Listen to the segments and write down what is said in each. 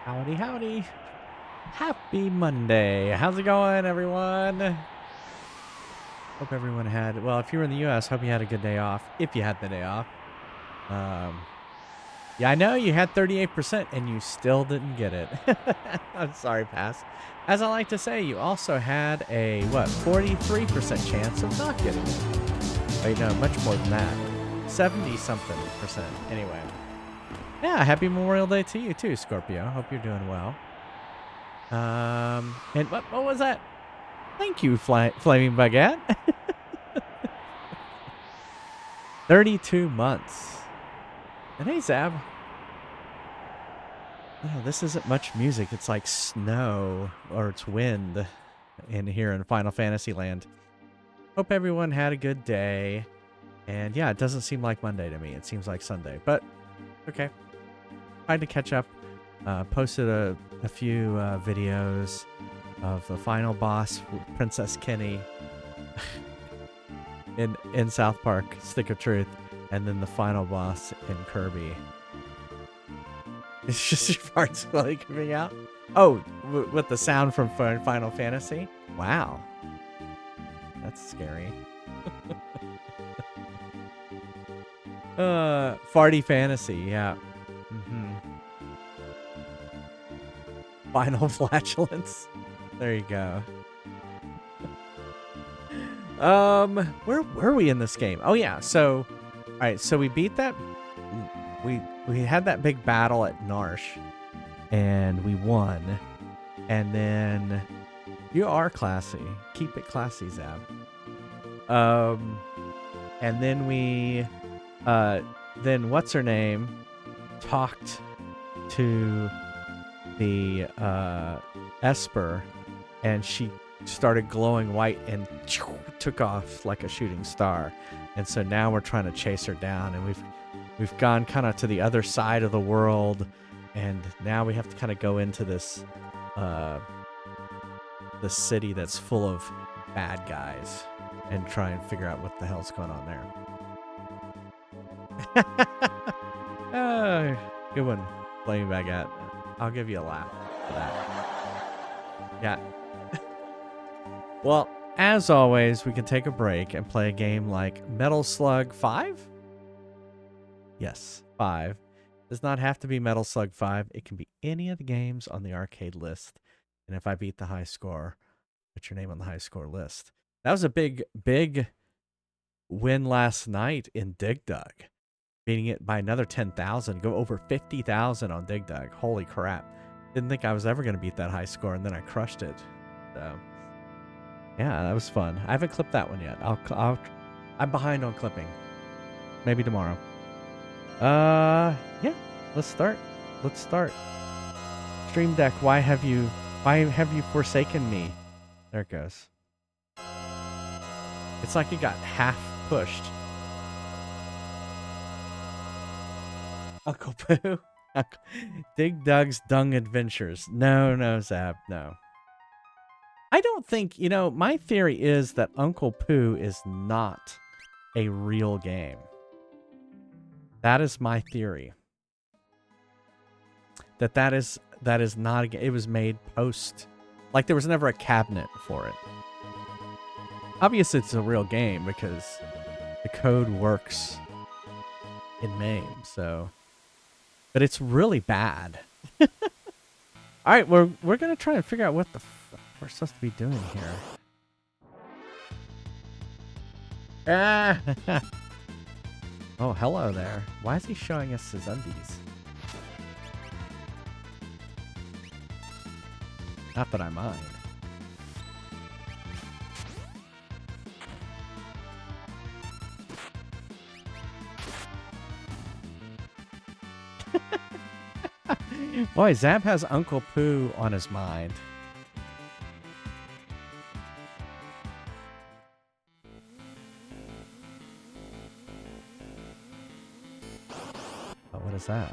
Howdy, howdy. Happy Monday. How's it going, everyone? Hope everyone had, well, if you were in the U.S., hope you had a good day off, if you had the day off. Yeah, I know you had 38% and you still didn't get it. I'm sorry, Pass. As I like to say, you also had a, 43% chance of not getting it. Wait, no, much more than that. 70-something%. Anyway. Yeah, happy Memorial Day to you too, Scorpio. Hope you're doing well. And what was that? Thank you, Flaming Baguette. 32 months. And hey, Zab. Oh, this isn't much music. It's like snow or it's wind in here in Final Fantasy Land. Hope everyone had a good day. And yeah, it doesn't seem like Monday to me. It seems like Sunday. But okay. Tried to catch up. Posted a few videos of the final boss, Princess Kenny, in South Park, Stick of Truth, and then the final boss in Kirby. It's just your parts slowly coming out. Oh, with the sound from Final Fantasy? Wow. That's scary. Farty Fantasy, yeah. Final flatulence. There you go. Where were we in this game? Oh yeah, so all right, so we beat that. We had that big battle at Narsh, and we won. And then you are classy. Keep it classy, Zab. And then we then what's her name talked to the Esper, and she started glowing white and took off like a shooting star. And so now we're trying to chase her down, and we've gone kind of to the other side of the world, and now we have to kind of go into this the city that's full of bad guys and try and figure out what the hell's going on there. Good one, Flaming Baguette. I'll give you a laugh for that. Yeah. Well, as always, we can take a break and play a game like Metal Slug 5? Yes, 5. Does not have to be Metal Slug 5. It can be any of the games on the arcade list. And if I beat the high score, put your name on the high score list. That was a big win last night in Dig Dug. Beating it by another 10,000. Go over 50,000 on Dig Dug. Holy crap. Didn't think I was ever going to beat that high score, and then I crushed it. So, yeah, that was fun. I haven't clipped that one yet. I'm behind on clipping. Maybe tomorrow. Yeah, let's start. Stream Deck, why have you forsaken me? There it goes. It's like it got half pushed. Uncle Pooh? Dig Dug's Dung Adventures. No, Zab, no. I don't think, my theory is that Uncle Pooh is not a real game. That is my theory. That is not a game. It was made post. Like there was never a cabinet for it. Obviously it's a real game because the code works in MAME, so. But it's really bad. All right, we're gonna try and figure out what the fuck we're supposed to be doing here. Oh, hello there. Why is he showing us his undies? Not that I mind. Boy, Zab has Uncle Pooh on his mind. Oh, what is that?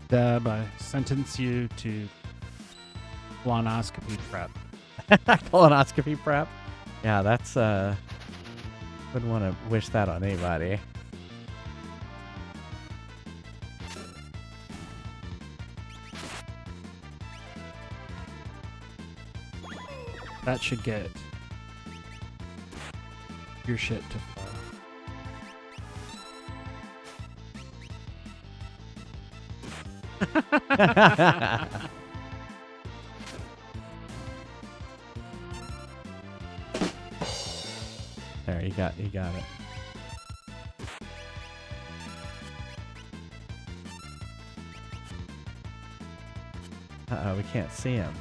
Deb, I sentence you to colonoscopy prep. Colonoscopy prep. Yeah, that's wouldn't want to wish that on anybody. That should get your shit to fall. There, you got it. Uh-oh, we can't see him.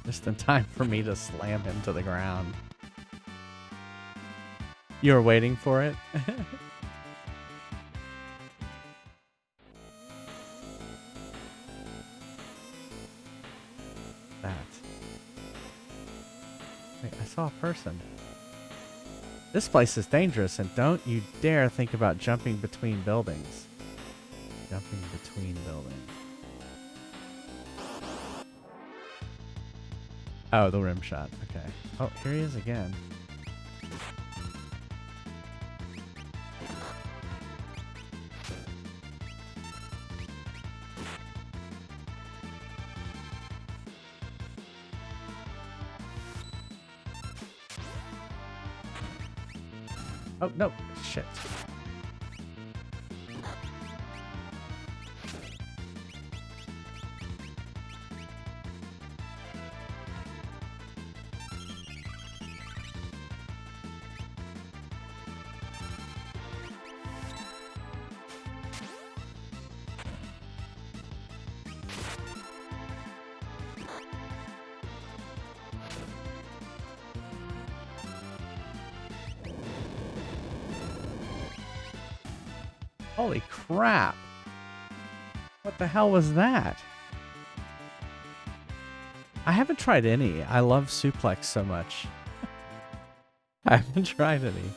Just in time for me to slam him to the ground. You were waiting for it? That. Wait, I saw a person. This place is dangerous, and don't you dare think about jumping between buildings. Jumping between buildings. Oh, the rim shot. Okay. Oh, here he is again. Oh, no. Shit. Holy crap. What the hell was that? I haven't tried any. I love suplex so much. I haven't tried any.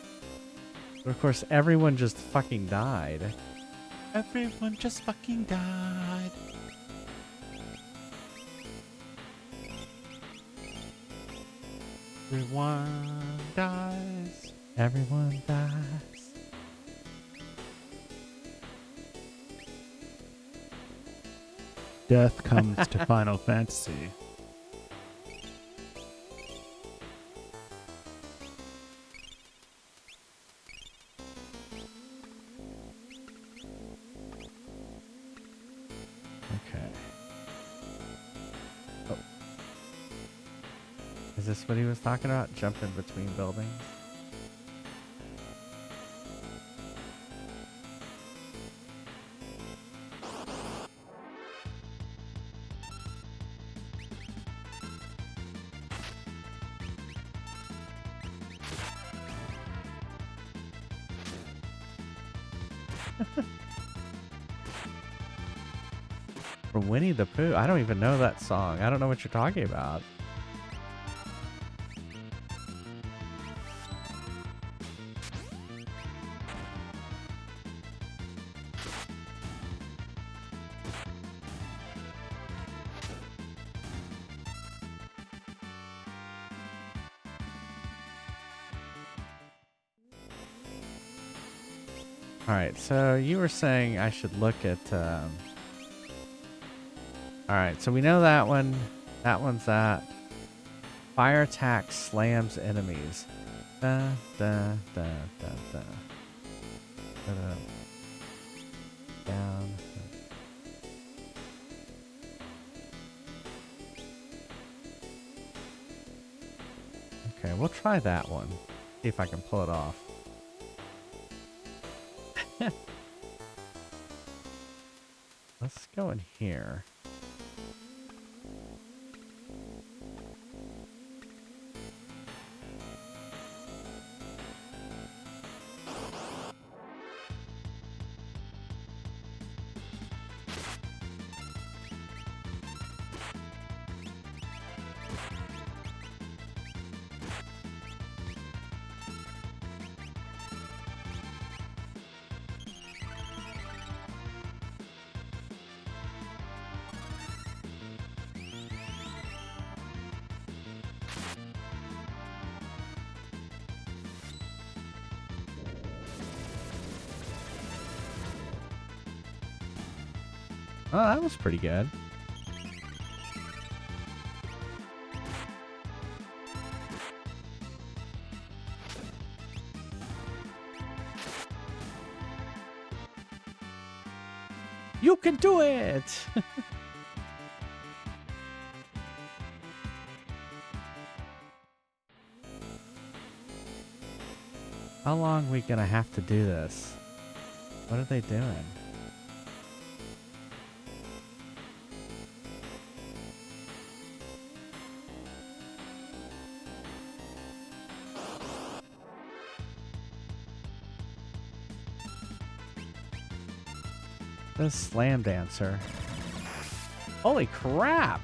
But of course, everyone just fucking died. Everyone just fucking died. Everyone dies. Everyone dies. Death comes to Final Fantasy. Okay. Oh. Is this what he was talking about? Jumping between buildings? From Winnie the Pooh. I don't even know that song. I don't know what you're talking about. Alright, so you were saying I should look at... Alright, so we know that one. That one's that. Fire attack slams enemies. Da, da, da, da, da. Da, da. Down. Okay, we'll try that one. See if I can pull it off. Let's go in here. Oh, that was pretty good. You can do it! How long are we gonna have to do this? What are they doing? This slam dancer. Holy crap!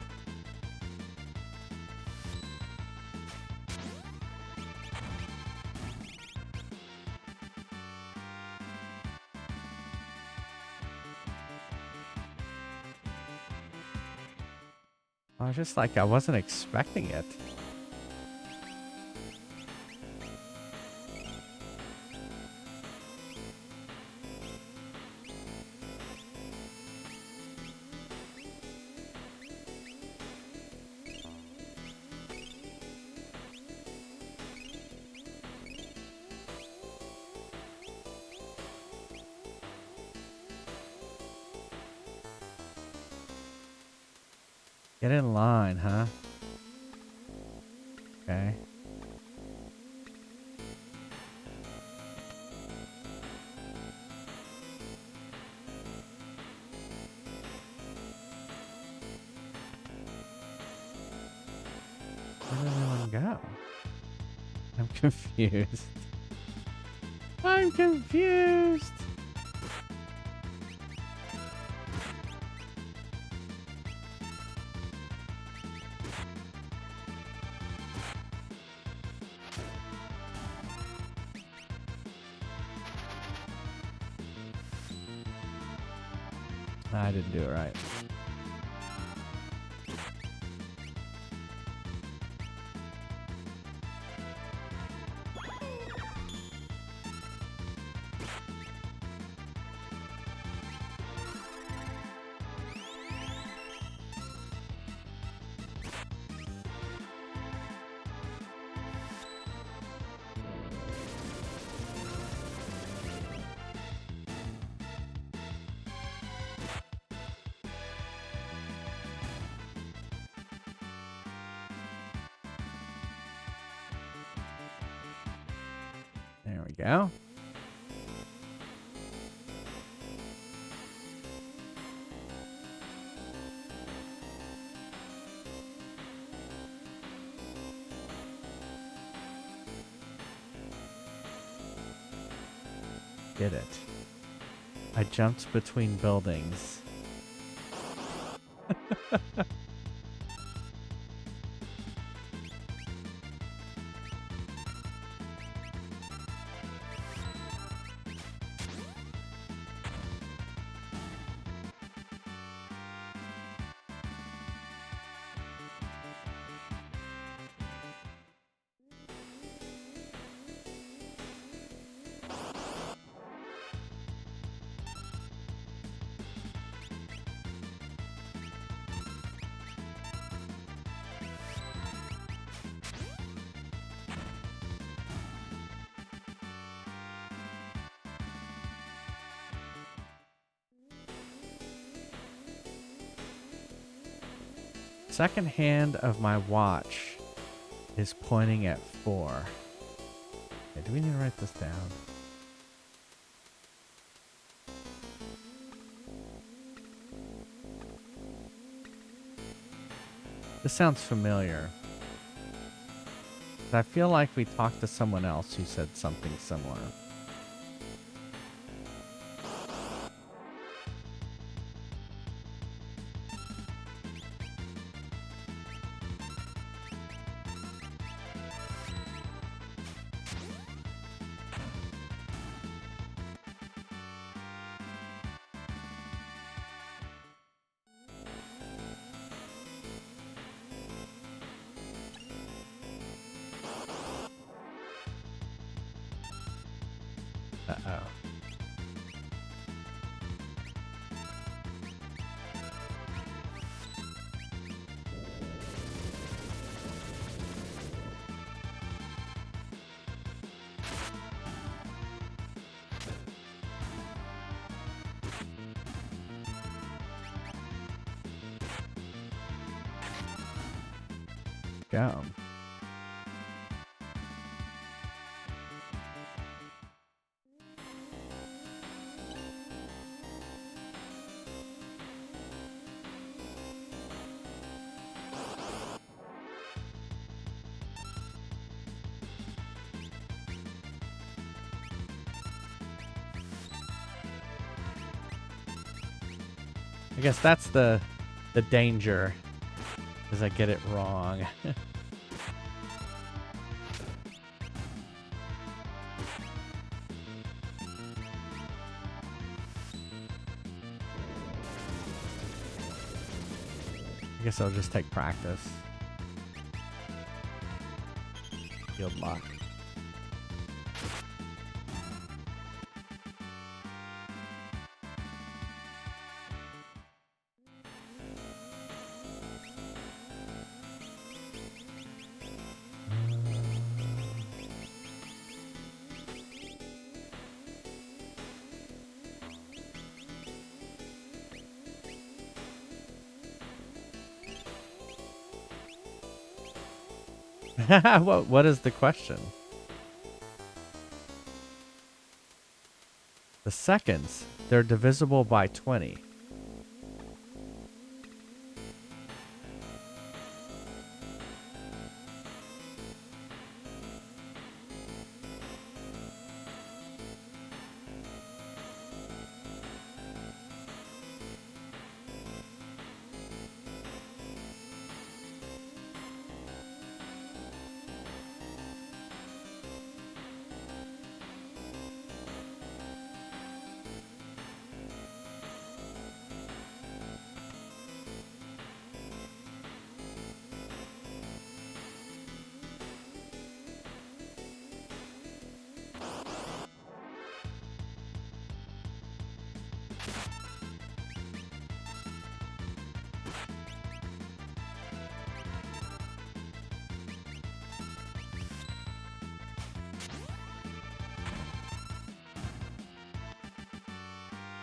I was just like, I wasn't expecting it. Get in line, huh? Okay. Where did everyone go? I'm confused. I'm confused. I didn't do it right. There we go. Did it. I jumped between buildings. Second hand of my watch is pointing at 4. Okay, do we need to write this down? This sounds familiar. I feel like we talked to someone else who said something similar. Uh-oh. go. I guess that's the danger, is I get it wrong. I guess I'll just take practice. Field lock. What is the question? The seconds, they're divisible by 20.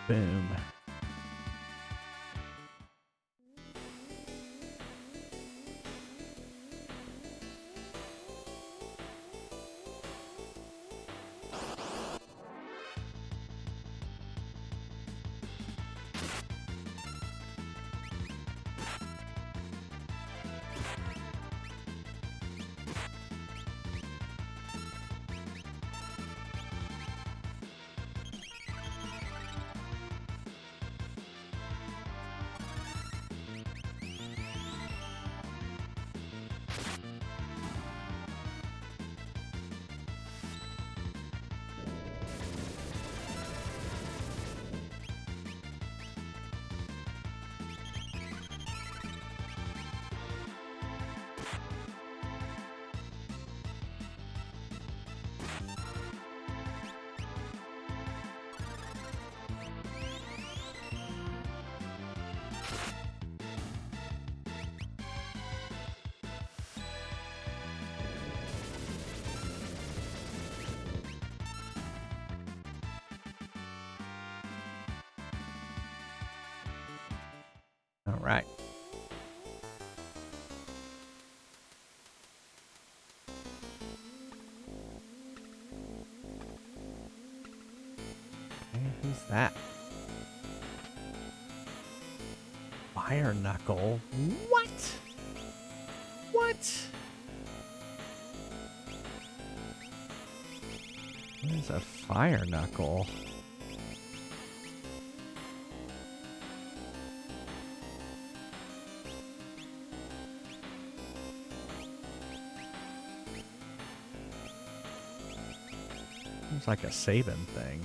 Boom. All right. Hey, who's that? Fire Knuckle? What? What? What is a Fire Knuckle? Seems like a Sabin thing.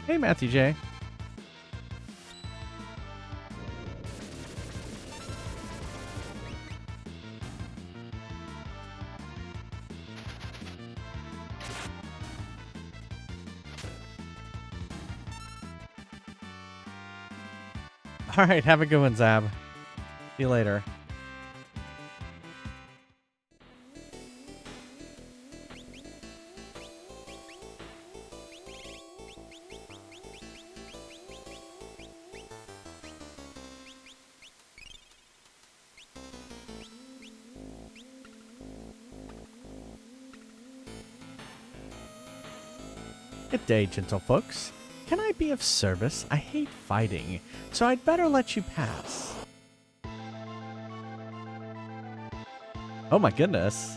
Hey, Matthew J. All right, have a good one, Zab. See you later. Good day, gentle folks. Can I be of service? I hate fighting, so I'd better let you pass. Oh my goodness.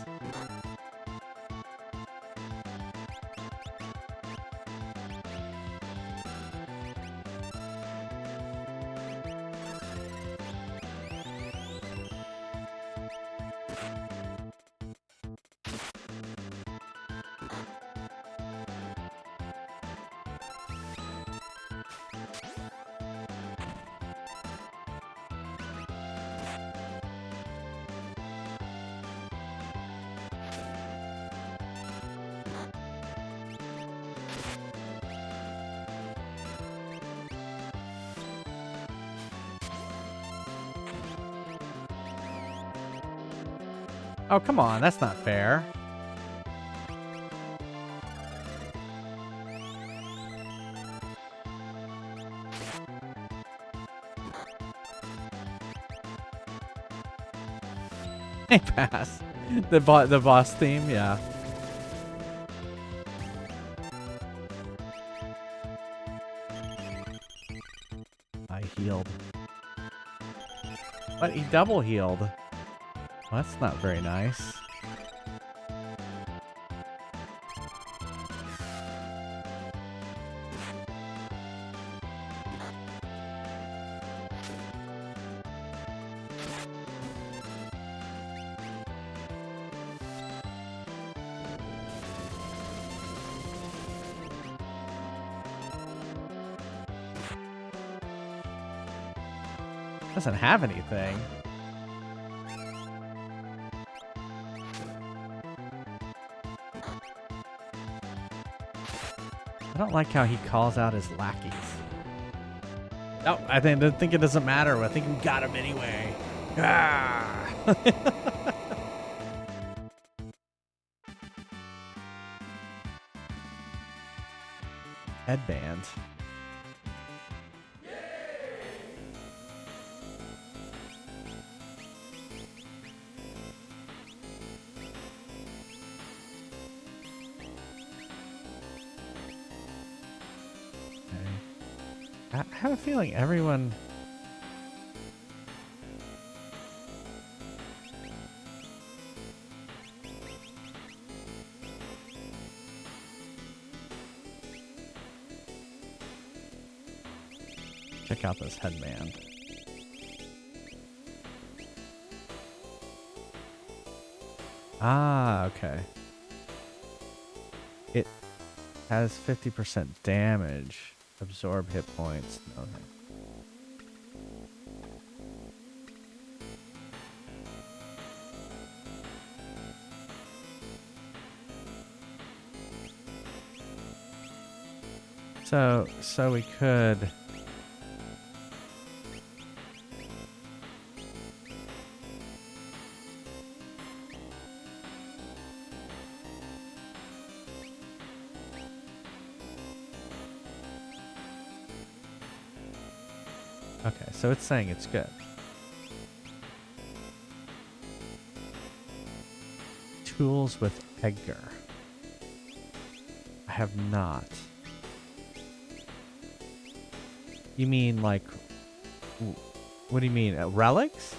Oh, come on. That's not fair. Hey, pass. The boss theme, yeah. I healed. But he double healed. Well, that's not very nice. Doesn't have anything. I don't like how he calls out his lackeys. No, I think it doesn't matter. I think we got him anyway. Ah! Headband. I have a feeling everyone... Check out this headband. Ah, okay. It has 50% damage. Absorb hit points. Okay. So we could... Okay, so it's saying it's good. Tools with Edgar. I have not. You mean like... What do you mean? Relics?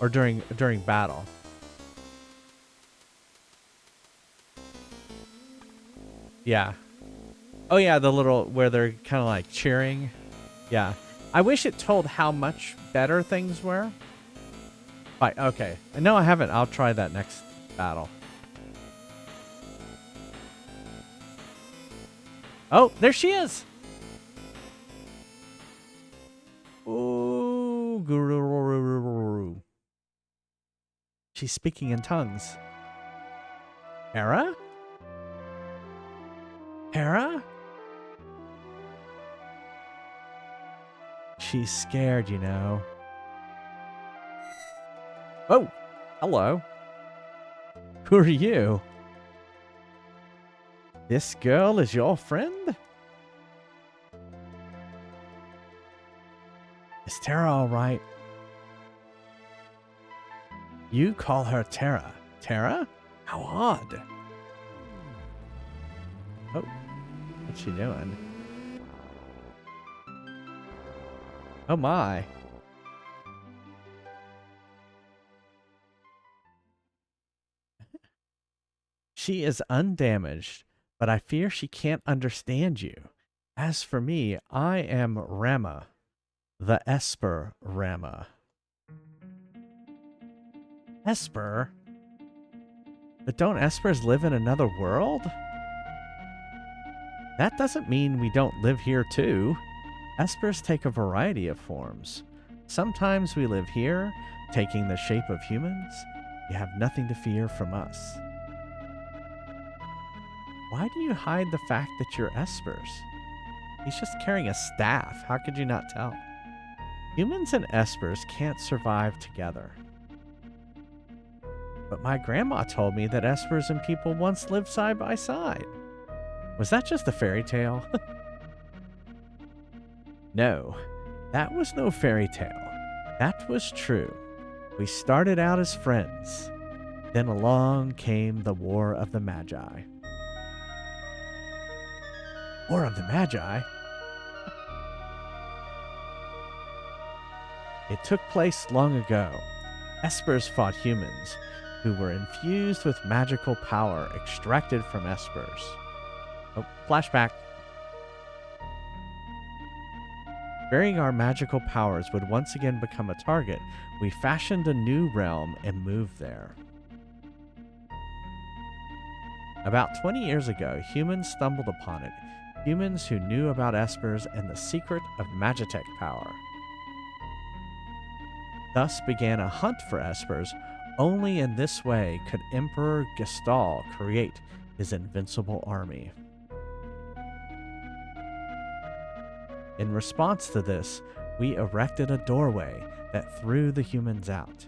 Or during battle? Yeah. Oh yeah, the little where they're kind of like cheering. Yeah. I wish it told how much better things were. Right, okay. No, I haven't. I'll try that next battle. Oh, there she is. Ooh, guru. She's speaking in tongues. Terra? Terra? she's scared, you know. Oh, hello. Who are you? This girl is your friend? Is Terra all right? You call her Terra. Terra? How odd. Oh, what's she doing? Oh my. She is undamaged, but I fear she can't understand you. As for me, I am Rama, the Esper Rama. Esper? But don't Espers live in another world? That doesn't mean we don't live here too. Espers take a variety of forms. Sometimes we live here, taking the shape of humans. You have nothing to fear from us. Why do you hide the fact that you're Espers? He's just carrying a staff. How could you not tell? Humans and Espers can't survive together. But my grandma told me that Espers and people once lived side by side. Was that just a fairy tale? No, that was no fairy tale. That was true. We started out as friends. Then along came the War of the Magi. War of the Magi? It took place long ago. Espers fought humans who were infused with magical power extracted from Espers. Oh, flashback. Fearing our magical powers would once again become a target, we fashioned a new realm and moved there. About 20 years ago, humans stumbled upon it. Humans who knew about Espers and the secret of Magitech power. Thus began a hunt for Espers. Only in this way could Emperor Gestal create his invincible army. In response to this, we erected a doorway that threw the humans out.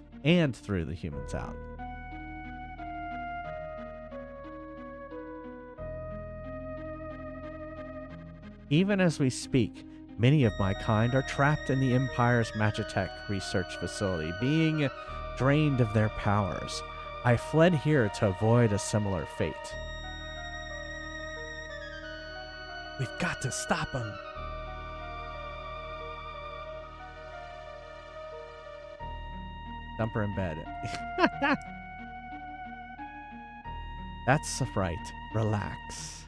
Even as we speak, many of my kind are trapped in the Empire's Magitech research facility, being drained of their powers. I fled here to avoid a similar fate. We've got to stop him. Dump her in bed. That's right. Relax.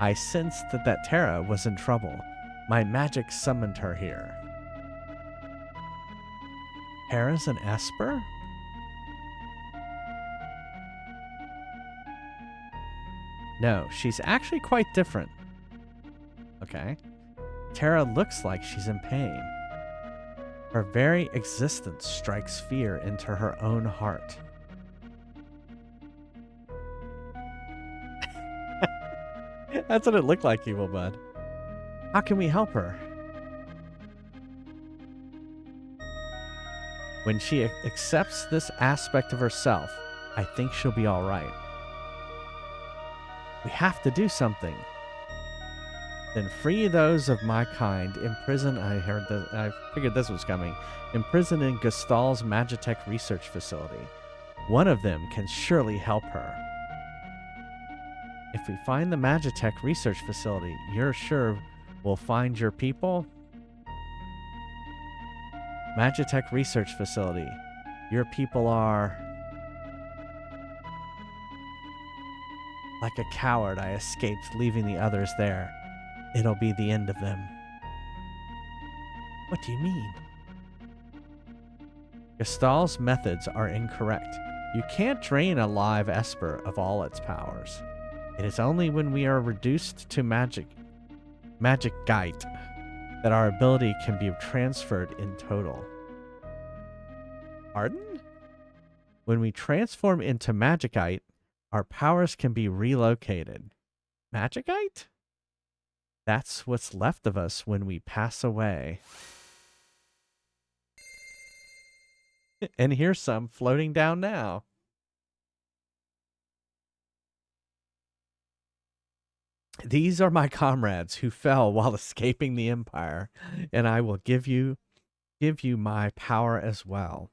I sensed that Terra was in trouble. My magic summoned her here. Terra's an Esper? No, she's actually quite different. Okay. Terra looks like she's in pain. Her very existence strikes fear into her own heart. That's what it looked like, Evil Bud. How can we help her? When she accepts this aspect of herself, I think she'll be all right. We have to do something. Then free those of my kind imprisoned. I figured this was coming. Imprisoned in Gestal's Magitech research facility. One of them can surely help her. If we find the Magitech research facility, you're sure we'll find your people? Magitech research facility. Your people are... Like a coward, I escaped, leaving the others there. It'll be the end of them. What do you mean? Gestal's methods are incorrect. You can't drain a live Esper of all its powers. It is only when we are reduced to magicite that our ability can be transferred in total. Pardon? When we transform into magicite, our powers can be relocated. Magicite? That's what's left of us when we pass away. And here's some floating down now. These are my comrades who fell while escaping the Empire, and I will give you my power as well.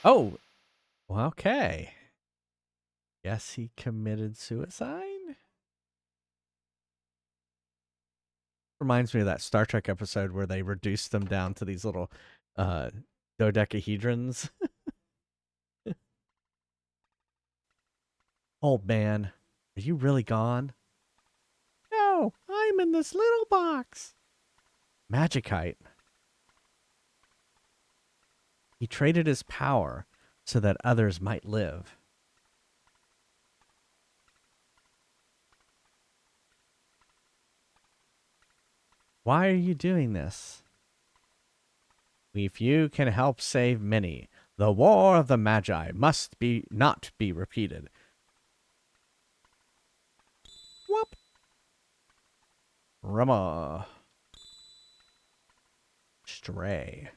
Oh, well, okay. Yes, he committed suicide? Reminds me of that Star Trek episode where they reduced them down to these little dodecahedrons. Old man, are you really gone? No, I'm in this little box. Magicite. He traded his power so that others might live. Why are you doing this? If you can help save many, the war of the Magi must not be repeated. Whoop. Rama. Stray.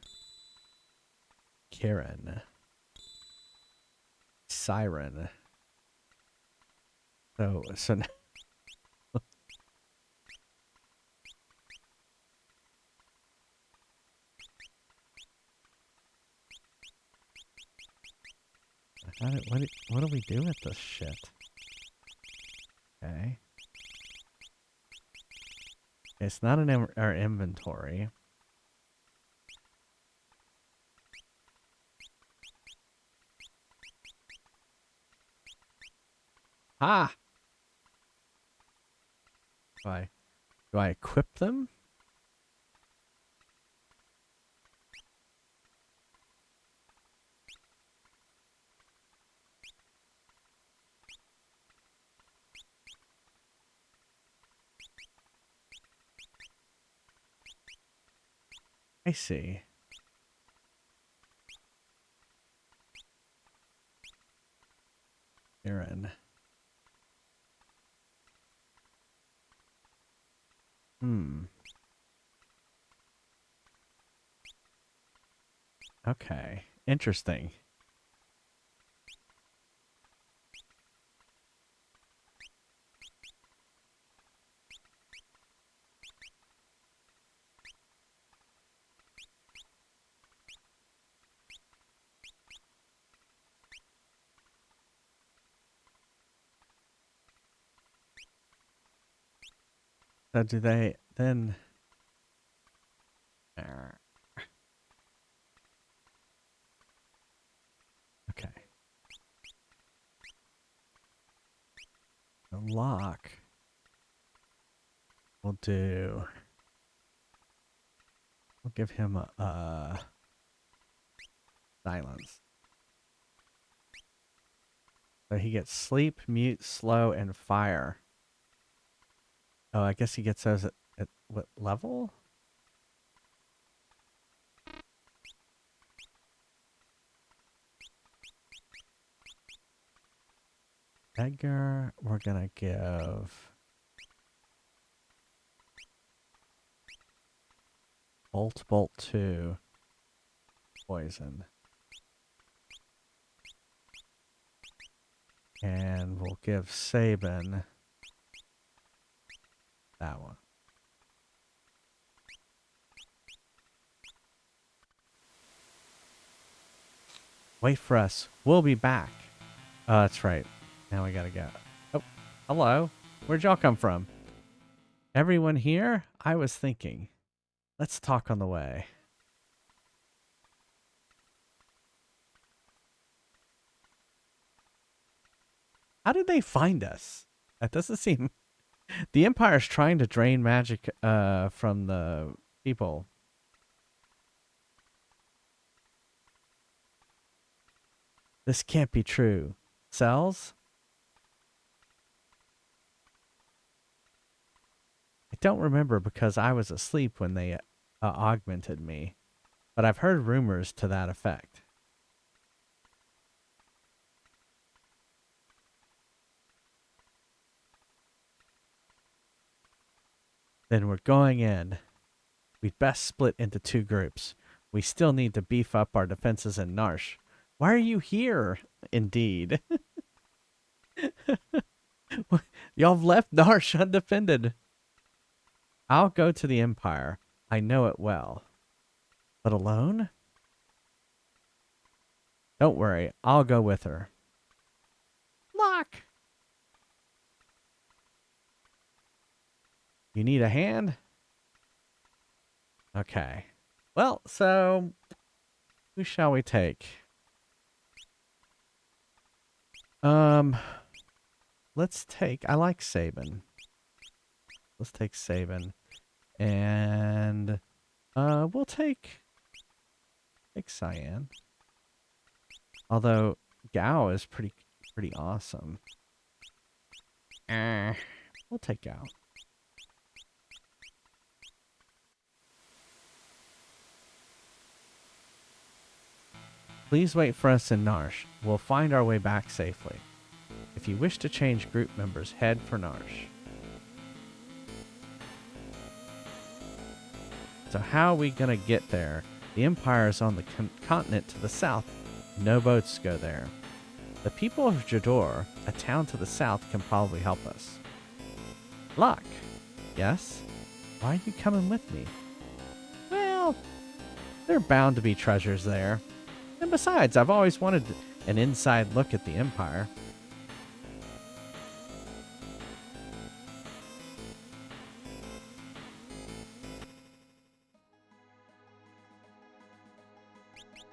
Karen. Siren. So what do we do with this shit? Okay. It's not in our inventory. Ah! Do I equip them? I see. Aaron. Okay. Interesting. So do they then... Okay. The lock will do... We'll give him a silence. So he gets sleep, mute, slow, and fire. Oh, I guess he gets those at what level? Edgar, we're gonna give Bolt 2 poison. And we'll give Sabin that one. Wait for us. We'll be back. Oh, that's right. Now we gotta go. Oh, hello. Where'd y'all come from? Everyone here? I was thinking. Let's talk on the way. How did they find us? That doesn't seem... The Empire's trying to drain magic from the people. This can't be true. Cells? I don't remember because I was asleep when they augmented me. but I've heard rumors to that effect. Then we're going in. We'd best split into 2 groups. We still need to beef up our defenses in Narsh. Why are you here? Indeed. Y'all have left Narsh undefended. I'll go to the Empire. I know it well. But alone? Don't worry. I'll go with her. Lock! You need a hand? Okay. Well, so who shall we take? Let's take, I like Sabin. Let's take Sabin. And we'll take Cyan. Although Gao is pretty awesome. We'll take Gao. Please wait for us in Narsh. We'll find our way back safely. If you wish to change group members, head for Narsh. So how are we going to get there? The Empire is on the continent to the south. No boats go there. The people of Jador, a town to the south, can probably help us. Locke. Yes? Why are you coming with me? Well, there are bound to be treasures there. And besides, I've always wanted an inside look at the Empire.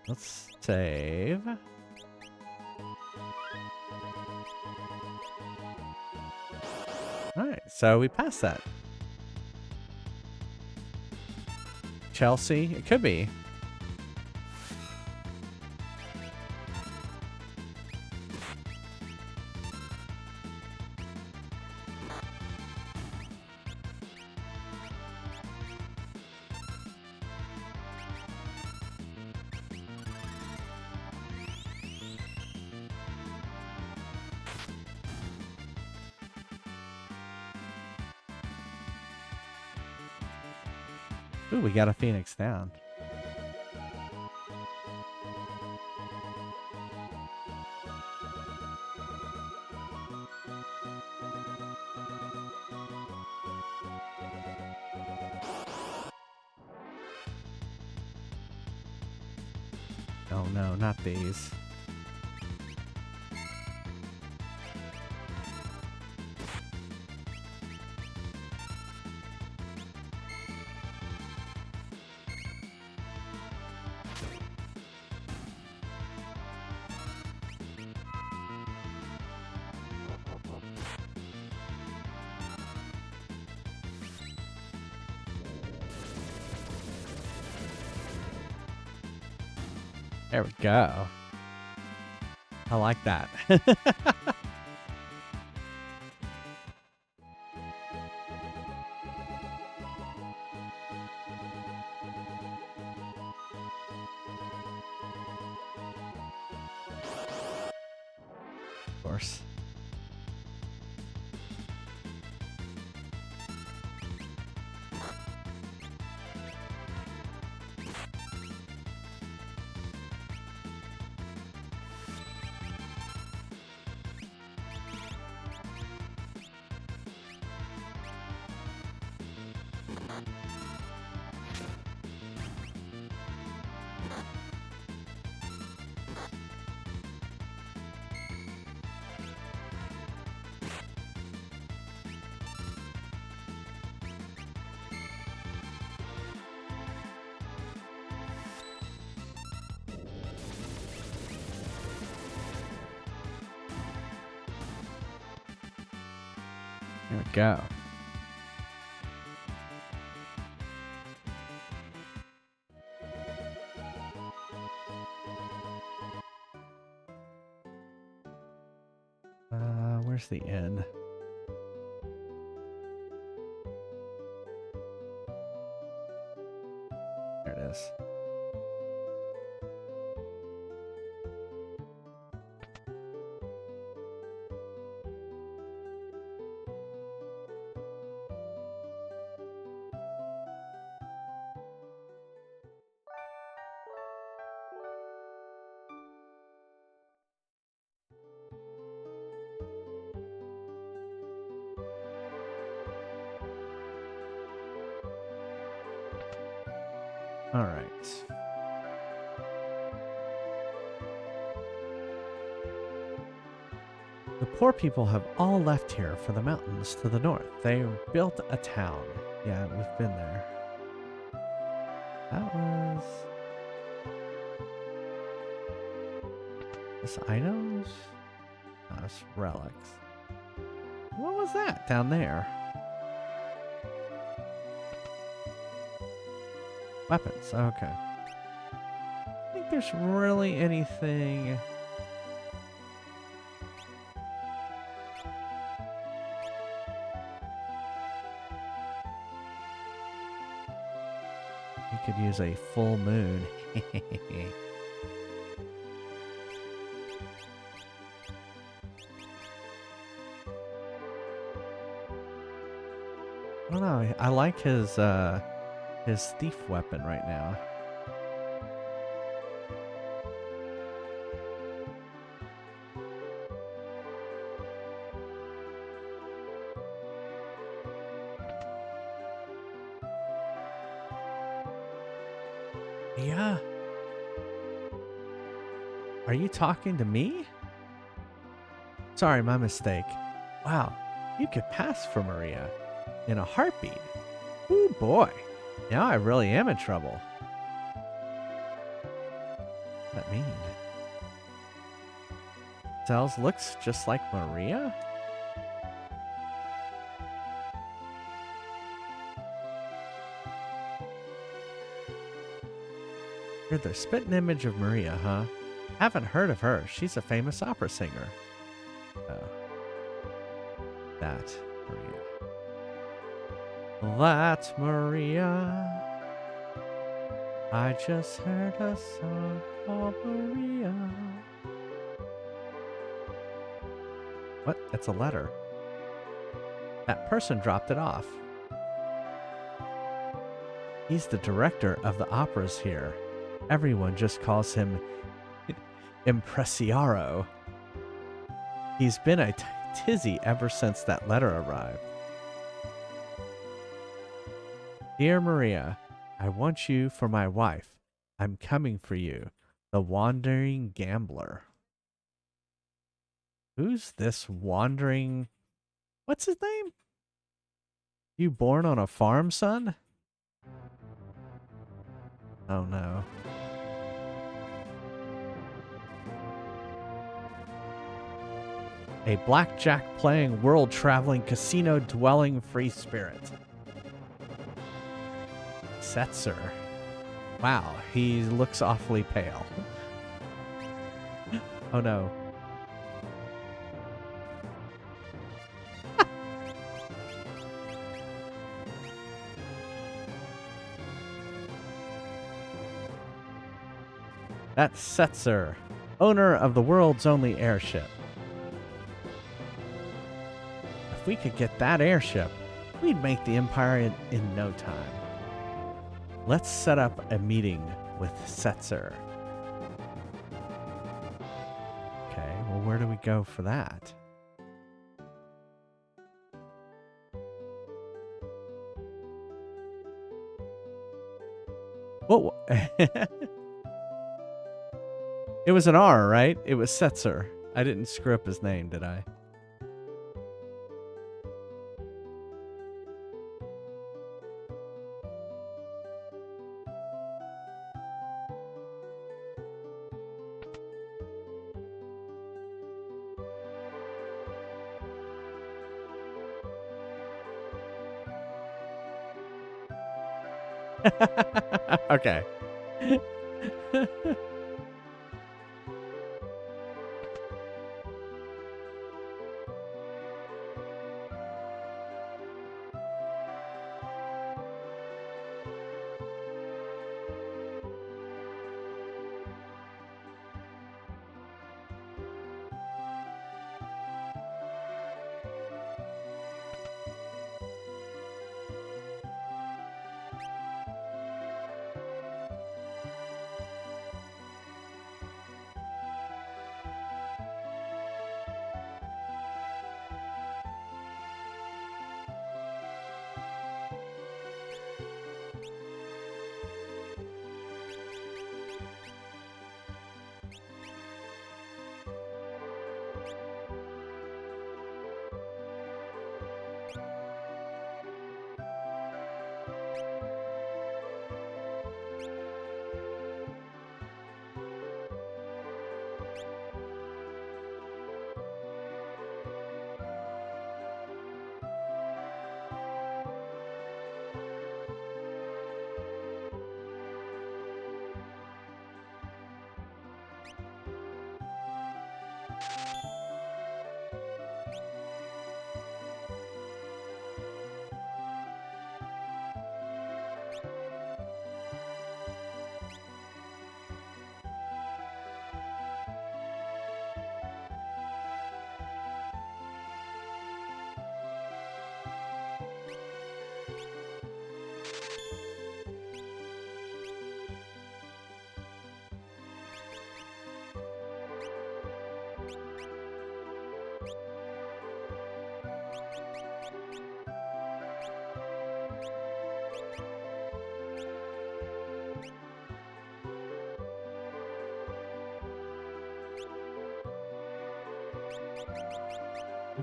Let's save. Alright, so we passed that. Chelsea? It could be. Ooh, we got a Phoenix down. Oh no, not these. There we go. I like that. Of course. There we go. Where's the inn? There it is. All right. The poor people have all left here for the mountains to the north. They built a town. Yeah, we've been there. That was... This items? That's relics. What was that down there? Weapons. Okay. I don't think there's really anything... You could use a full moon. I don't know. I like his thief weapon right now. Yeah. Are you talking to me? Sorry, my mistake. Wow, you could pass for Maria in a heartbeat. Ooh, boy. Now I really am in trouble. What does that mean? Zells looks just like Maria? You're the spitting image of Maria, huh? Haven't heard of her. She's a famous opera singer. Oh. That Maria. That Maria. I just heard a song called Maria. What? It's a letter. That person dropped it off. He's the director of the operas here. Everyone just calls him Impresiaro. He's been a tizzy ever since that letter arrived. Dear Maria, I want you for my wife. I'm coming for you, the wandering gambler. Who's this wandering... What's his name? You born on a farm, son? Oh no. A blackjack playing, world traveling, casino dwelling free spirit. Setzer. Wow, he looks awfully pale. Oh no. That's Setzer, owner of the world's only airship. If we could get that airship, we'd make the Empire in no time. Let's set up a meeting with Setzer. Okay, well, where do we go for that? Whoa. It was an R, right? It was Setzer. I didn't screw up his name, did I? Okay.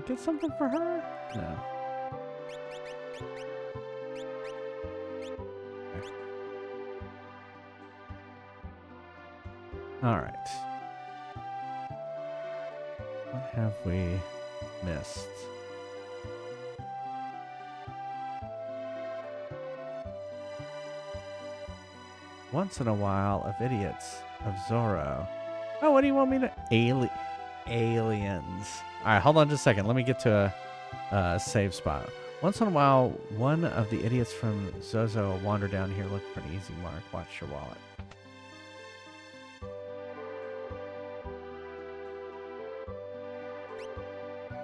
Get something for her? No. Okay. All right. What have we missed? Once in a while of idiots of Zorro. Oh, what do you want me to aliens? All right, hold on just a second. Let me get to a save spot. Once in a while, one of the idiots from Zozo will wander down here looking for an easy mark. Watch your wallet. All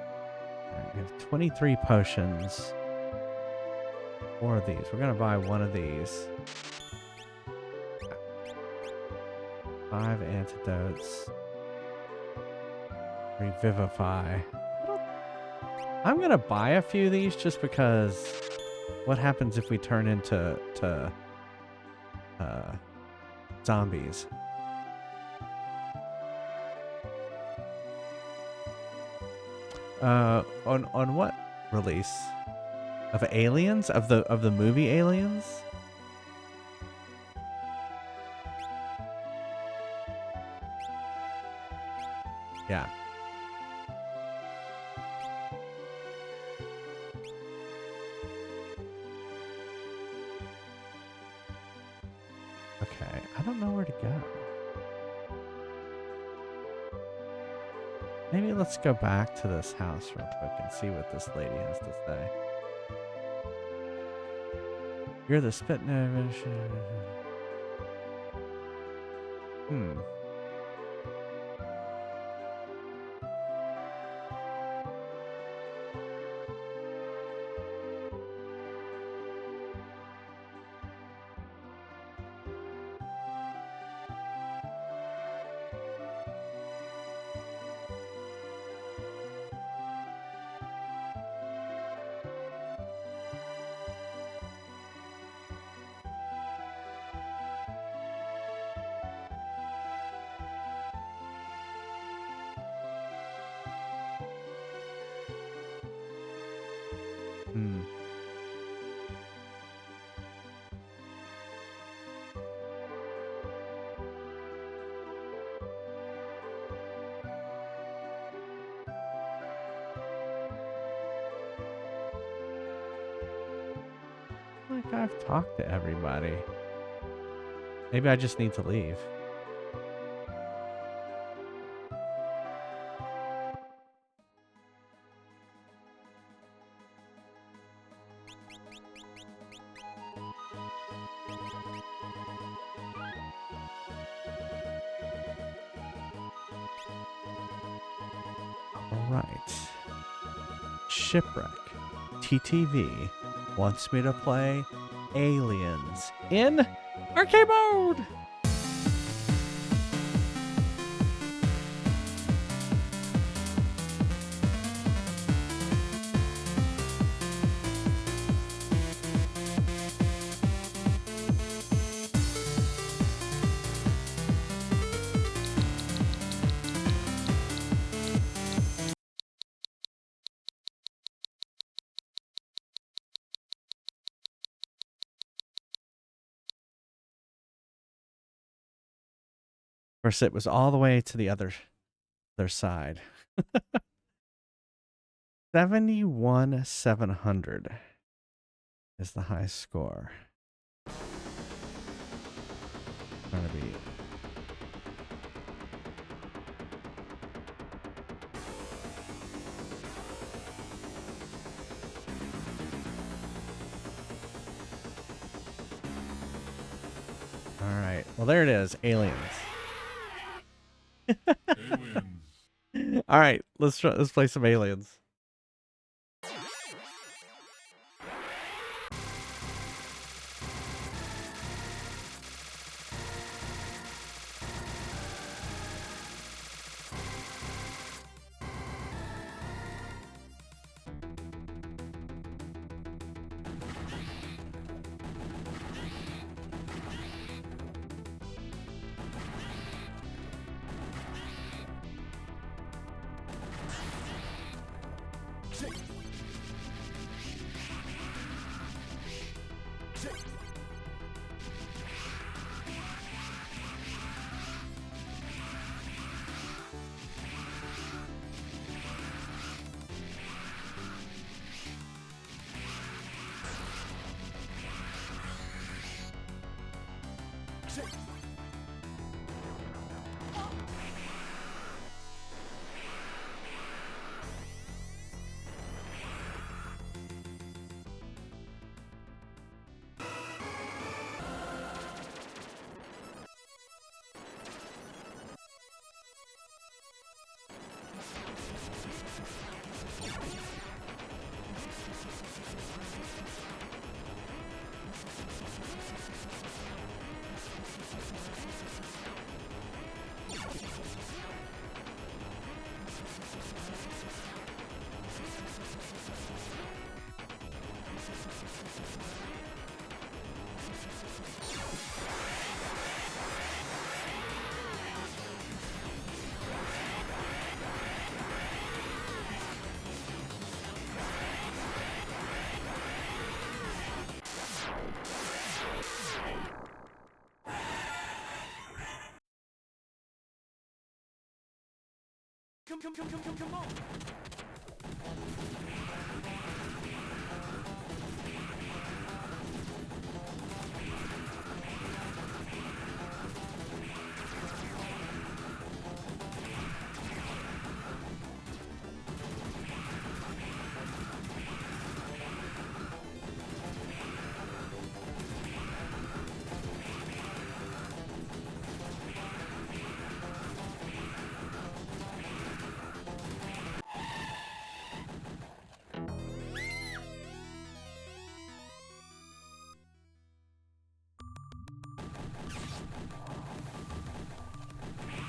right, we have 23 potions. 4 of these. We're going to buy 1 of these. 5 antidotes. Revivify. I'm gonna buy a few of these just because what happens if we turn into zombies? On what release? Of Aliens? Of the movie Aliens? Yeah. Okay, I don't know where to go. Maybe let's go back to this house real quick and see what this lady has to say. You're the spit nose. Like I've talked to everybody. Maybe I just need to leave. All right. Shipwreck. TTV wants me to play Aliens in arcade mode. Of course, it was all the way to the other side. 71,700 is the high score. Trying to be All right. Well, there it is. Aliens. All right. Let's play some aliens. Come on.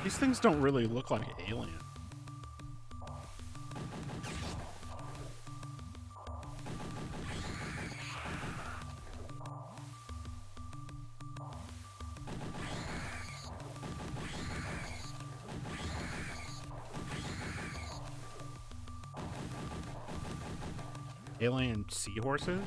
These things don't really look like alien. Alien seahorses?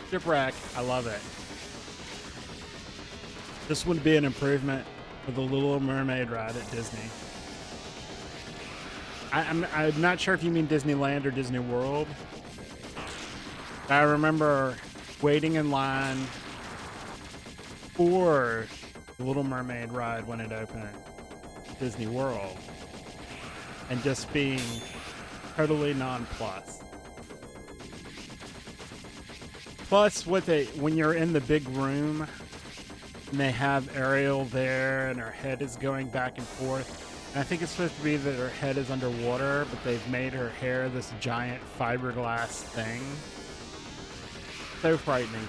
Shipwreck. I love it. This would be an improvement for the Little Mermaid ride at Disney. I'm not sure if you mean Disneyland or Disney World. I remember waiting in line for the Little Mermaid ride when it opened at Disney World and just being totally nonplussed. Plus, when you're in the big room and they have Ariel there and her head is going back and forth, and I think it's supposed to be that her head is underwater, but they've made her hair this giant fiberglass thing. So frightening to me.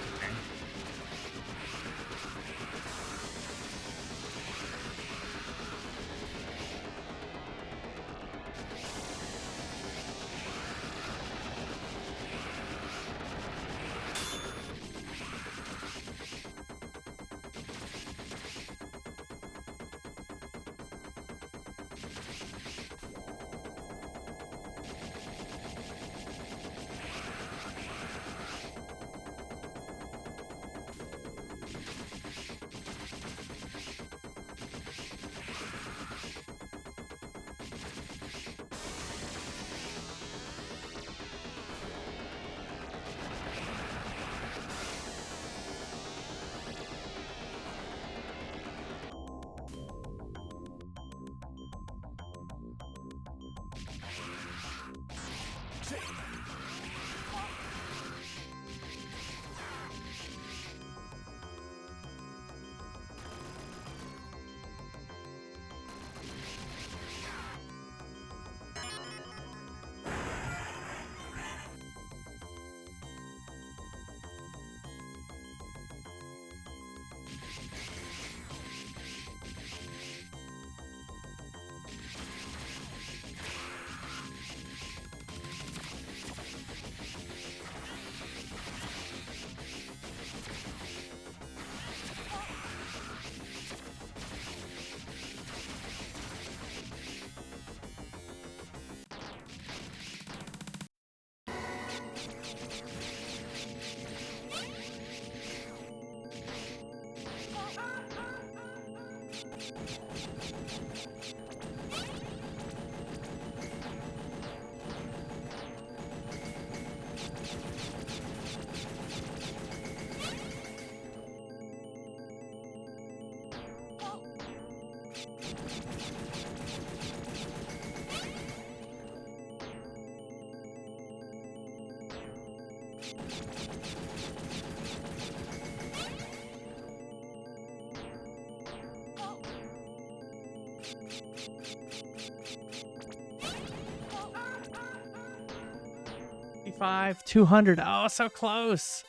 65, 200. Oh, so close.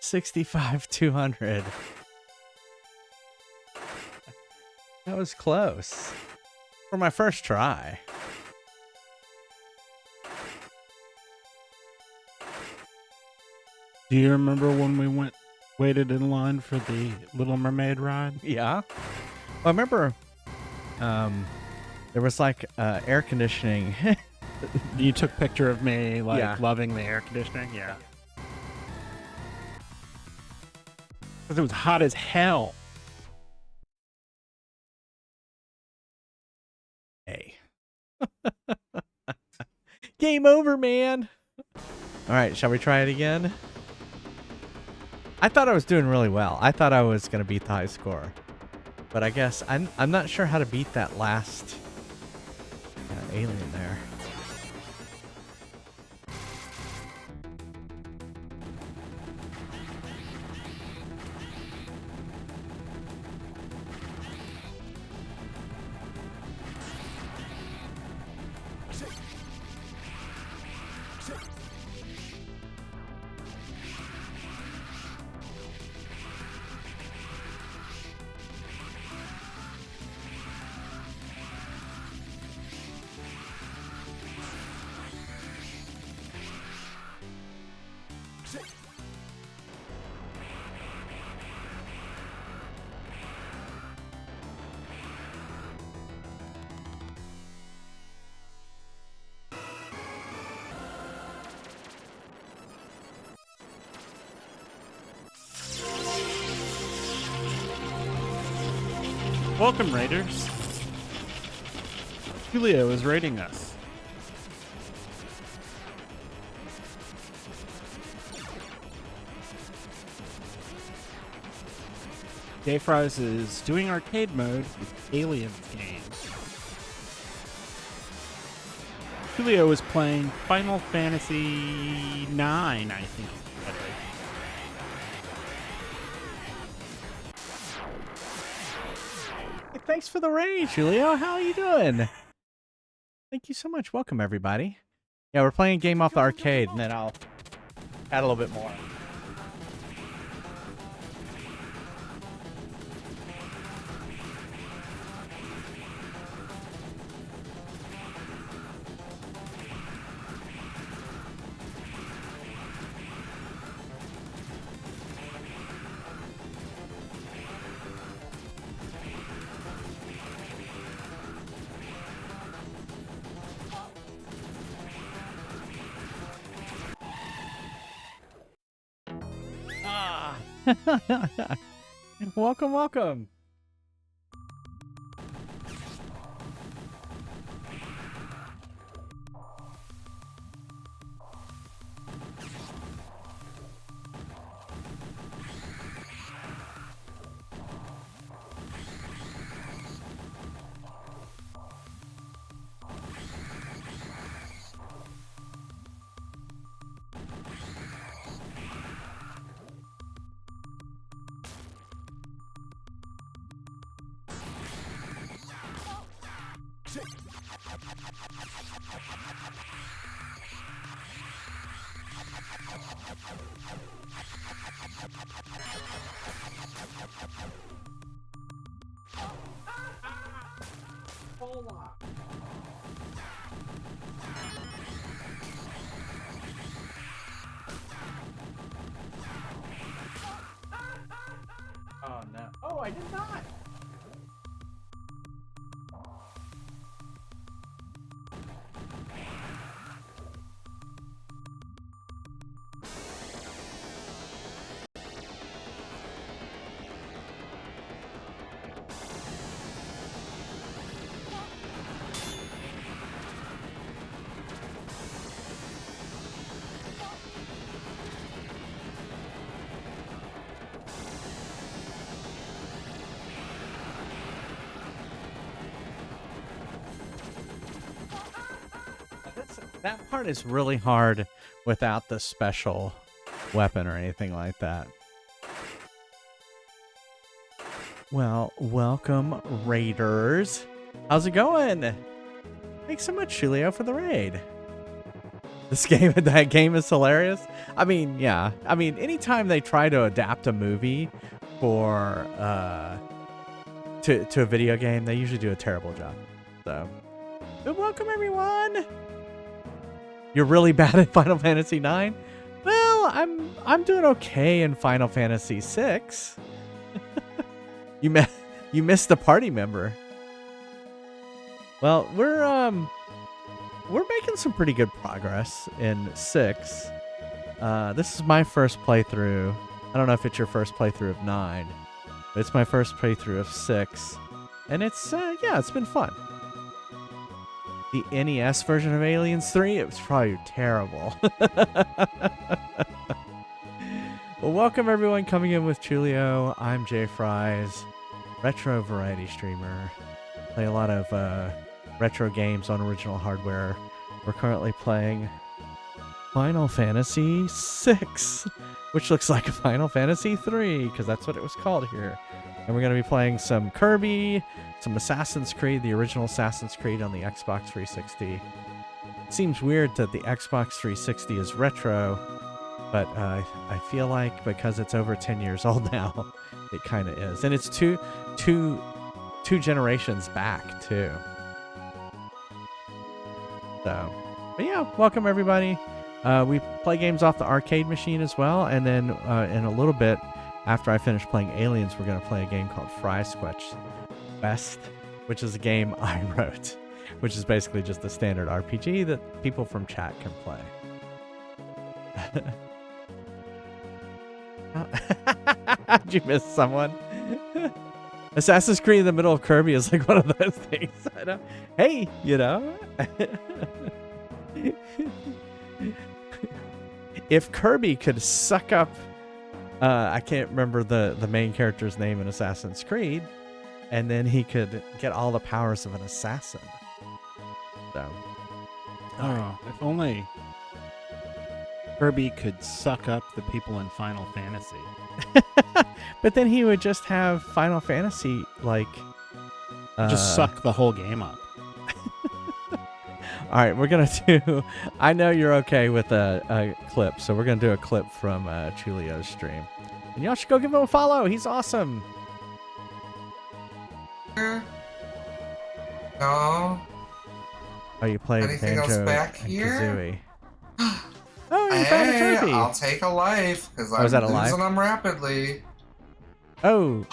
65, 200. That was close. For my first try. Do you remember when we waited in line for the Little Mermaid ride? Yeah. Well, I remember there was like air conditioning. You took picture of me like Yeah. loving the air conditioning? Yeah. Because it was hot as hell. Hey. Game over, man. All right, shall we try it again? I thought I was doing really well. I thought I was going to beat the high score. But I guess I'm not sure how to beat that last alien there. Welcome, Raiders. Julio is raiding us. Gay Fries is doing arcade mode with Aliens games. Julio is playing Final Fantasy IX, I think. Thanks for the raid, Julio. How are you doing? Thank you so much. Welcome, everybody. Yeah, we're playing a game off the arcade, and then I'll add a little bit more. Welcome, welcome. Oh no. Oh, I did not. That part is really hard without the special weapon or anything like that. Well, welcome, Raiders. How's it going? Thanks so much, Julio, for the raid. That game is hilarious. I mean, yeah. I mean, anytime they try to adapt a movie for to a video game, they usually do a terrible job. So, but welcome everyone. You're really bad at Final Fantasy 9? Well, I'm doing okay in Final Fantasy 6. You missed a party member. Well, we're making some pretty good progress in 6. This is my first playthrough. I don't know if it's your first playthrough of 9, but it's my first playthrough of 6. And it's, yeah, it's been fun. The NES version of Aliens 3, it was probably terrible. Well, welcome everyone coming in with Chulio. I'm Jay Fries, retro variety streamer. Play a lot of retro games on original hardware. We're currently playing Final Fantasy 6, which looks like a Final Fantasy 3 because that's what it was called here. And we're going to be playing some Kirby, some Assassin's Creed, the original Assassin's Creed on the Xbox 360. It seems weird that the Xbox 360 is retro, but I feel like because it's over 10 years old now, it kind of is. And it's two generations back too. So, but yeah, welcome everybody. We play games off the arcade machine as well, and then in a little bit after I finish playing Aliens, we're going to play a game called Fry Squetch Best, which is a game I wrote, which is basically just a standard RPG that people from chat can play. Did you miss someone? Assassin's Creed in the middle of Kirby is like one of those things. I know. Hey, you know. If Kirby could suck up, I can't remember the main character's name in Assassin's Creed, and then he could get all the powers of an assassin. So, Oh, if only Kirby could suck up the people in Final Fantasy. but then he would just have Final Fantasy like Just suck the whole game up. All right, we're gonna do. I know you're okay with a clip, so we're gonna do a clip from Chulio's stream, and y'all should go give him a follow. He's awesome. No. Oh, you played Anything else Banjo back and here? Kazooie. Oh, you found a Hey, trophy. I'll take a life because Oh, is I'm that a life? losing them rapidly. Oh.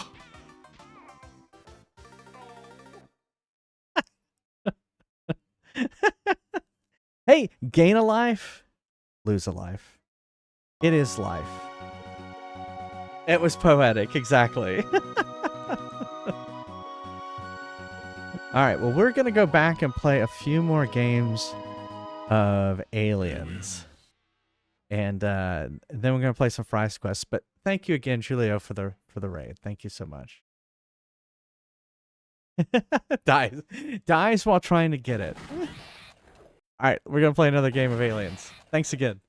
Hey, gain a life, lose a life. It is life. It was poetic, exactly. All right, well, we're going to go back and play a few more games of Aliens. And then we're going to play some Fry's Quest. But thank you again, Julio, for the raid. Thank you so much. Dies while trying to get it. All right, we're going to play another game of Aliens. Thanks again.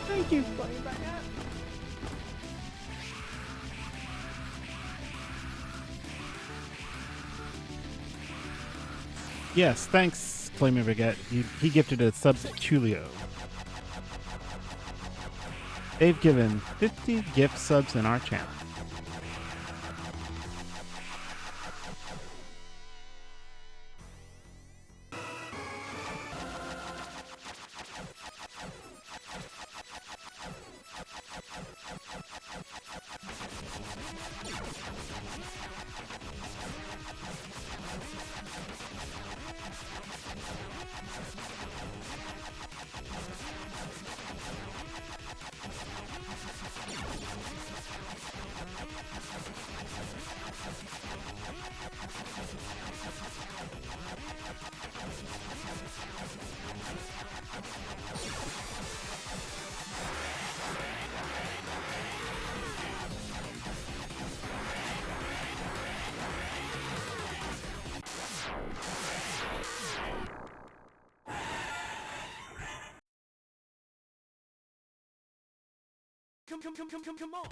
Thank you for playing back up. Yes, thanks, Flaming Baguette. He gifted a sub to Chulio. They've given 50 gift subs in our channel. Come on.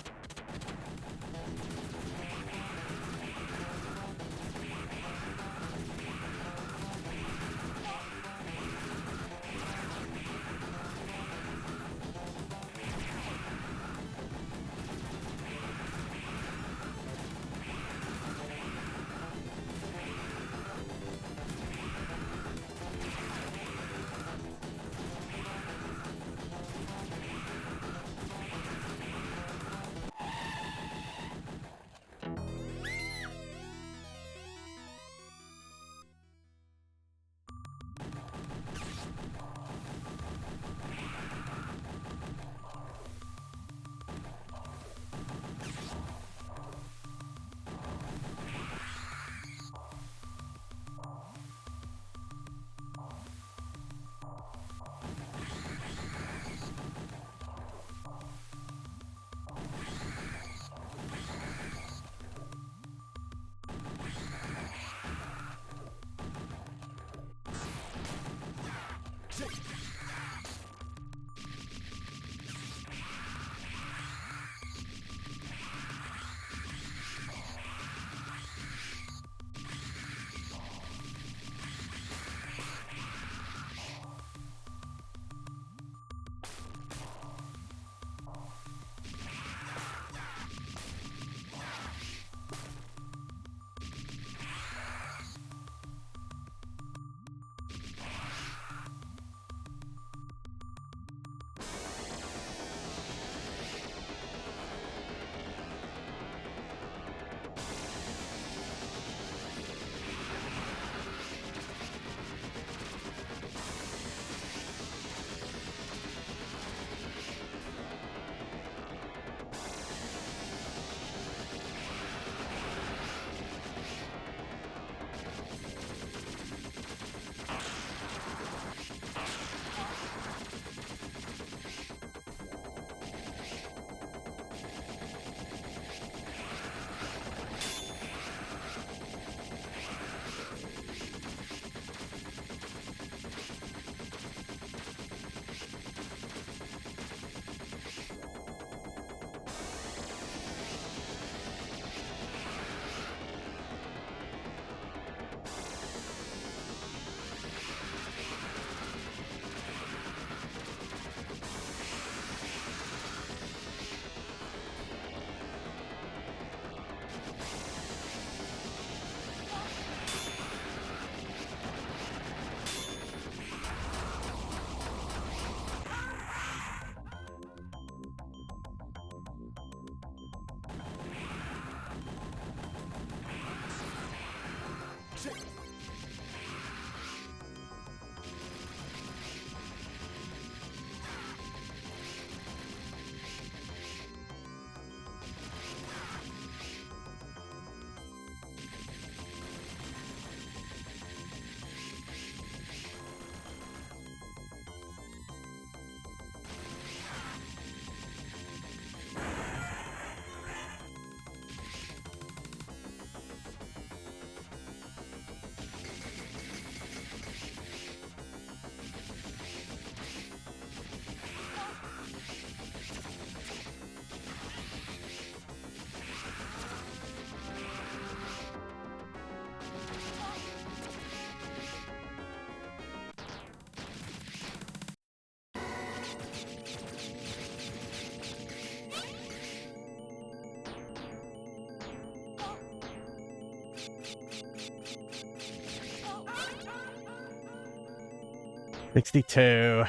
$62.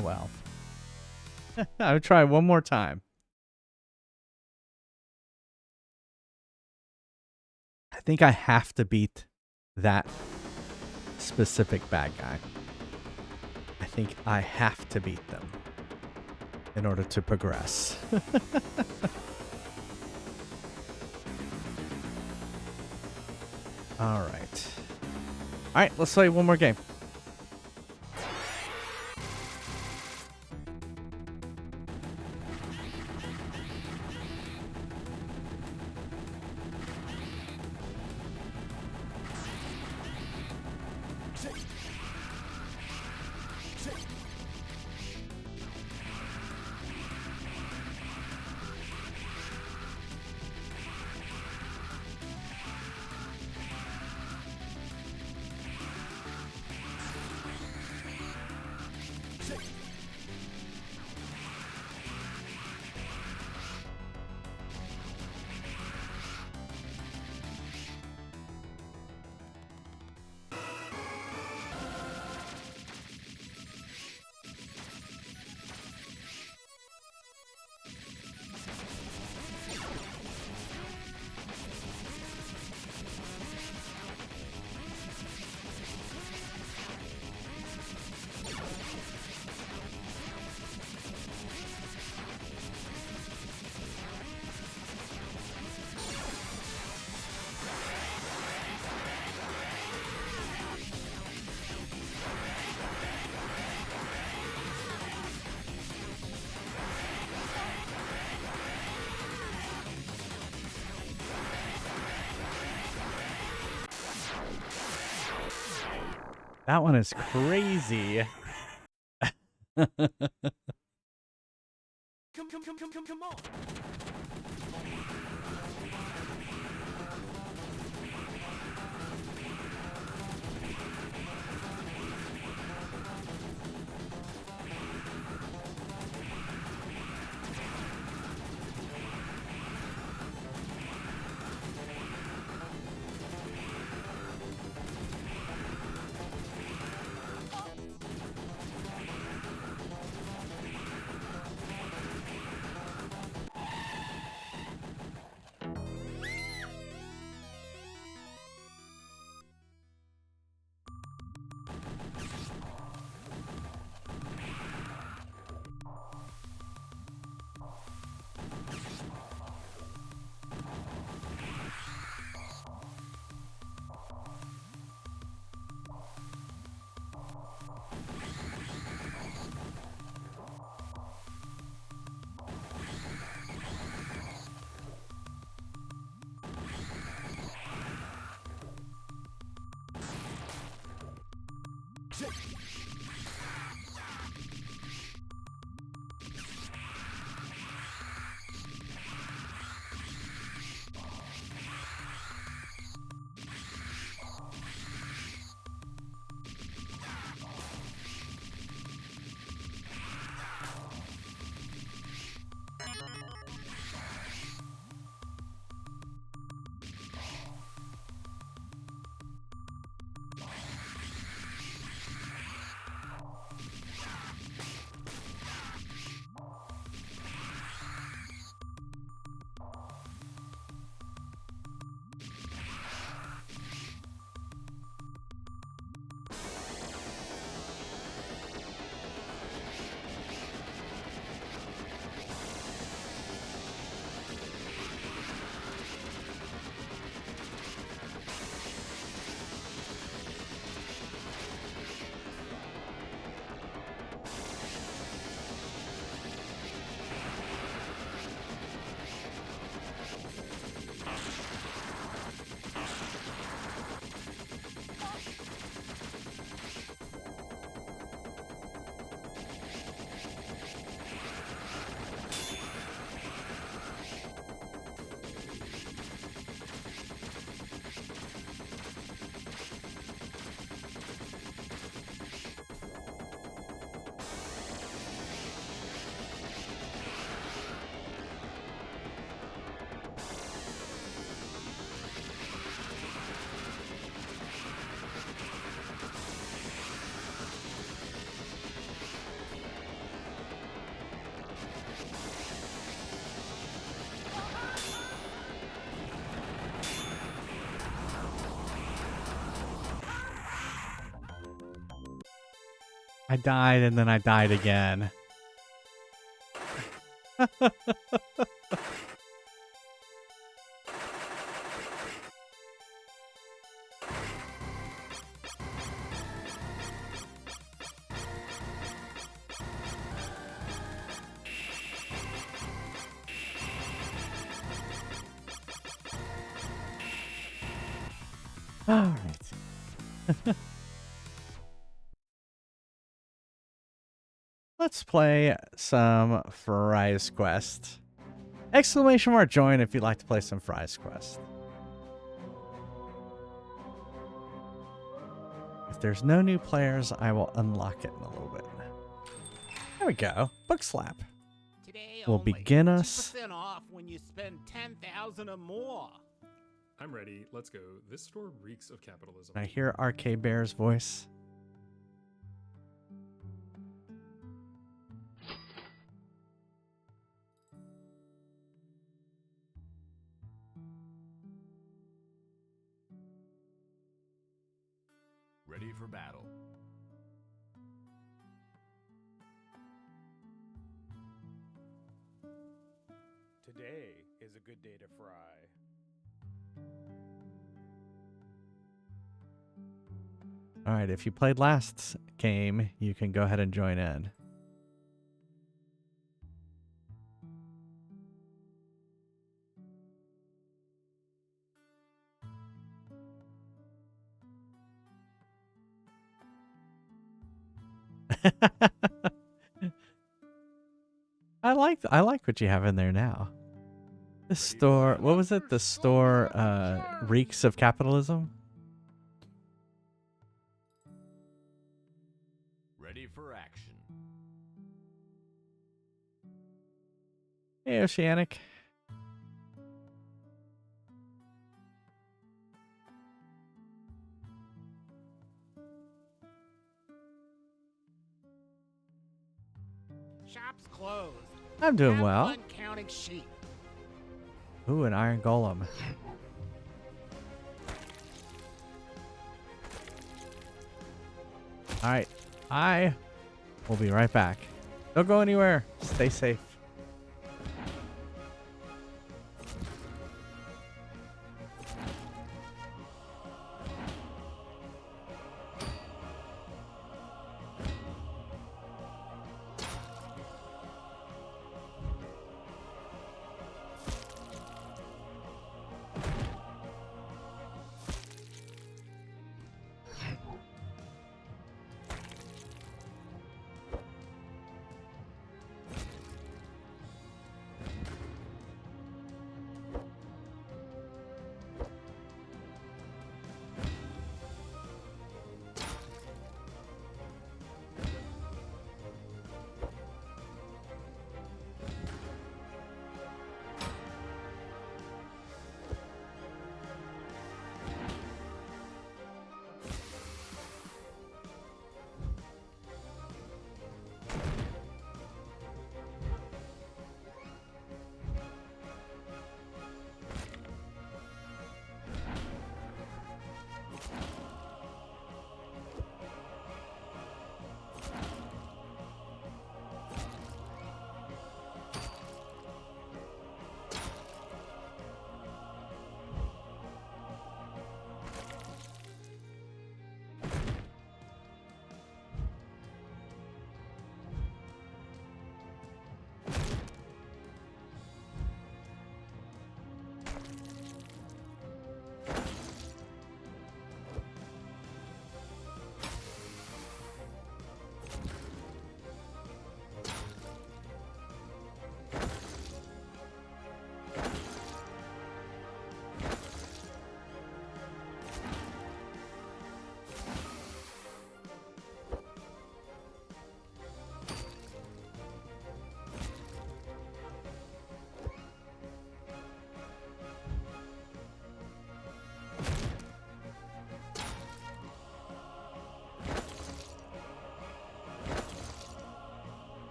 Well, I would try one more time. I think I have to beat that specific bad guy. I think I have to beat them in order to progress. All right. All right, let's play one more game. That one is crazy. Come on. I died and then I died again. All right. Let's play some Fry's Quest. Exclamation mark join if you'd like to play some Fry's Quest. If there's no new players, I will unlock it in a little bit. There we go. Book slap. Today Will only, begin us. 50% off when you spend 10,000 or more. I'm ready. Let's go. This store reeks of capitalism. I hear RK Bear's voice. Ready for battle. Today is a good day to fry. All right, if you played last game, you can go ahead and join in. I like what you have in there now. The store, what was it? The store reeks of capitalism. Ready for action. Hey, Oceanic. Shop's closed. I'm doing Have well. fun counting sheep. Ooh, an iron golem. All right, I will be right back. Don't go anywhere. Stay safe.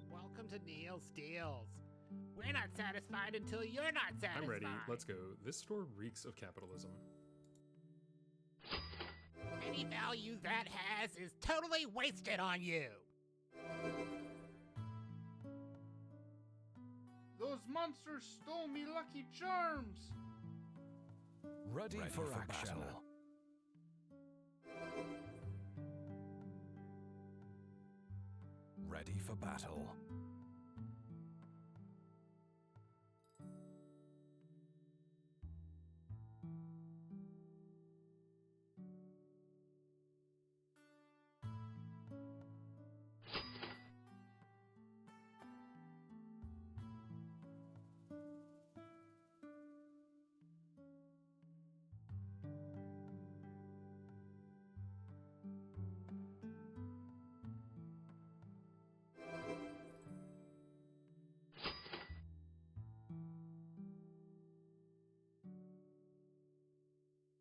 Welcome to Neil's Deals. We're not satisfied until you're not satisfied. I'm ready. Let's go. This store reeks of capitalism. Any value that has is totally wasted on you. Those monsters stole me Lucky Charms! Ready, for action. Ready for battle.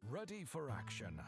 Ready for action.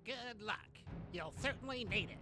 Good luck. You'll certainly need it.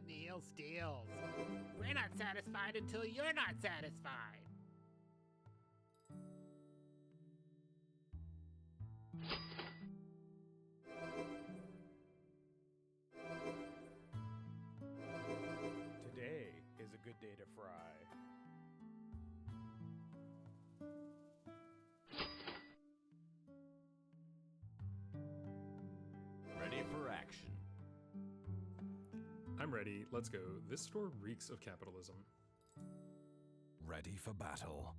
Neil steals. We're not satisfied until you're not satisfied. Today is a good day to fry. Ready for action. I'm ready. Let's go. This store reeks of capitalism. Ready for battle.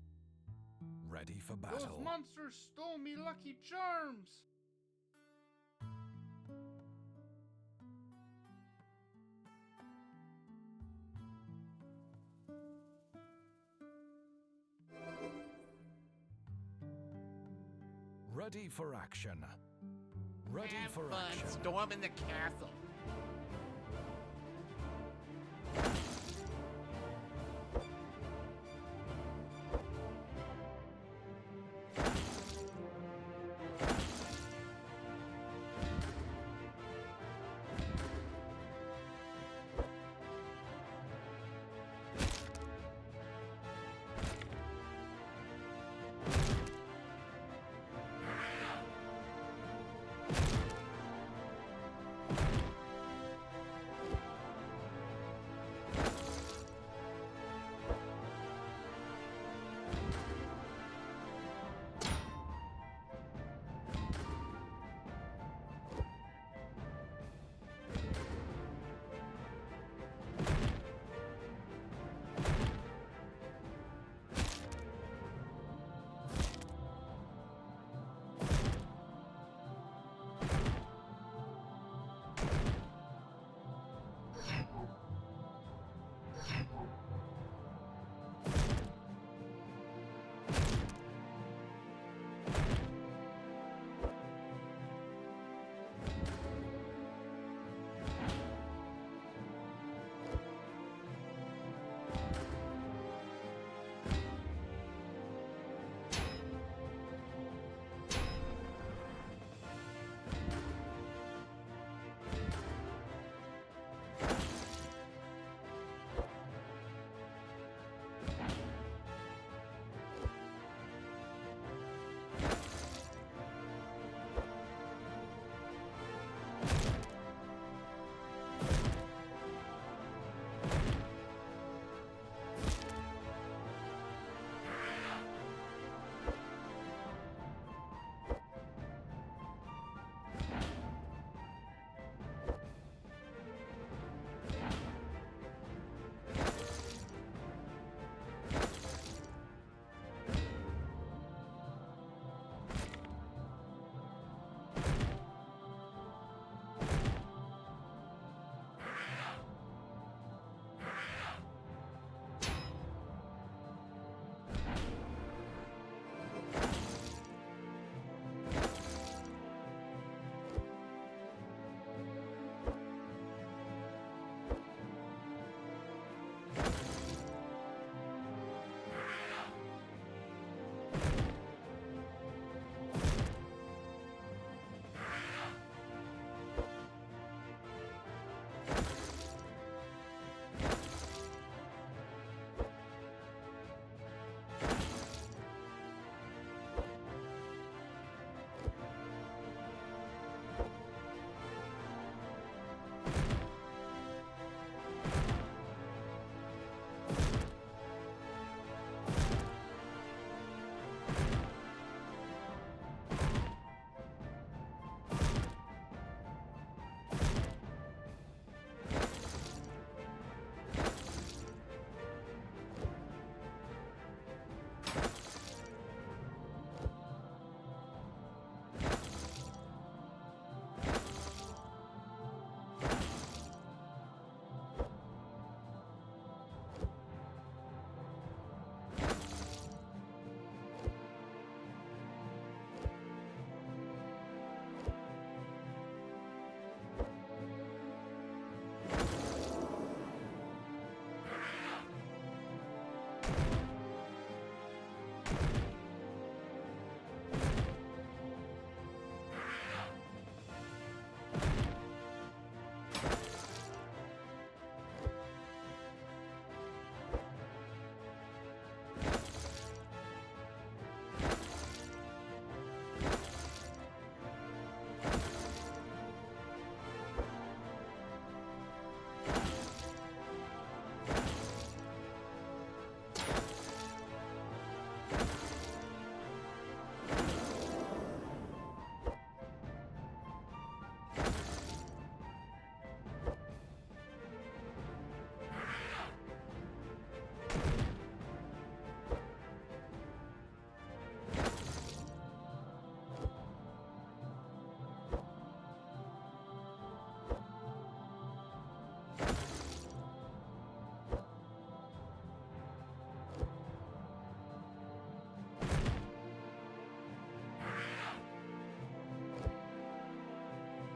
Ready for Those battle. monsters stole me Lucky Charms! Ready for action. Ready Have for fun action. storming the castle.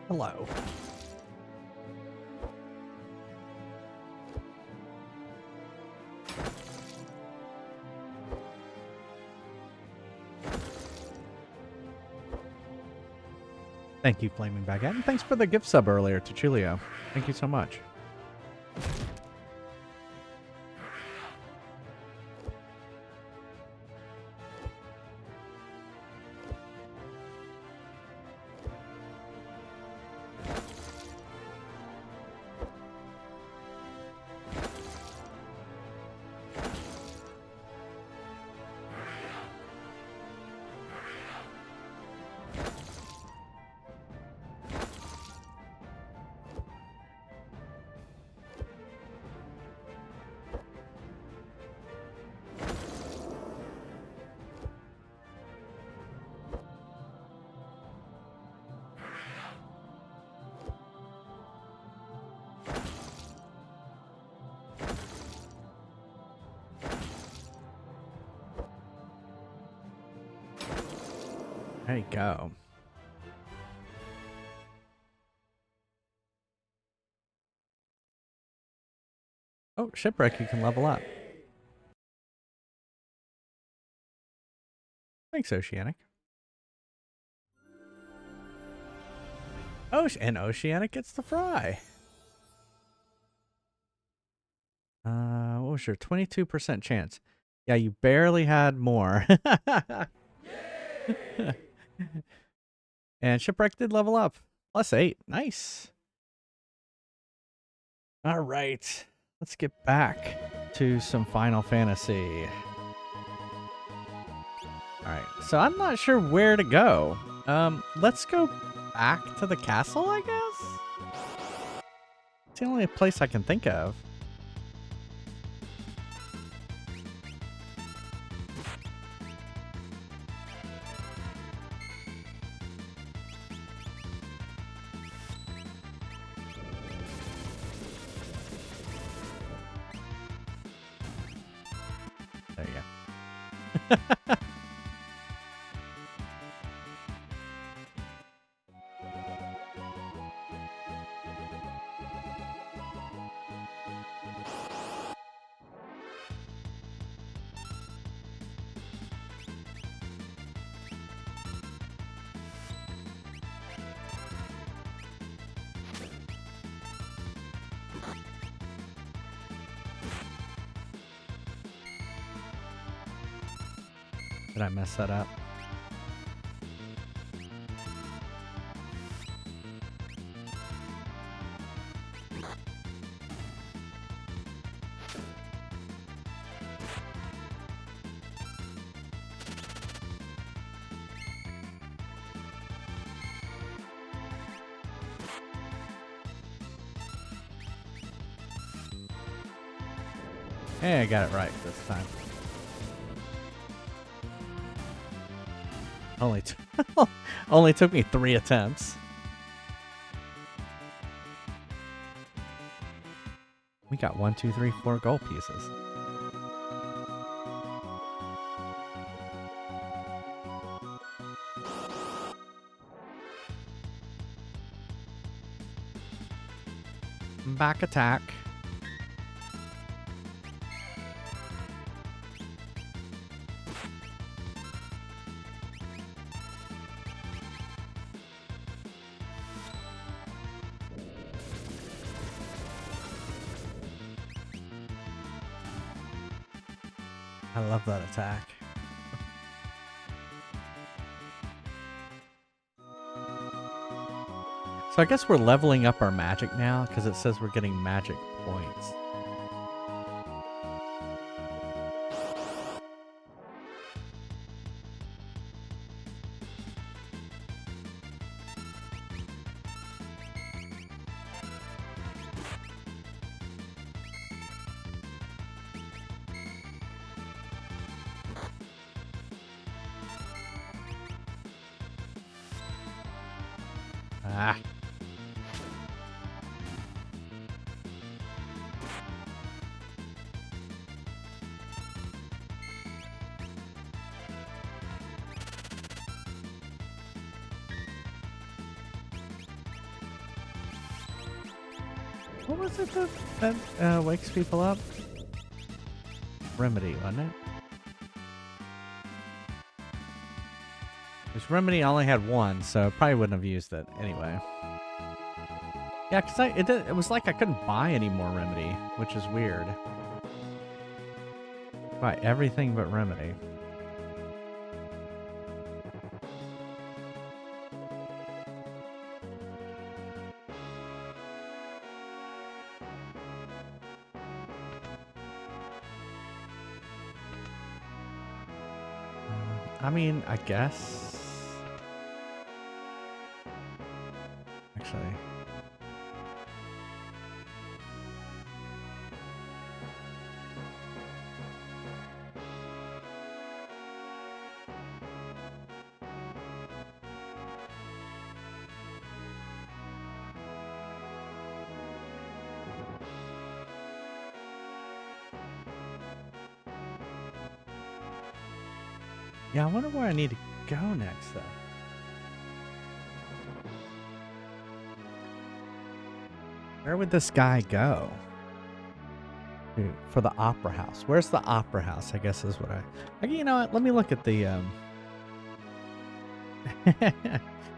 Hello. Thank you, Flaming Baguette. And thanks for the gift sub earlier to Chulio. Thank you so much. There you go. Oh, Shipwreck, you can level up. Thanks, Oceanic. And Oceanic gets the fry. What was your 22% chance? Yeah, you barely had more. And Shipwreck did level up. +8. Nice. All right. Let's get back to some Final Fantasy. All right. So I'm not sure where to go. Let's go back to the castle, I guess? It's the only place I can think of. There you go. Did I mess that up? Hey, I got it right this time. Only took me 3 attempts. We got 1, 2, 3, 4 gold pieces. Back attack. I love that attack. So I guess we're leveling up our magic now because it says we're getting magic points. Ah. What was it that wakes people up? Remedy, wasn't it? Because Remedy only had one, so probably wouldn't have used it anyway. Yeah, because it was like I couldn't buy any more Remedy, which is weird. Buy everything but Remedy. I mean, I guess. Actually. Yeah, I wonder where I need to go next, though. Where would this guy go? Dude, for the Opera House. Where's the Opera House, I guess is what you know what? Let me look at the...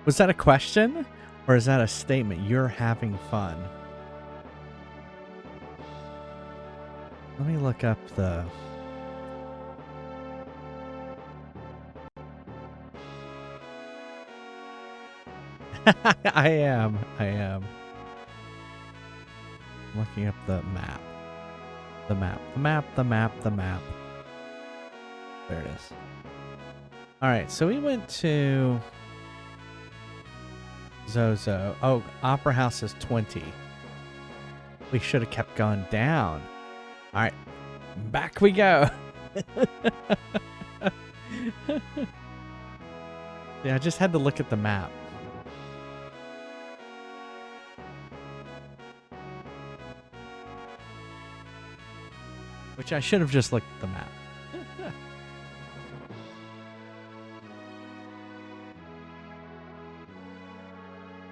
Was that a question? Or is that a statement? You're having fun. Let me look up the... I am. I'm looking up the map. The map. There it is. Alright, so we went to Zozo. Oh, Opera House is 20. We should have kept going down. Alright, back we go. Yeah, I just had to look at the map. Which I should have just looked at the map.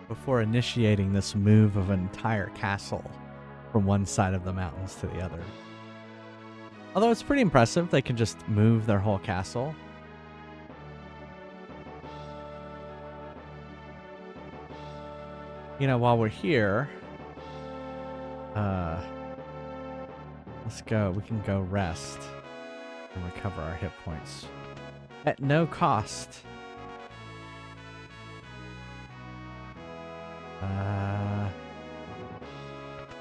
Before initiating this move of an entire castle from one side of the mountains to the other. Although it's pretty impressive, they can just move their whole castle. You know, while we're here, let's go. We can go rest and recover our hit points at no cost.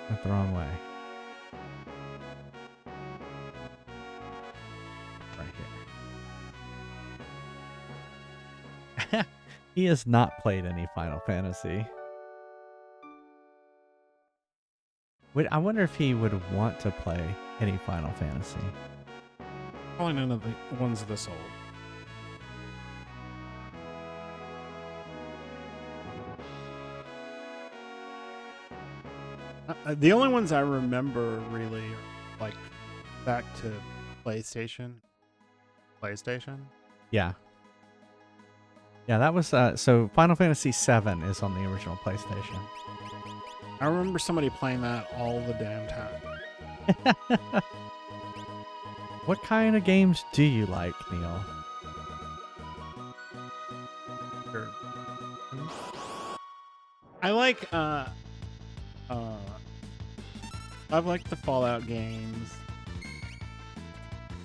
Went the wrong way. Right here. He has not played any Final Fantasy. I wonder if he would want to play any Final Fantasy. Probably none of the ones this old. The only ones I remember really are like back to PlayStation. Yeah. Yeah, that was so Final Fantasy VII is on the original PlayStation. I remember somebody playing that all the damn time. What kind of games do you like, Neil? Sure. I like I've liked the Fallout games.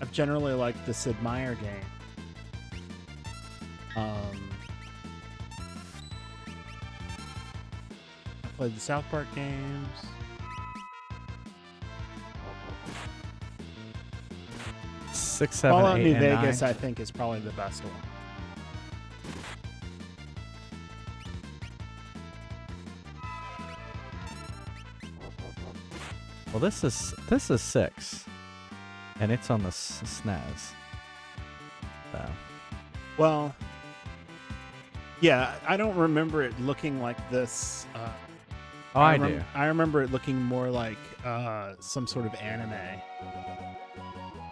I've generally liked the Sid Meier game. I played the South Park games. Six, seven, Fallout 8, New and Vegas, 9. I think, is probably the best one. Well, this is 6, and it's on the SNES. So. Well, yeah, I don't remember it looking like this. I do. I remember it looking more like some sort of anime.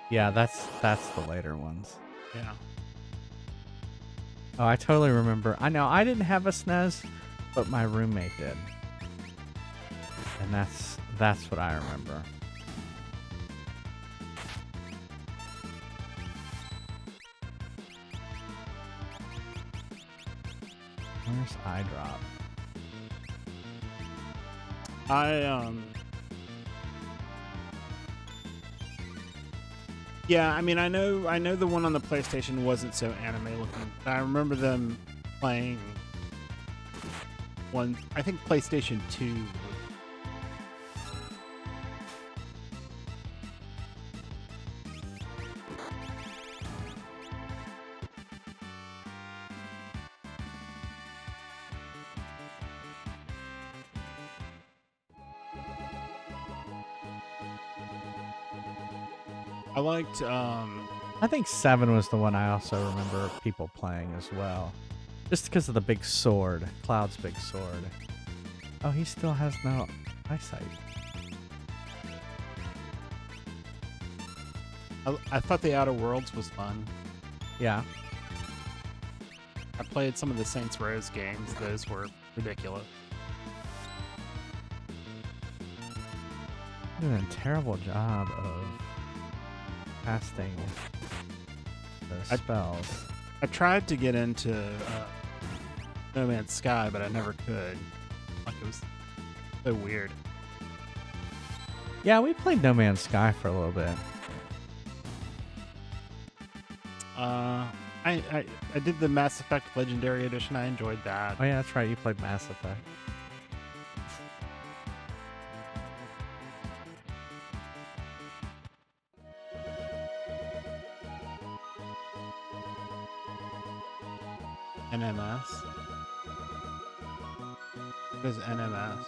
Yeah, that's the later ones. Yeah. Oh, I totally remember. I know I didn't have a SNES, but my roommate did, and That's what I remember. Where's iDrop? Yeah, I mean, I know the one on the PlayStation wasn't so anime looking. But I remember them playing one. I think PlayStation 2. I liked. I think 7 was the one I also remember people playing as well. Just because of the big sword. Cloud's big sword. Oh, he still has no eyesight. I thought the Outer Worlds was fun. Yeah. I played some of the Saints Row games. Those were ridiculous. Doing a terrible job of casting the spells. I tried to get into No Man's Sky, but I never could. Like, it was so weird. Yeah, we played No Man's Sky for a little bit. I did the Mass Effect Legendary Edition. I enjoyed that. Oh yeah, that's right. You played Mass Effect. NMS. What is NMS?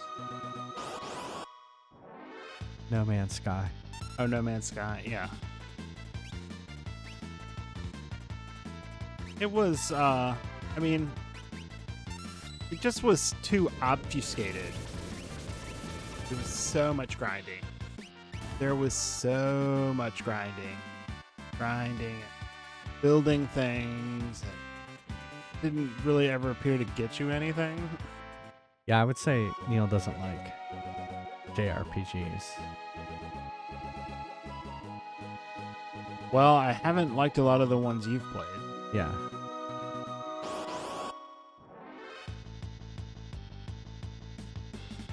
No Man's Sky. Oh, No Man's Sky. Yeah. It was, I mean, it just was too obfuscated. There was so much grinding. There was so much grinding. Building things, and didn't really ever appear to get you anything. Yeah, I would say Neil doesn't like JRPGs. Well, I haven't liked a lot of the ones you've played. Yeah.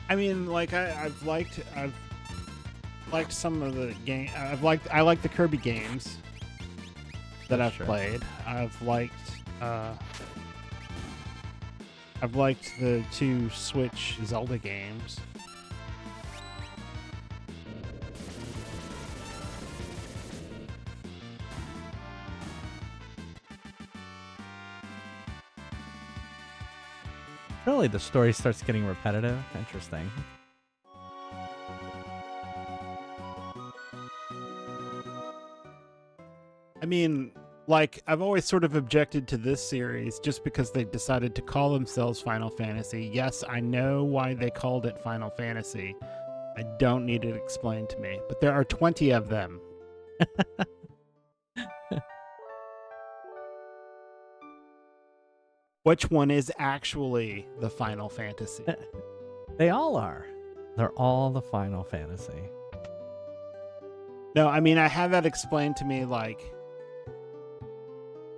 I mean, like I've liked some of the game. I like the Kirby games that I've played. I've liked the 2 Switch Zelda games. Really, the story starts getting repetitive. Interesting. I mean, like, I've always sort of objected to this series just because they decided to call themselves Final Fantasy. Yes, I know why they called it Final Fantasy. I don't need it explained to me, but there are 20 of them. Which one is actually the Final Fantasy? They all are. They're all the Final Fantasy. No, I mean, I had that explained to me like,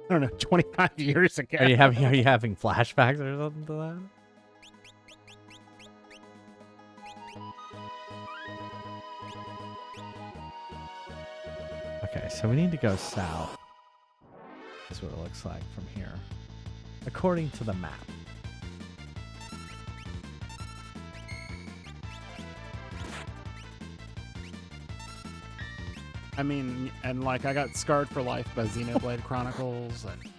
I don't know, 25 years ago. Are you having flashbacks or something to that? Okay, so we need to go south. Is what it looks like from here, according to the map. I mean, and like, I got Scarred for Life by Xenoblade Chronicles, and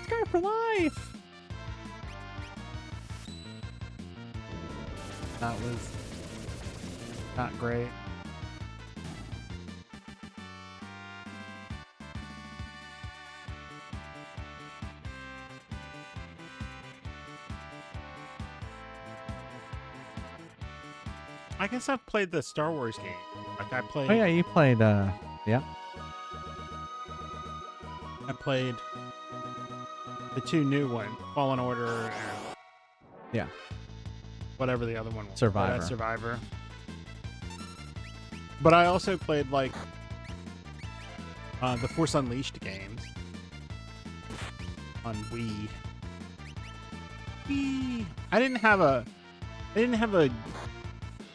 Scarred for Life. that was not great. I guess I've played the Star Wars game. Like, I played. Oh yeah, you played. Yeah. I played the 2 new ones, Fallen Order and Yeah. whatever the other one was. Survivor. Survivor. But I also played like the Force Unleashed games on Wii. I didn't have a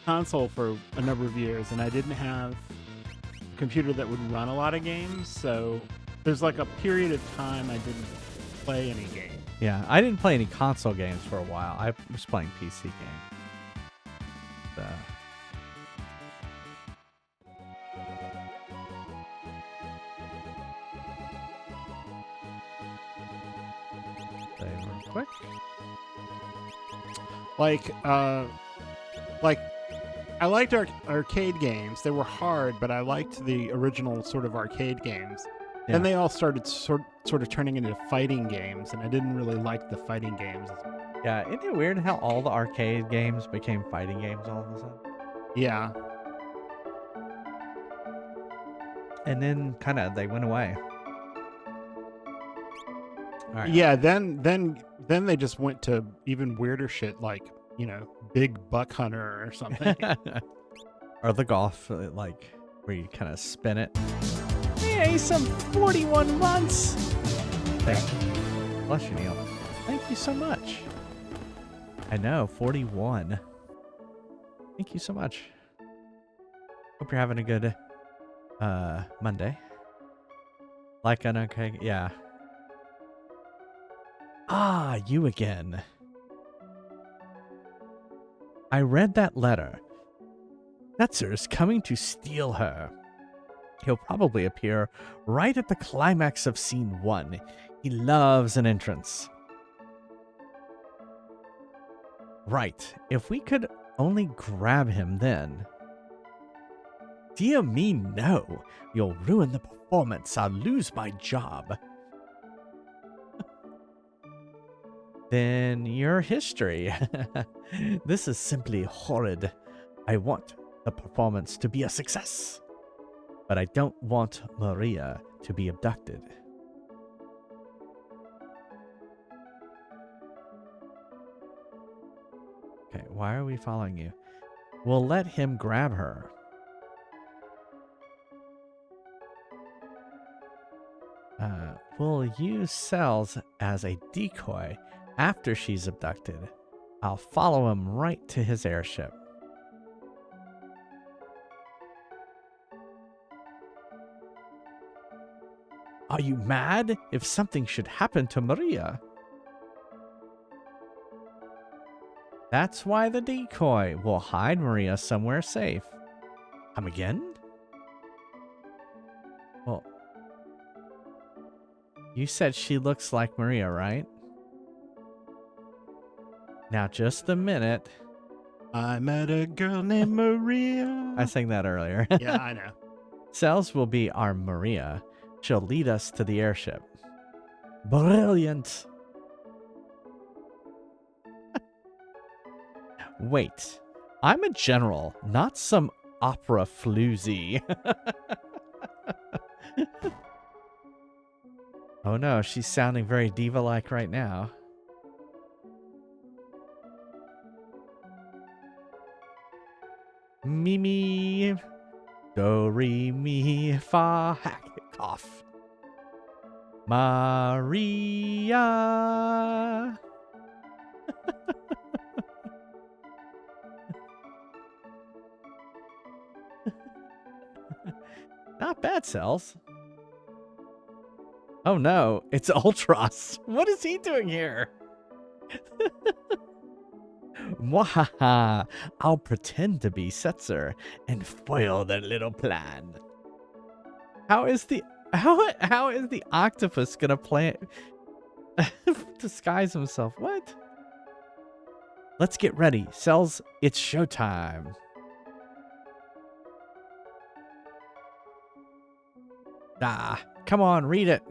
console for a number of years, and I didn't have a computer that would run a lot of games, so there's like a period of time I didn't play any games. Yeah, I didn't play any console games for a while. I was playing PC games. So. Save real quick. Like I liked arcade games. They were hard, but I liked the original sort of arcade games. Yeah. Then they all started sort of turning into fighting games, and I didn't really like the fighting games. Yeah, isn't it weird how all the arcade games became fighting games all of a sudden? Yeah. And then kind of they went away. All right. Yeah, then they just went to even weirder shit like, Big Buck Hunter or something. Or the golf, like, where you kind of spin it. Hey, some 41 months. Thank you. Bless you, Neil. Thank you so much. I know, 41. Thank you so much. Hope you're having a good Monday. Like an okay, yeah. Ah, you again. I read that letter. Setzer's coming to steal her. He'll probably appear right at the climax of scene 1. He loves an entrance. Right, if we could only grab him then. Dear me, no. You'll ruin the performance. I'll lose my job. Then your history. This is simply horrid. I want the performance to be a success, but I don't want Maria to be abducted. Okay, why are we following you? We'll let him grab her. We'll use cells as a decoy after she's abducted. I'll follow him right to his airship. Are you mad? If something should happen to Maria. That's why the decoy will hide Maria somewhere safe. Come again? Well, you said she looks like Maria, right? Now, just a minute. I met a girl named Maria. I sang that earlier. Yeah, I know. Cells will be our Maria. She'll lead us to the airship. Brilliant. Wait, I'm a general, not some opera floozy. Oh no, she's sounding very diva-like right now. Me, do, re, mi, fa, hack, cough. Maria. Not bad, Cells. Oh no, it's Ultros. What is he doing here? Mwahaha, I'll pretend to be Setzer and foil their little plan. How is the octopus gonna play disguise himself? What? Let's get ready. Cells, it's showtime. Ah, come on, read it.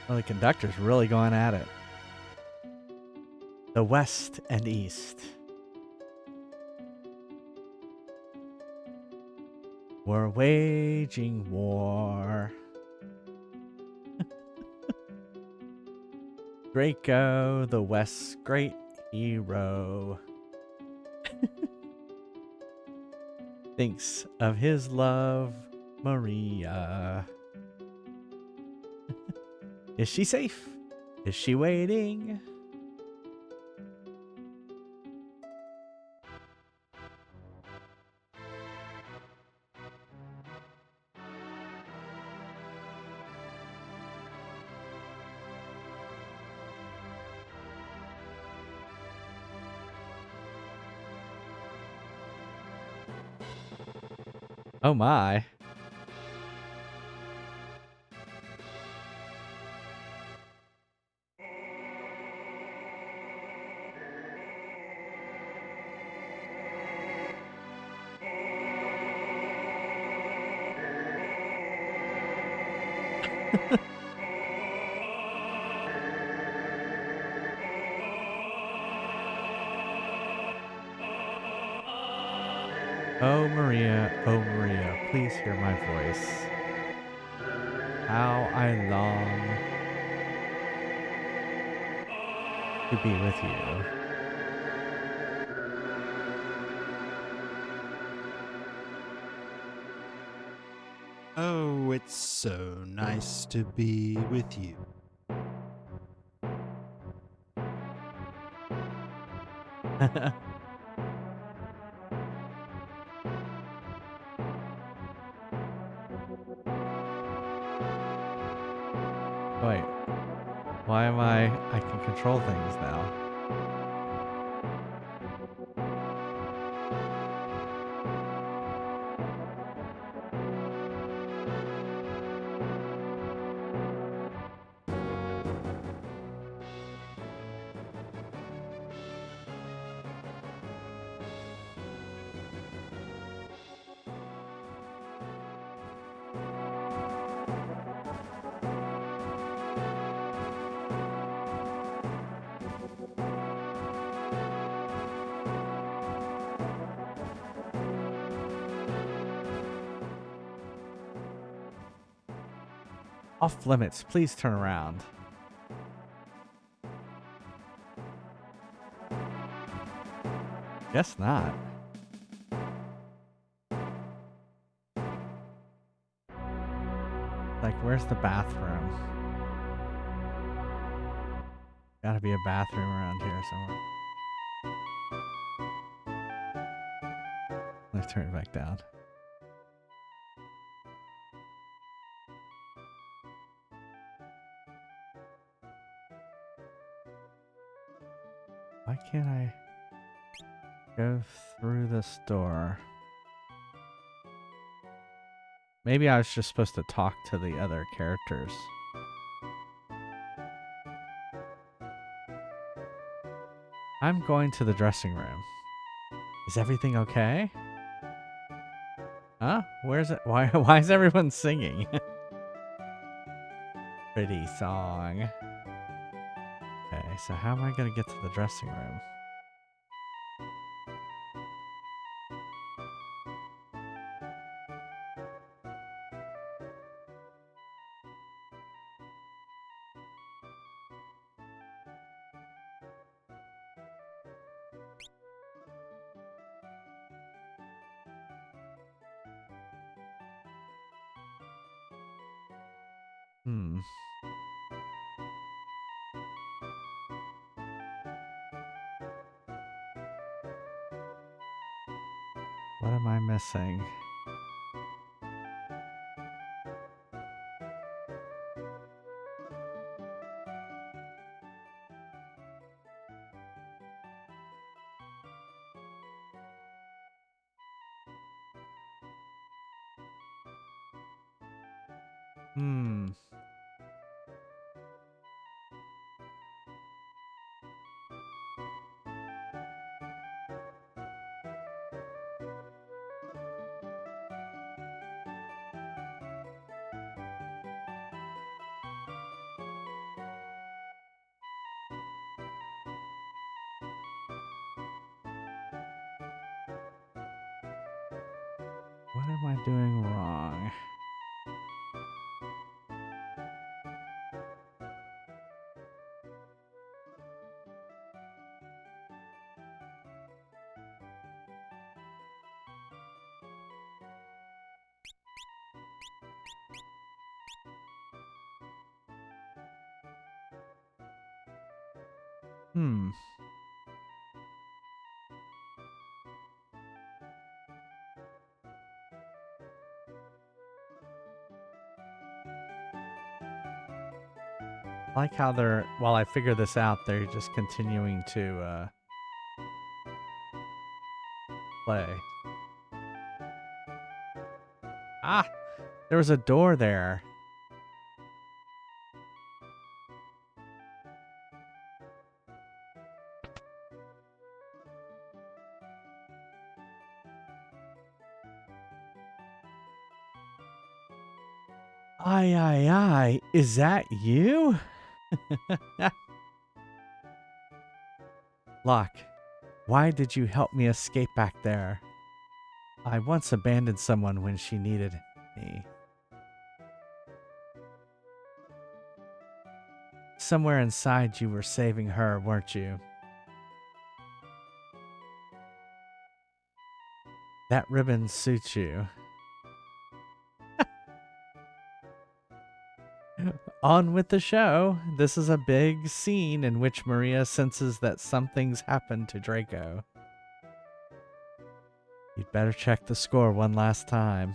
Well, the conductor's really going at it. The west and east. We're waging war. Draco, the West's great hero, thinks of his love, Maria. Is she safe? Is she waiting? Oh my. Oh Maria, please hear my voice. How I long to be with you. Oh, it's so nice to be with you. Wait, why am I can control things now. Off limits, please turn around. Guess not. Like, where's the bathroom? Gotta be a bathroom around here somewhere. Let's turn it back down. Why can't I go through this door? Maybe I was just supposed to talk to the other characters. I'm going to the dressing room. Is everything okay? Huh? Where's it? Why is everyone singing? Pretty song. Okay, so how am I gonna get to the dressing room? Hmm. What am I missing? Hmm. What am I doing wrong? Hmm. I like how they're, while I figure this out, they're just continuing to play. Ah! There was a door there. Aye, is that you? Locke, why did you help me escape back there? I once abandoned someone when she needed me. Somewhere inside you were saving her, weren't you? That ribbon suits you. On with the show. This is a big scene in which Maria senses that something's happened to Draco. You'd better check the score one last time.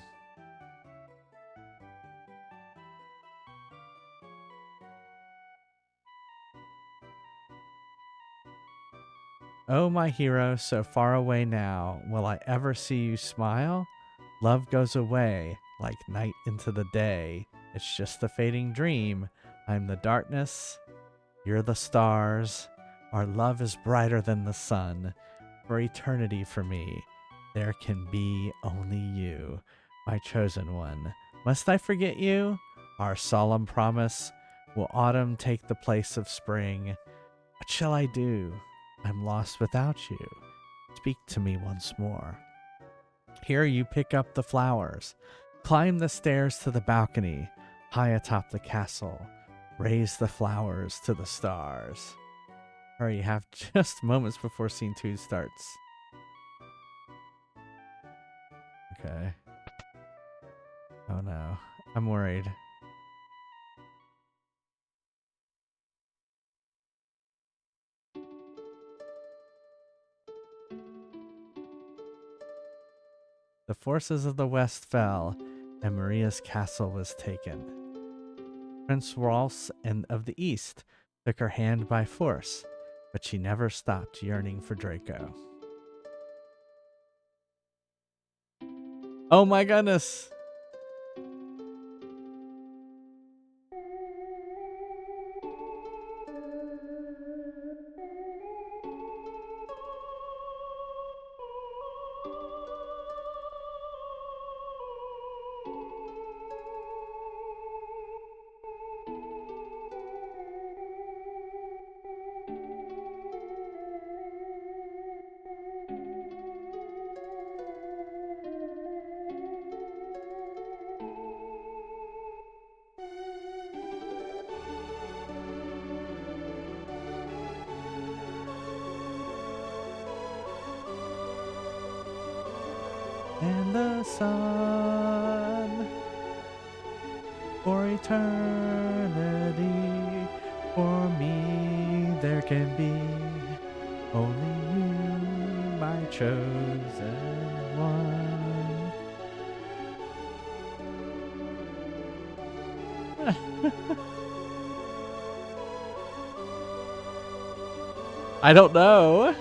Oh, my hero, so far away now. Will I ever see you smile? Love goes away like night into the day. It's just a fading dream. I'm the darkness. You're the stars. Our love is brighter than the sun. For eternity for me, there can be only you, my chosen one. Must I forget you? Our solemn promise. Will autumn take the place of spring? What shall I do? I'm lost without you. Speak to me once more. Here you pick up the flowers. Climb the stairs to the balcony. High atop the castle. Raise the flowers to the stars. Hurry, you have just moments before scene 2 starts. Okay. Oh no. I'm worried. The forces of the West fell, and Maria's castle was taken. Prince Rolfs and of the East took her hand by force, but she never stopped yearning for Draco. Oh my goodness! And the sun for eternity, for me there can be only you, my chosen one. I don't know.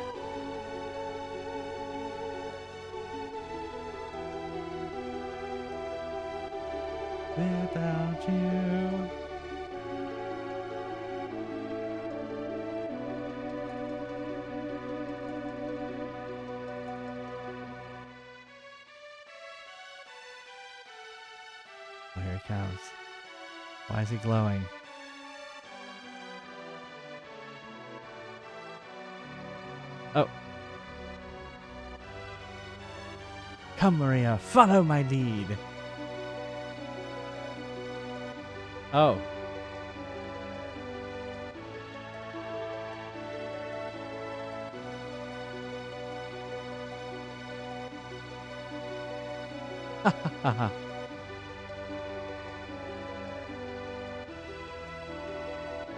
without you. Oh, here he comes. Why is he glowing? Oh. Come, Maria, follow my lead. Oh.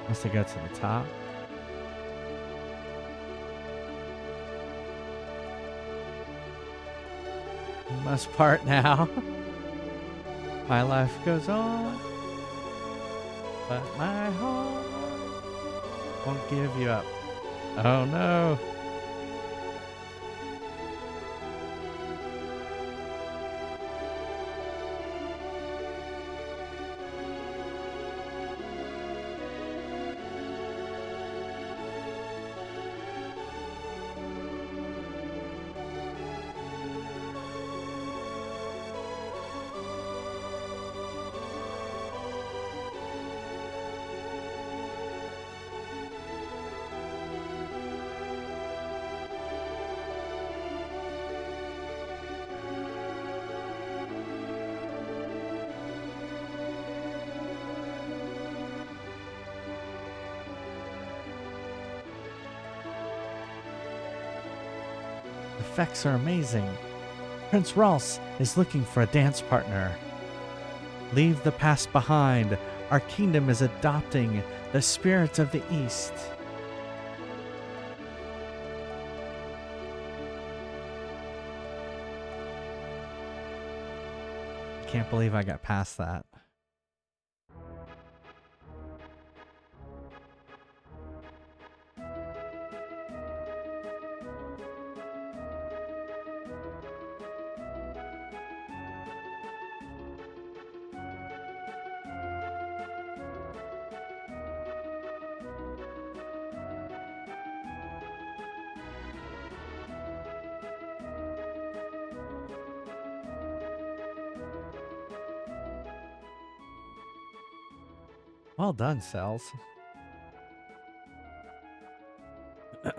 Must have got to the top. You must part now. My life goes on, but my heart won't give you up. Oh no. The effects are amazing. Prince Ralse is looking for a dance partner. Leave the past behind. Our kingdom is adopting the spirit of the East. I can't believe I got past that. Well done, Cells. There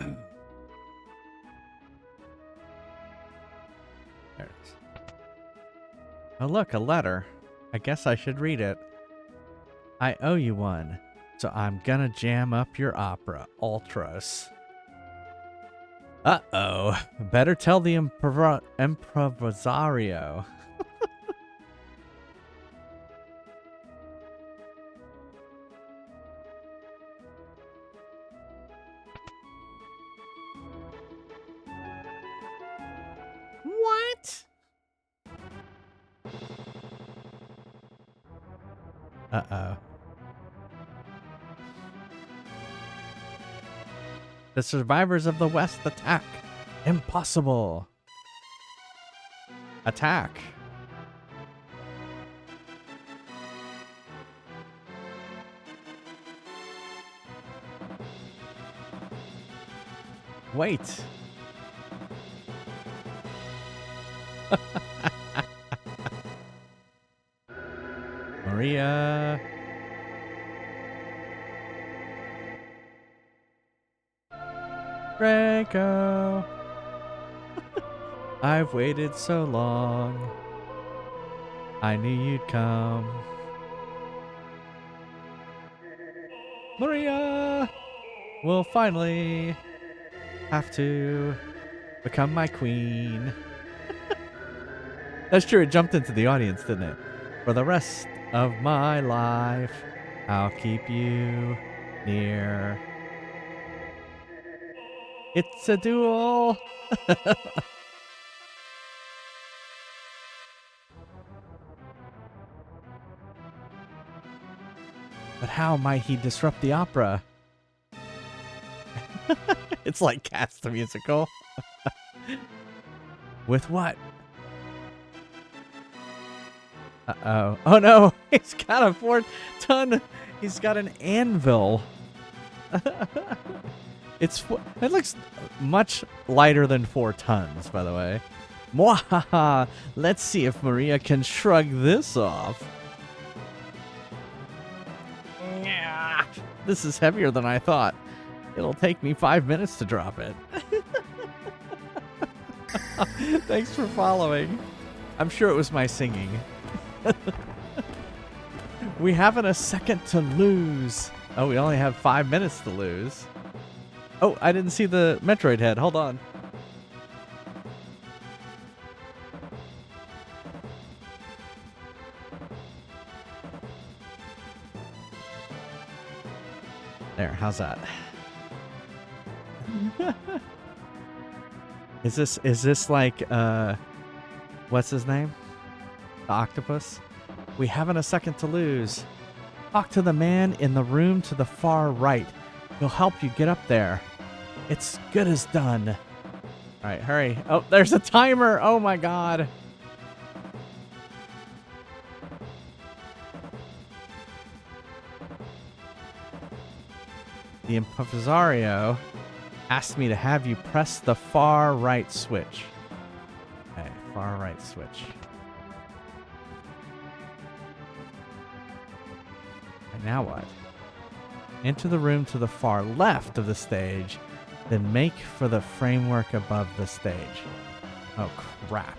it is. Oh, look, a letter. I guess I should read it. I owe you one, so I'm gonna jam up your opera, Ultros. Uh-oh. Better tell the improvisario. What? Uh-oh. The survivors of the West attack. Impossible. Attack. Wait. Maria. Draco. I've waited so long. I knew you'd come. Maria will finally have to become my queen. That's true, it jumped into the audience, didn't it? For the rest of my life, I'll keep you near. It's a duel! But how might he disrupt the opera? It's like Cats the Musical. With what? Uh-oh. Oh, no. He's got a 4-ton. He's got an anvil. It looks much lighter than 4 tons, by the way. Mwahaha. Let's see if Maria can shrug this off. Yeah. This is heavier than I thought. It'll take me 5 minutes to drop it. Thanks for following. I'm sure it was my singing. We haven't a second to lose. Oh, we only have 5 minutes to lose. Oh, I didn't see the Metroid head. Hold on. There, how's that? Is this like what's his name? The octopus? We haven't a second to lose. Talk to the man in the room to the far right. He'll help you get up there. It's good as done. All right, hurry. Oh, there's a timer. Oh my god. The impresario asked me to have you press the far right switch. Okay, far right switch. And now what? Enter the room to the far left of the stage, then make for the framework above the stage. Oh, crap.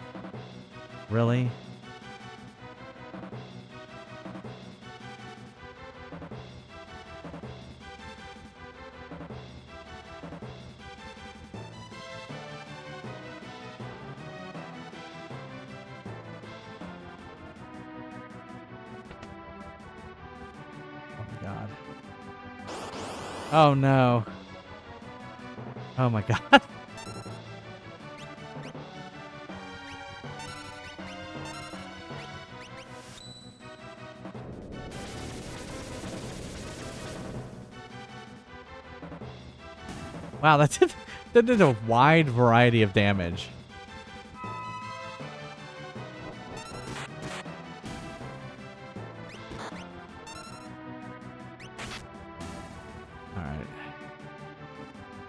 Really? God. Oh no. Oh my god. Wow, that did a wide variety of damage.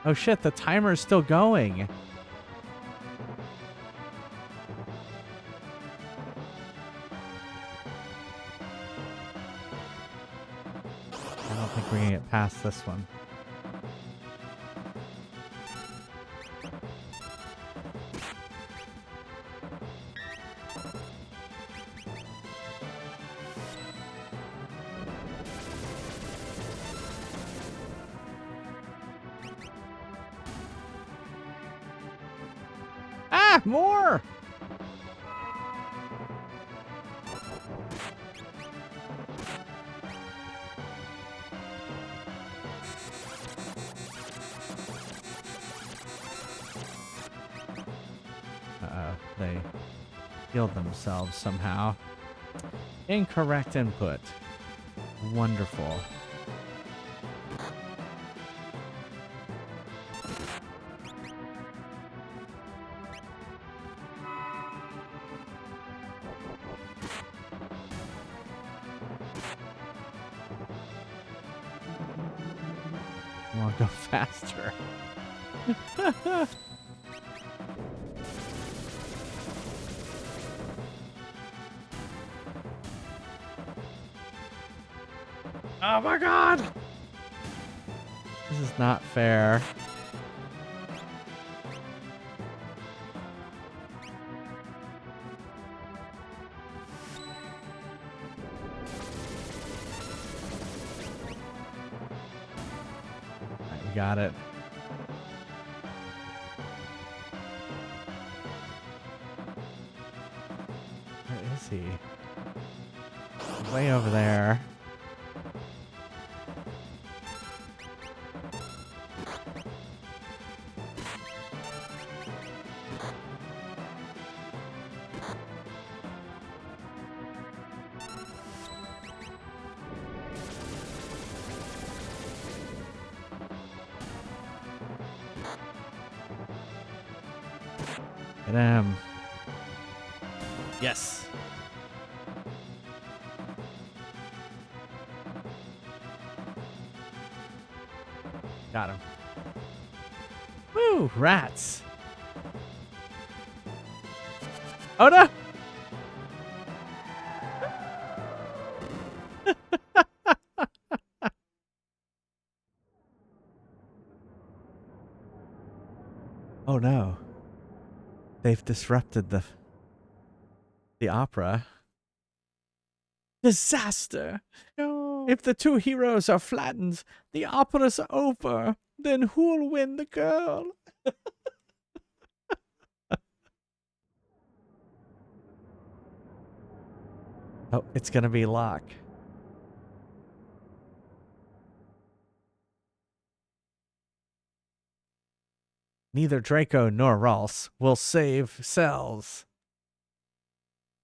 Oh shit, the timer is still going. I don't think we're gonna get past this one. More! Uh-oh, they healed themselves somehow. Incorrect input. Wonderful. I want to go faster. Oh my god! This is not fair. Got it. Where is he? Way over there. Get him. Yes. Got him. Woo, rats. Oh no! Oh no. They've disrupted the opera. Disaster! No. If the two heroes are flattened, the opera's over. Then who'll win the girl? Oh, it's gonna be Locke. Neither Draco nor Rolse will save Cells.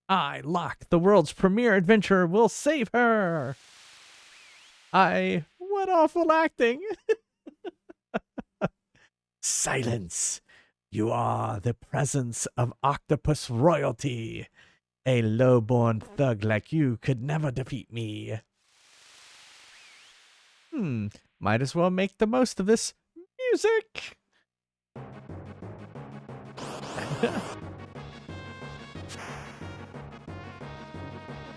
I, Locke, the world's premier adventurer, will save her. What awful acting. Silence. You are the presence of octopus royalty. A low-born thug like you could never defeat me. Might as well make the most of this music.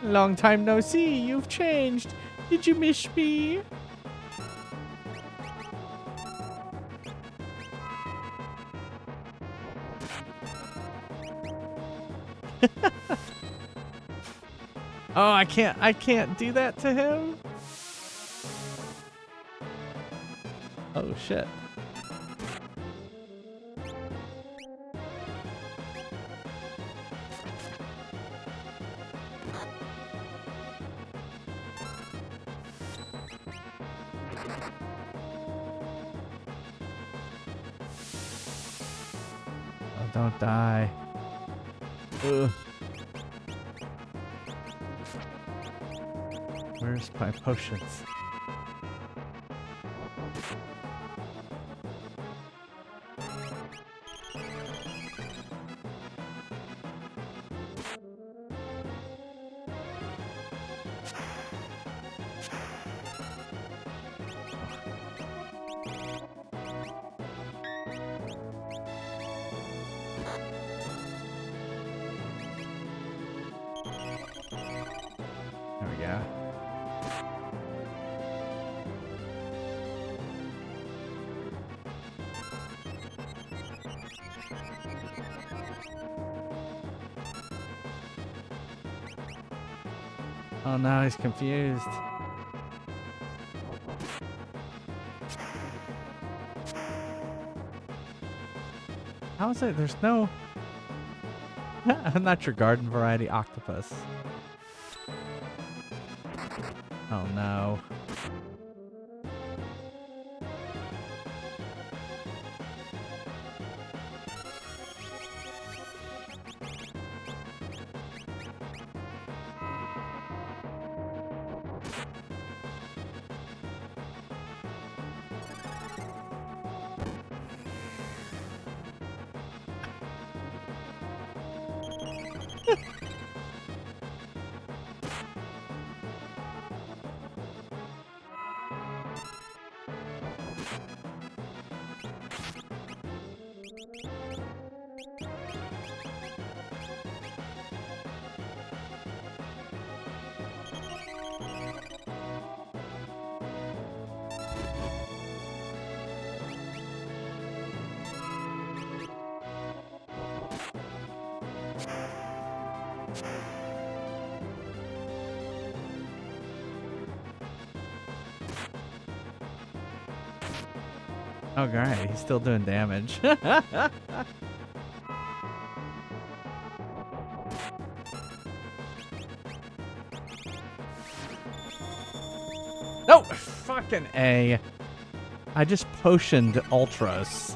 Long time no see. You've changed. Did you miss me? Oh, I can't do that to him. Oh shit. Oh, don't die. Ugh. Where's my potions? There we go. Oh no, he's confused. How is it? There's no... I'm not your garden variety octopus. Oh no. Oh, great. He's still doing damage. No! Fucking A. I just potioned Ultros.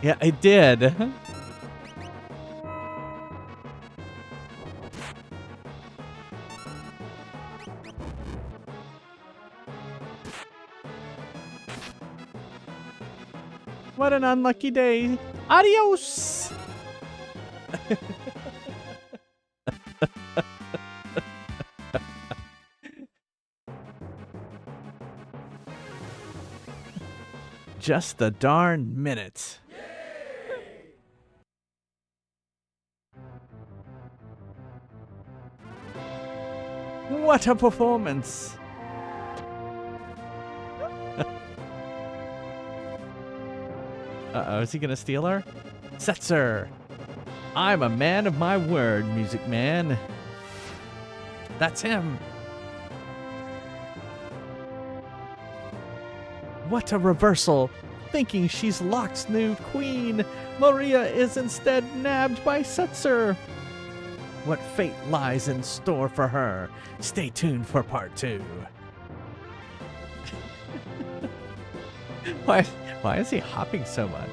Yeah, I did. What an unlucky day. Adios. Just a darn minute. What a performance. Uh-oh, is he gonna steal her? Setzer! I'm a man of my word, music man. That's him. What a reversal! Thinking she's Locke's new queen, Maria is instead nabbed by Setzer. What fate lies in store for her? Stay tuned for part 2. Why is he hopping so much?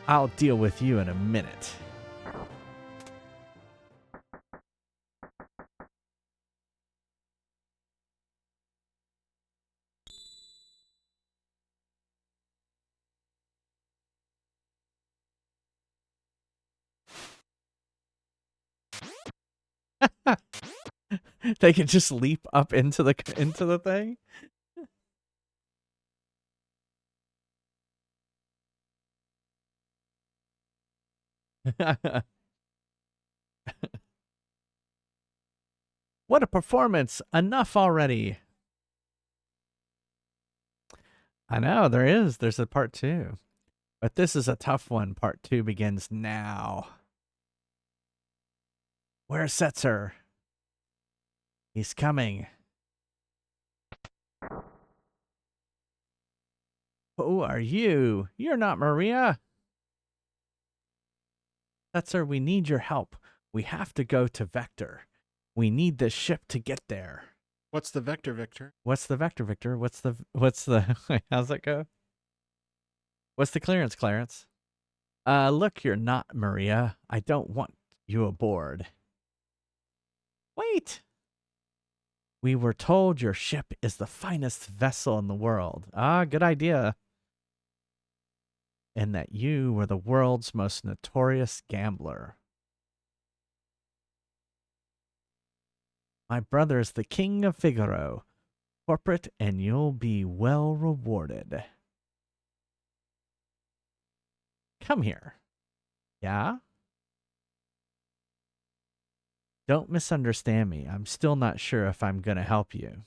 I'll deal with you in a minute. They can just leap up into the thing. What a performance! Enough already. I know there is. There's a part 2. But this is a tough one. Part 2 begins now. Where's Setzer? He's coming. Who are you? You're not Maria. Setzer, we need your help. We have to go to Vector. We need this ship to get there. What's the vector, Victor? What's the Vector, Victor? What's the how's that go? What's the clearance, Clarence? Look, you're not Maria. I don't want you aboard. Wait. We were told your ship is the finest vessel in the world. Ah, good idea. And that you were the world's most notorious gambler. My brother's the king of Figaro. Corporate, and you'll be well rewarded. Come here. Yeah? Don't misunderstand me. I'm still not sure if I'm going to help you.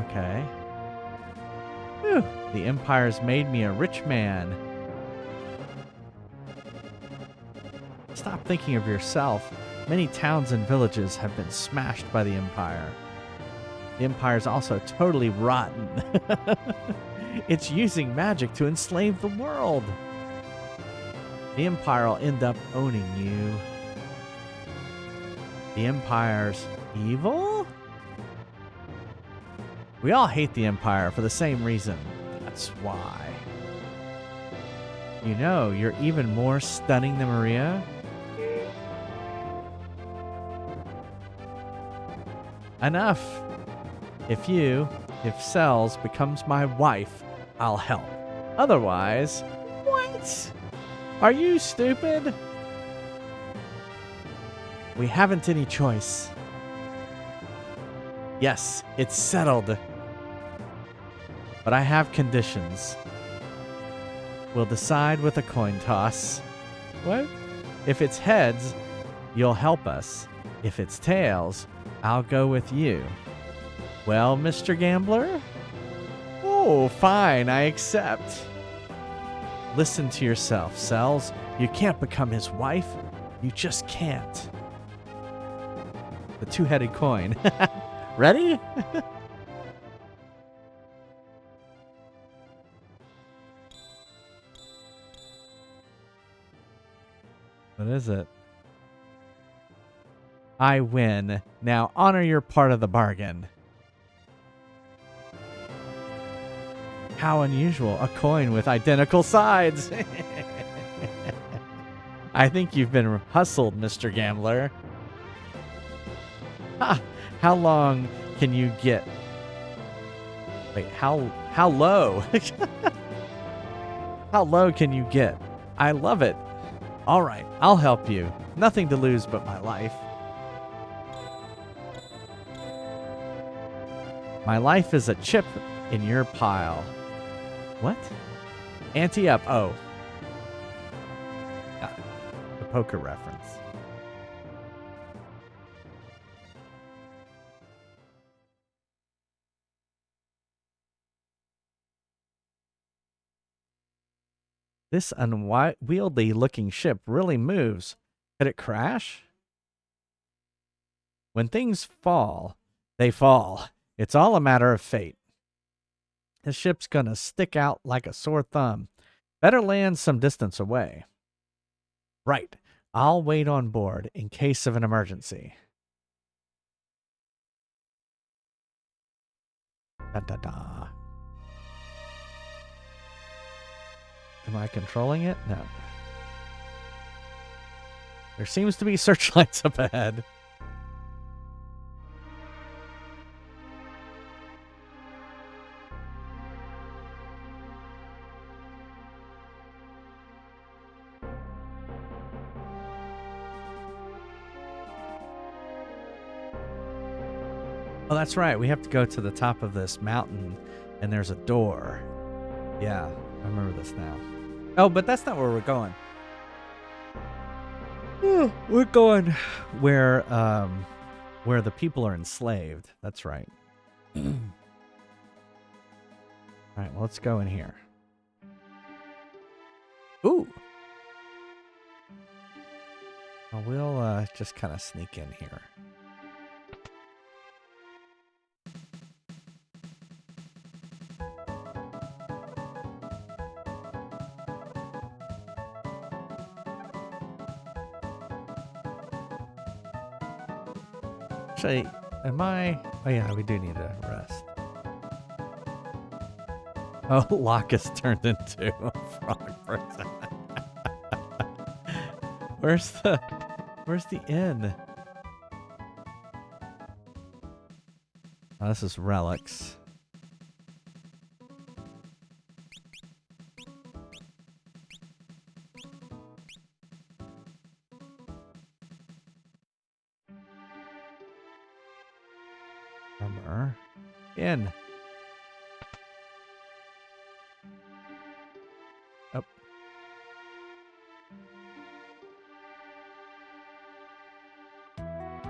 Okay. Whew. The Empire's made me a rich man. Stop thinking of yourself. Many towns and villages have been smashed by the Empire. The Empire's also totally rotten. It's using magic to enslave the world. The Empire will end up owning you. The Empire's evil? We all hate the Empire for the same reason. That's why. You know, you're even more stunning than Maria. Enough. If Cells becomes my wife, I'll help. Otherwise, what? Are you stupid? We haven't any choice. Yes, it's settled. But I have conditions. We'll decide with a coin toss. What? If it's heads, you'll help us. If it's tails, I'll go with you. Well, Mr. Gambler? Oh, fine, I accept. Listen to yourself, Cells. You can't become his wife. You just can't. The two-headed coin. Ready? What is it? I win. Now honor your part of the bargain. How unusual. A coin with identical sides. I think you've been hustled, Mr. Gambler. Ha! How long can you get? Wait, how low? How low can you get? I love it. All right, I'll help you. Nothing to lose but my life. My life is a chip in your pile. What? Ante up. Oh. Got it. The poker reference. This unwieldy looking ship really moves. Could it crash? When things fall, they fall. It's all a matter of fate. The ship's gonna stick out like a sore thumb. Better land some distance away. Right. I'll wait on board in case of an emergency. Da da da. Am I controlling it? No. There seems to be searchlights up ahead. Oh, that's right. We have to go to the top of this mountain, and there's a door. Yeah, I remember this now. Oh, but that's not where we're going. We're going where the people are enslaved. That's right. All right, well, let's go in here. Ooh. Well, we'll just kind of sneak in here. Actually, am I? Oh yeah, we do need a rest. Oh, Locke is turned into a frog person. Where's the inn? Oh, this is relics. Armor. Inn. Oh.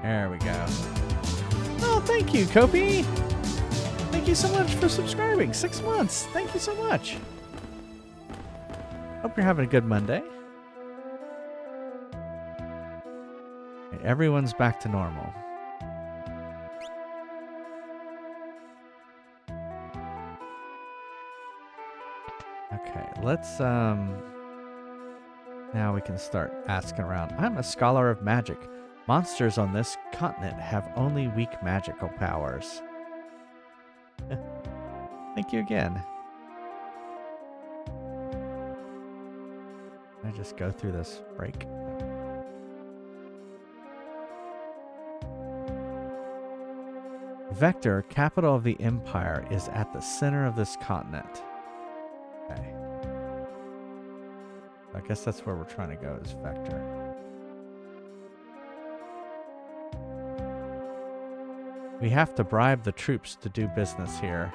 There we go. Oh, thank you, Kopi. Thank you so much for subscribing. 6 months. Thank you so much. Hope you're having a good Monday. Okay, everyone's back to normal. Okay, let's now we can start asking around. I'm a scholar of magic. Monsters on this continent have only weak magical powers. Thank you again. Can I just go through this break? Vector, capital of the empire, is at the center of this continent. Okay. I guess that's where we're trying to go, is Vector. We have to bribe the troops to do business here.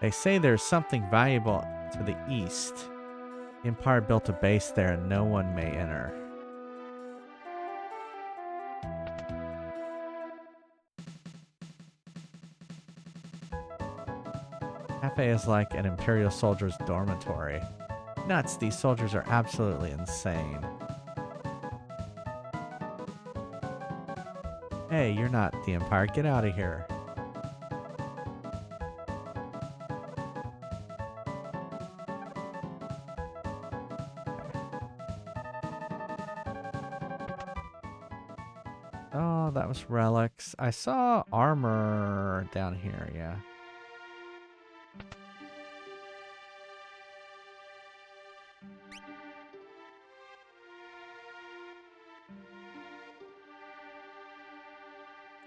They say there's something valuable to the east. The Empire built a base there and no one may enter. Cafe is like an Imperial soldier's dormitory. Nuts, these soldiers are absolutely insane. Hey, you're not the Empire. Get out of here. Oh, that was relics. I saw armor down here, yeah.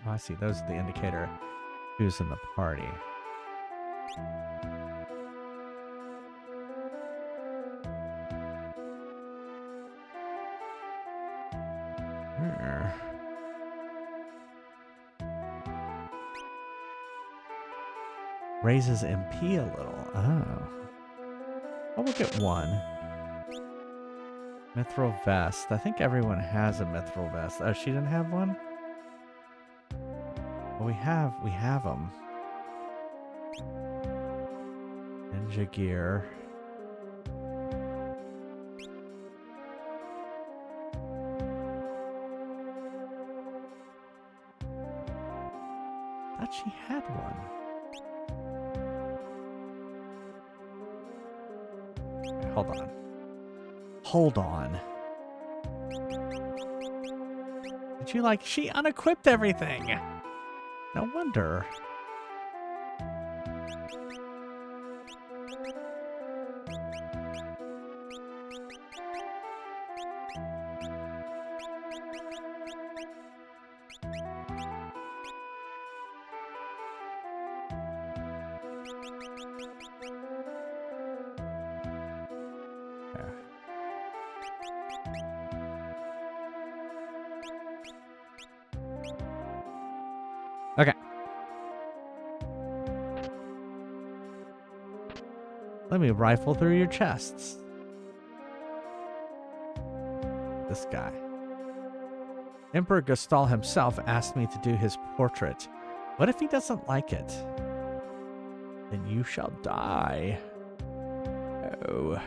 Oh, I see. Those are the indicator who's in the party. Here. Raises MP a little. Oh. I'll look at one. Mithril vest. I think everyone has a mithril vest. Oh, she didn't have one? Well, we have them. Ninja gear. Thought she had one. Okay, hold on. Hold on. Did you like, she unequipped everything. No wonder. Okay. Let me rifle through your chests. This guy. Emperor Gustal himself asked me to do his portrait. What if he doesn't like it? Then you shall die. Oh.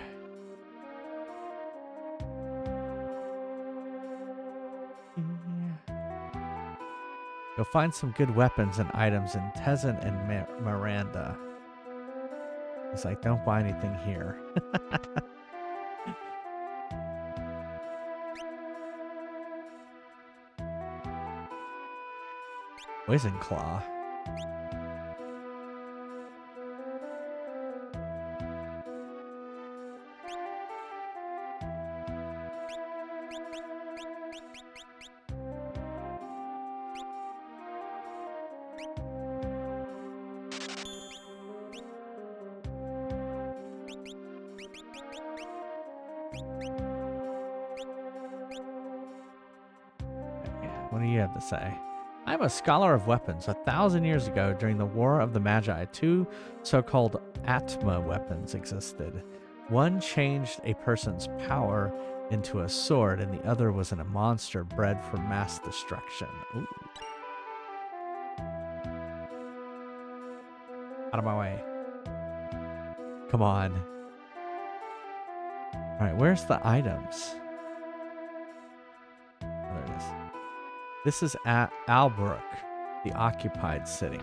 You'll find some good weapons and items in Tezen and Miranda. He's like, don't buy anything here. Poison Claw. What do you have to say? I'm a scholar of weapons. 1,000 years ago, during the War of the Magi, two so-called Atma weapons existed. One changed a person's power into a sword, and the other was in a monster bred for mass destruction. Ooh. Out of my way. Come on. All right, where's the items? Oh, there it is. This is at Albrook, the occupied city.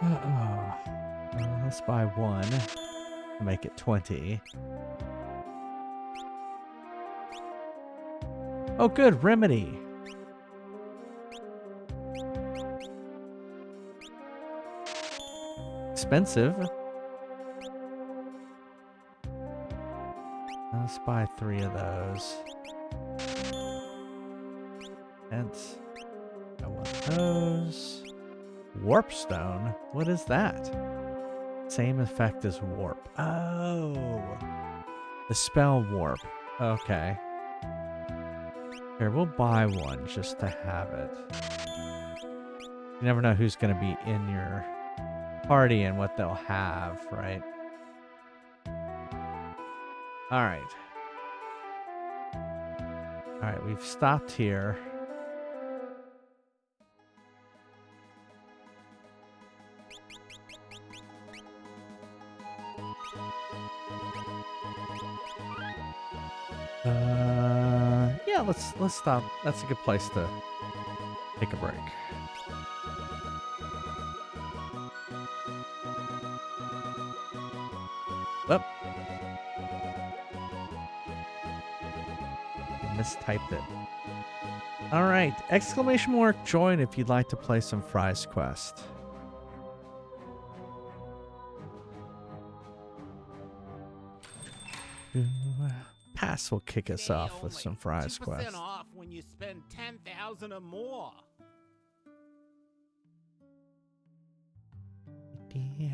Well, let's buy one to make it 20. Oh, good, remedy. Expensive. Let's buy 3 of those. And I want those. Warpstone? What is that? Same effect as warp. Oh. The spell warp. Okay. Here, we'll buy one just to have it. You never know who's going to be in your party and what they'll have, right? Alright. Alright, we've stopped here. Yeah, let's stop. That's a good place to take a break. mistyped it. All right, exclamation mark join if you'd like to play some Fries Quest. Pass will kick us Today off with only, some Fries 2% Quest. off when you spend 10,000 or more. Yeah.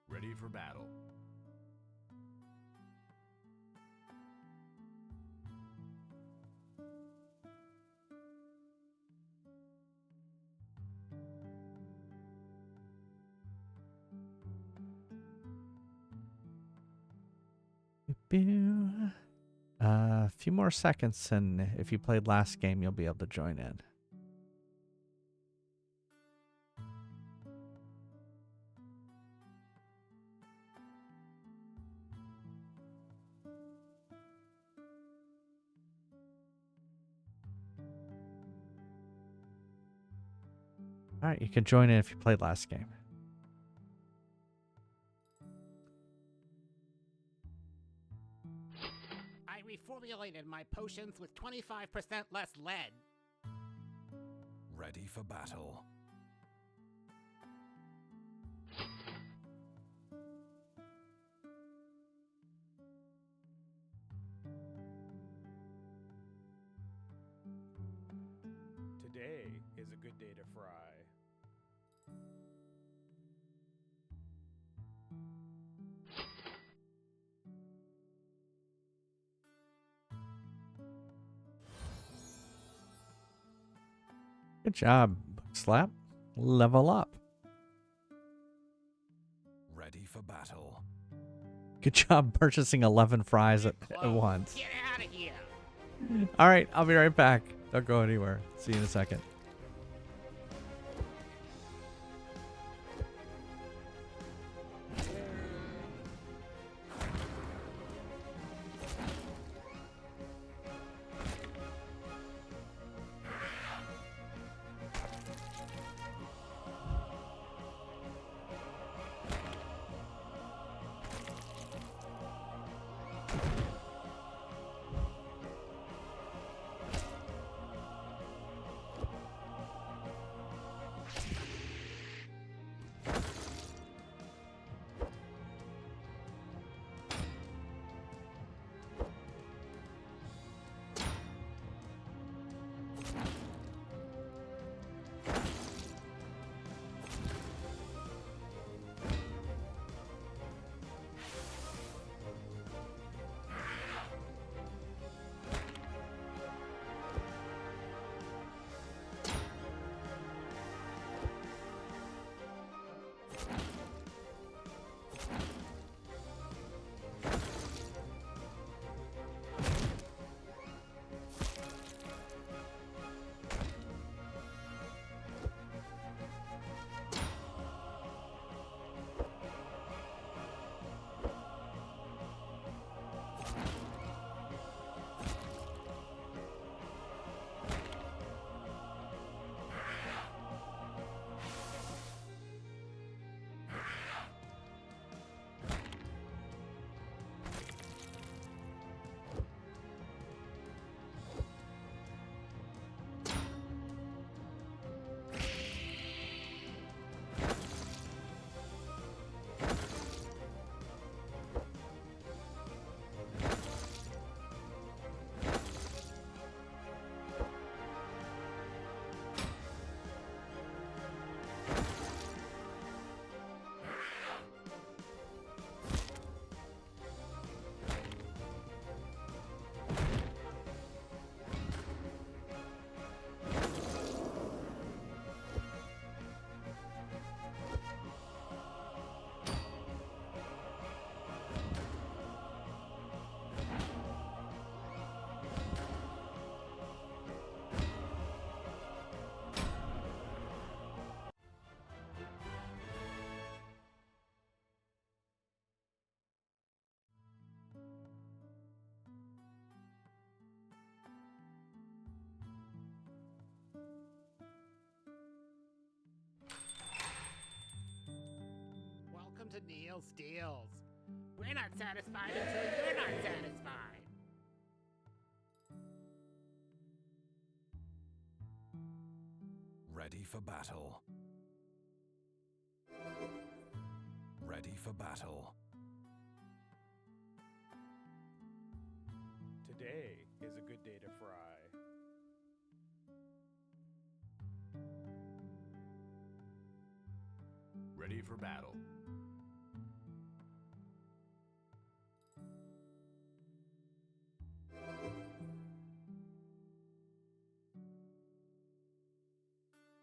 Ready for battle. A few more seconds, and if you played last game, you'll be able to join in. All right, you can join in if you played last game. I reformulated my potions with 25% less lead. Ready for battle. Today is a good day to fry. Good job, Slap. Level up. Ready for battle. Good job purchasing 11 fries at once. Get out of here. All right, I'll be right back. Don't go anywhere. See you in a second. Neil steals. We're not satisfied until you're not satisfied. Ready for battle. Ready for battle. Today is a good day to fry. Ready for battle.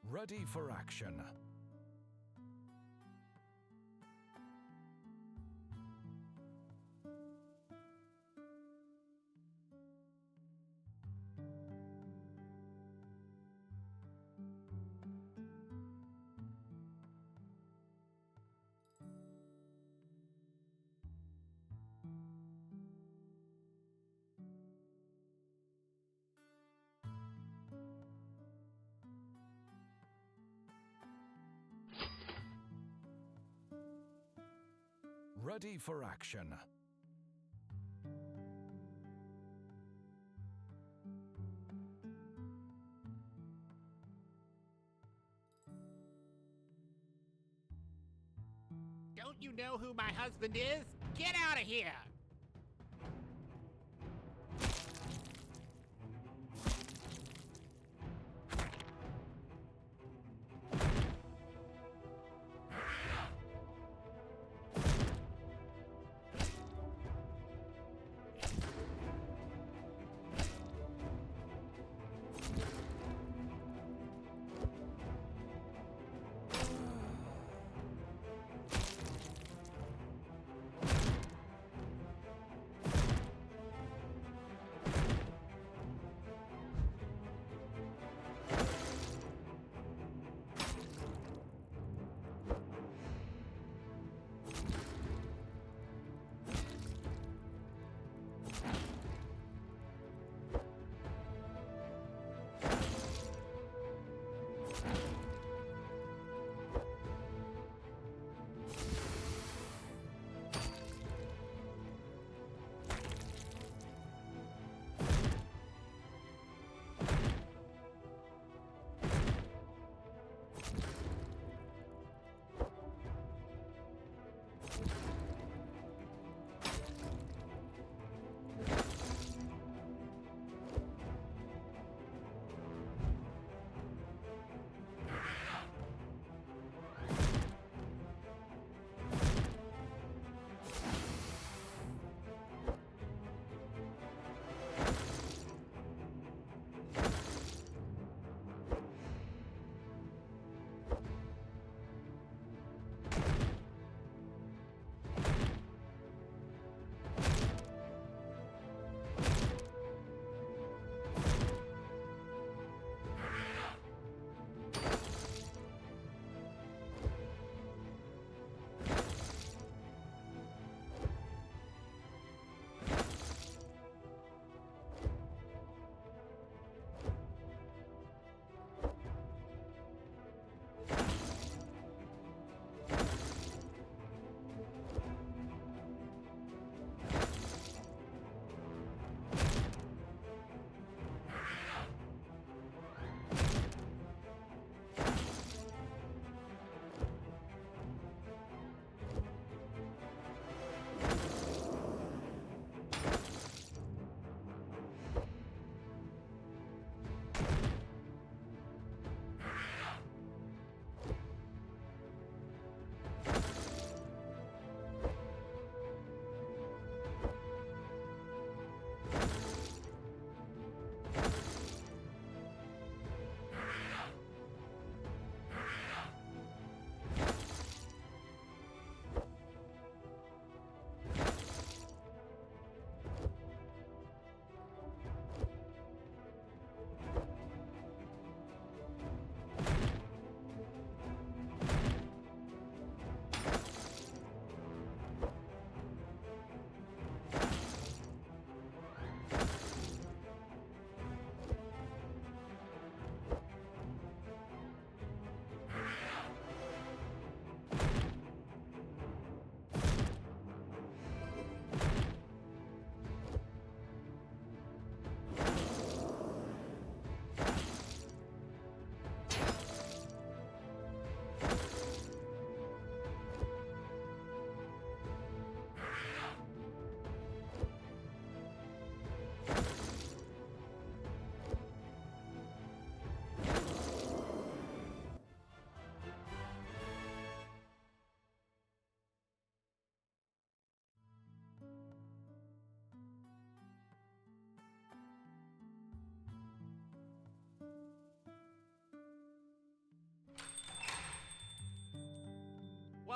Ready for action. Ready for action. Don't you know who my husband is? Get out of here!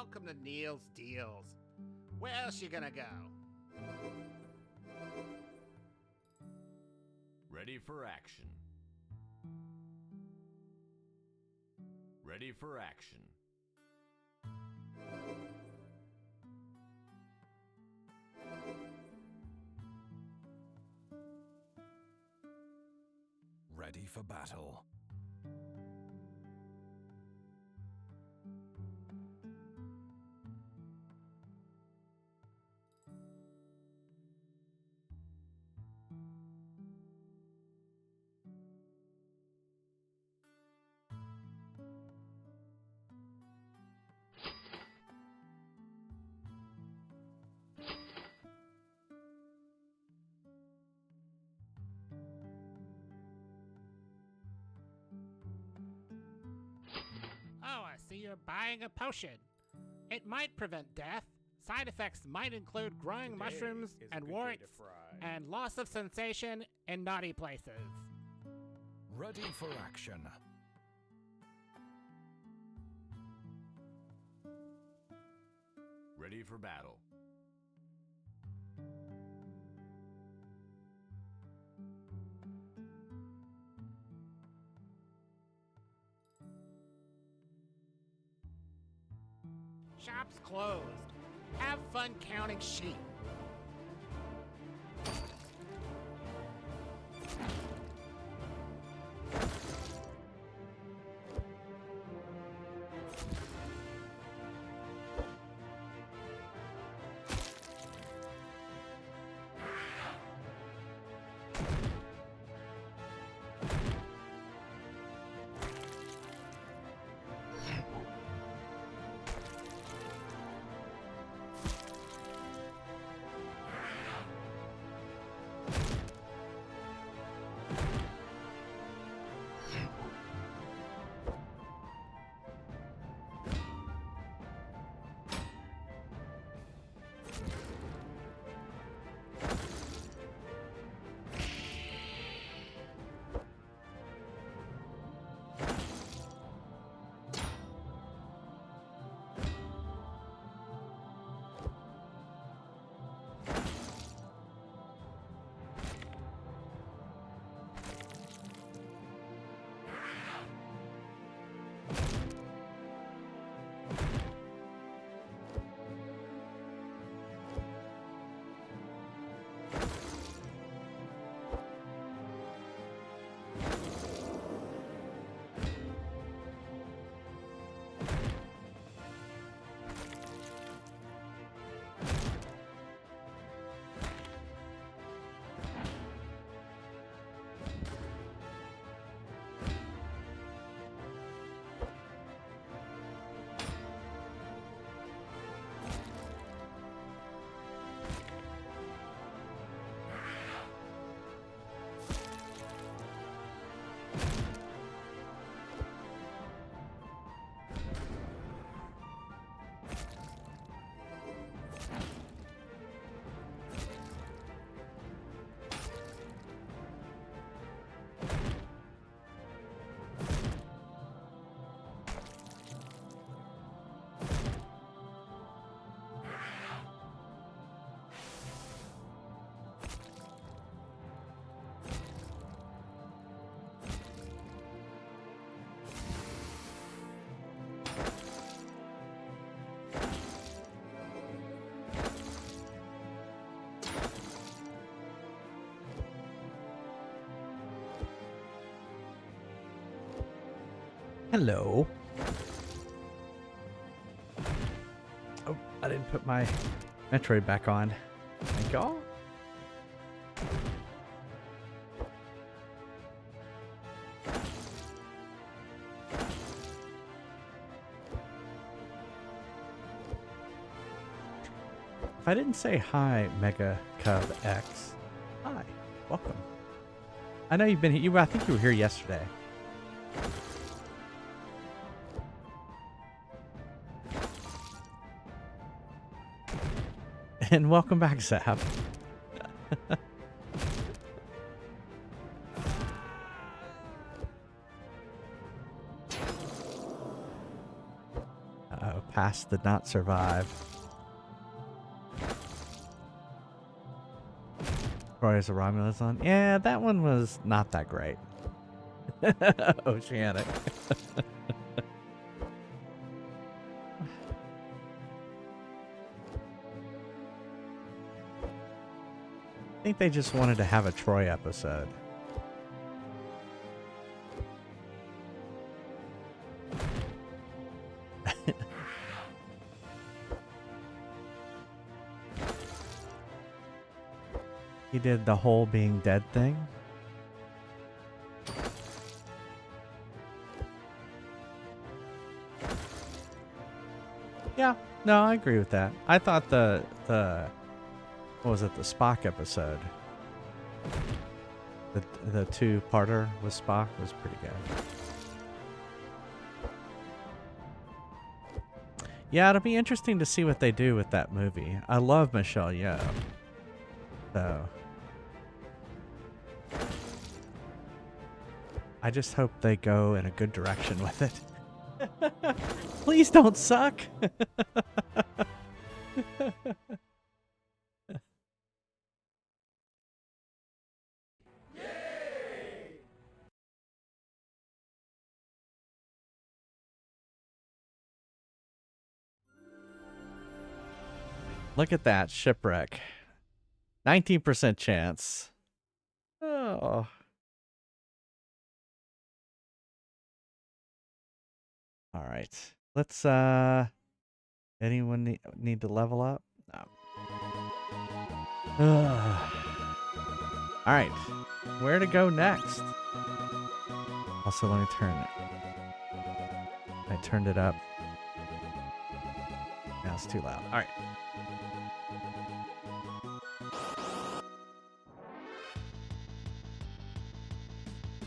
Welcome to Neil's Deals. Where else you gonna go? Ready for action. Ready for action. Ready for battle. Oh, I see you're buying a potion. It might prevent death. Side effects might include growing Today mushrooms is a and good day warts to fry. and loss of sensation in naughty places. Ready for action. Ready for battle. Shop's closed. Have fun counting sheep. Hello. Oh, I didn't put my Metroid back on. Thank y'all. If I didn't say hi, Mega Cub X, hi, welcome. I know you've been here. I think you were here yesterday. And welcome back, Zap. past did not survive. Troy is a Romulus on. Yeah, that one was not that great. Oceanic. I think they just wanted to have a Troy episode. He did the whole being dead thing. Yeah, no, I agree with that. I thought the what was it, the Spock episode? The two-parter with Spock was pretty good. Yeah, it'll be interesting to see what they do with that movie. I love Michelle Yeoh. So I just hope they go in a good direction with it. Please don't suck. Look at that shipwreck. 19% chance. Oh. All right. Let's anyone need to level up? No. All right. Where to go next? Also, let me turn it. I turned it up. Now it's too loud. All right.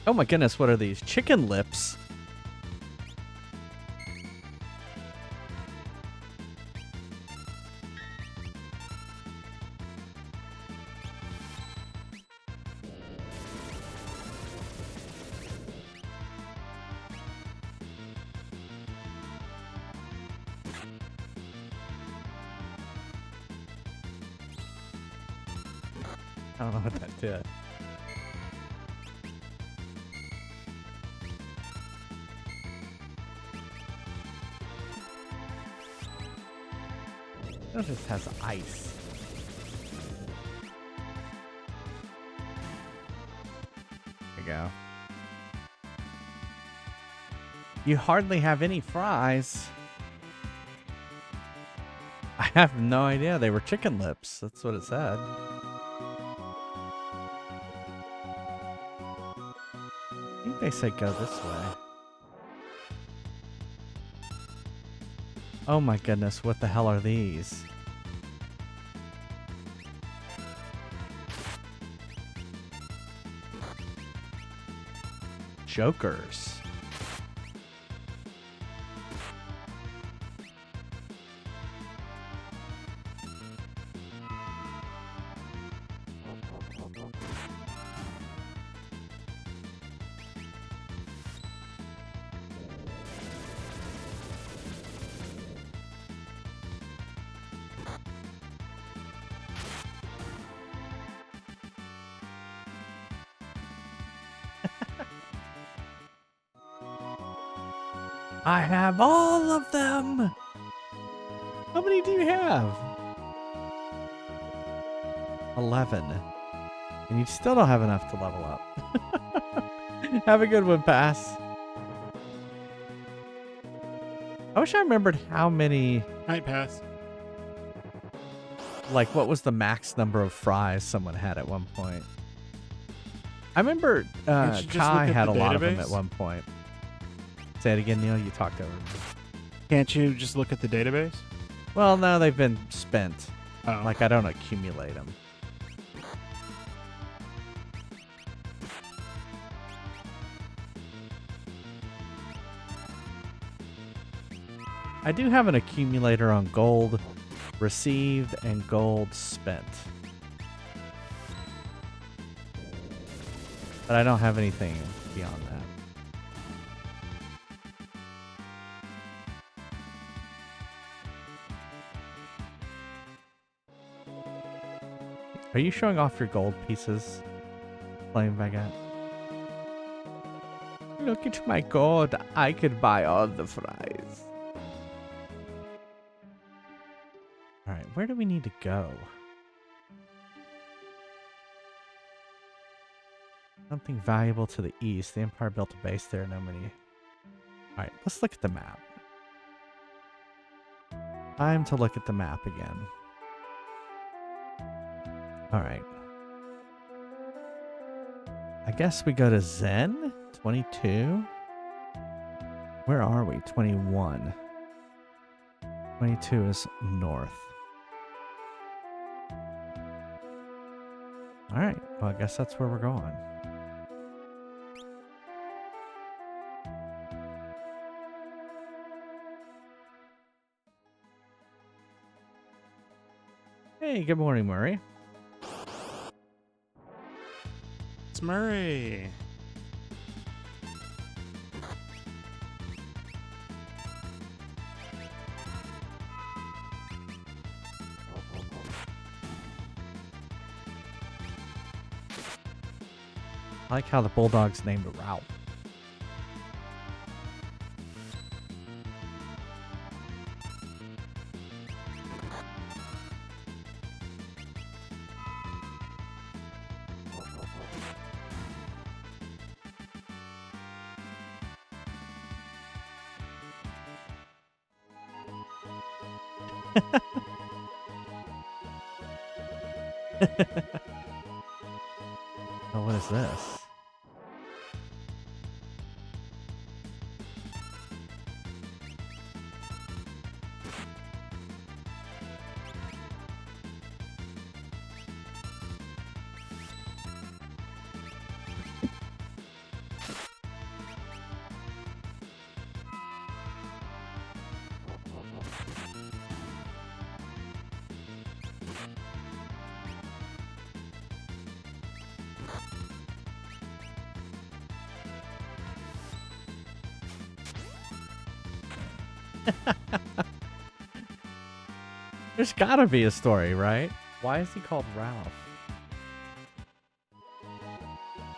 Oh my goodness, what are these? Chicken lips? I don't know what that did. It just has ice. There you go. You hardly have any fries. I have no idea. They were chicken lips. That's what it said. I think they said go this way. Oh my goodness, what the hell are these? Jokers. I have all of them. How many do you have? 11. And you still don't have enough to level up. Have a good one, Pass. I wish I remembered how many... Night Pass. Like, what was the max number of fries someone had at one point? I remember Kai had a lot of them at one point. Say it again, Neil. You talked over me. Can't you just look at the database? Well, no, they've been spent. Oh. Like, I don't accumulate them. I do have an accumulator on gold received and gold spent. But I don't have anything beyond that. Are you showing off your gold pieces, Flame Baguette? Look at my gold. I could buy all the fries. Alright, where do we need to go? Something valuable to the east. The Empire built a base there. No many. Alright, let's look at the map. Time to look at the map again. Alright. I guess we go to Zen? 22? Where are we? 21. 22 is north. Alright, well I guess that's where we're going. Hey, good morning, Murray. It's Murray. I like how the bulldog's named Ralph. Oh, what is this? There's gotta be a story, right? Why is he called Ralph?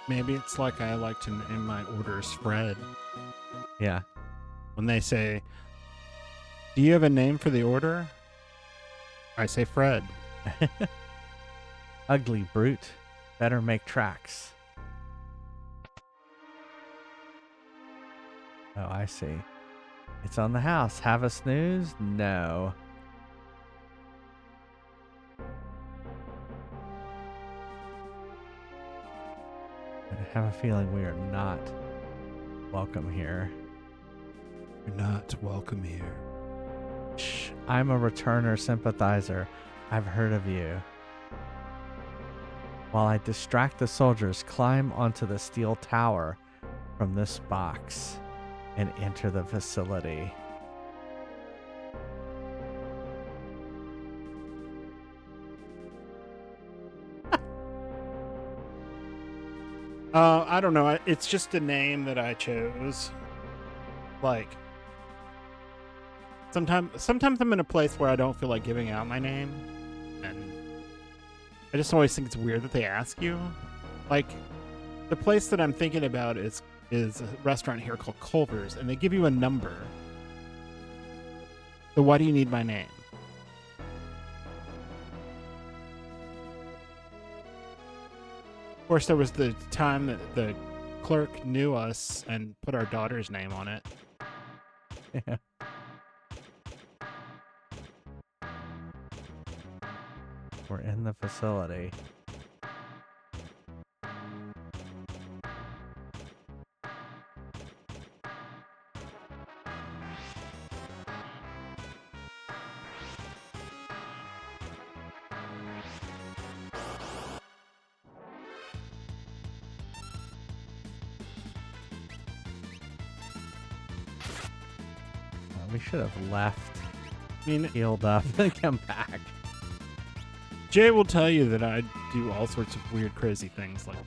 Maybe it's like I like to name my orders Fred. Yeah. When they say, "Do you have a name for the order?" I say Fred. Ugly brute. Better make tracks. Oh, I see. It's on the house. Have a snooze? No. I have a feeling we are not welcome here. You're not welcome here. Shh, I'm a returner sympathizer. I've heard of you. While I distract the soldiers, climb onto the steel tower from this box and enter the facility. I don't know. It's just a name that I chose. Like, sometimes I'm in a place where I don't feel like giving out my name, and I just always think it's weird that they ask you. Like, the place that I'm thinking about is a restaurant here called Culver's, and they give you a number. So why do you need my name? Of course, there was the time that the clerk knew us and put our daughter's name on it. Yeah. We're in the facility. We should have left, I mean, healed up, and come back. Jay will tell you that I do all sorts of weird, crazy things. Like,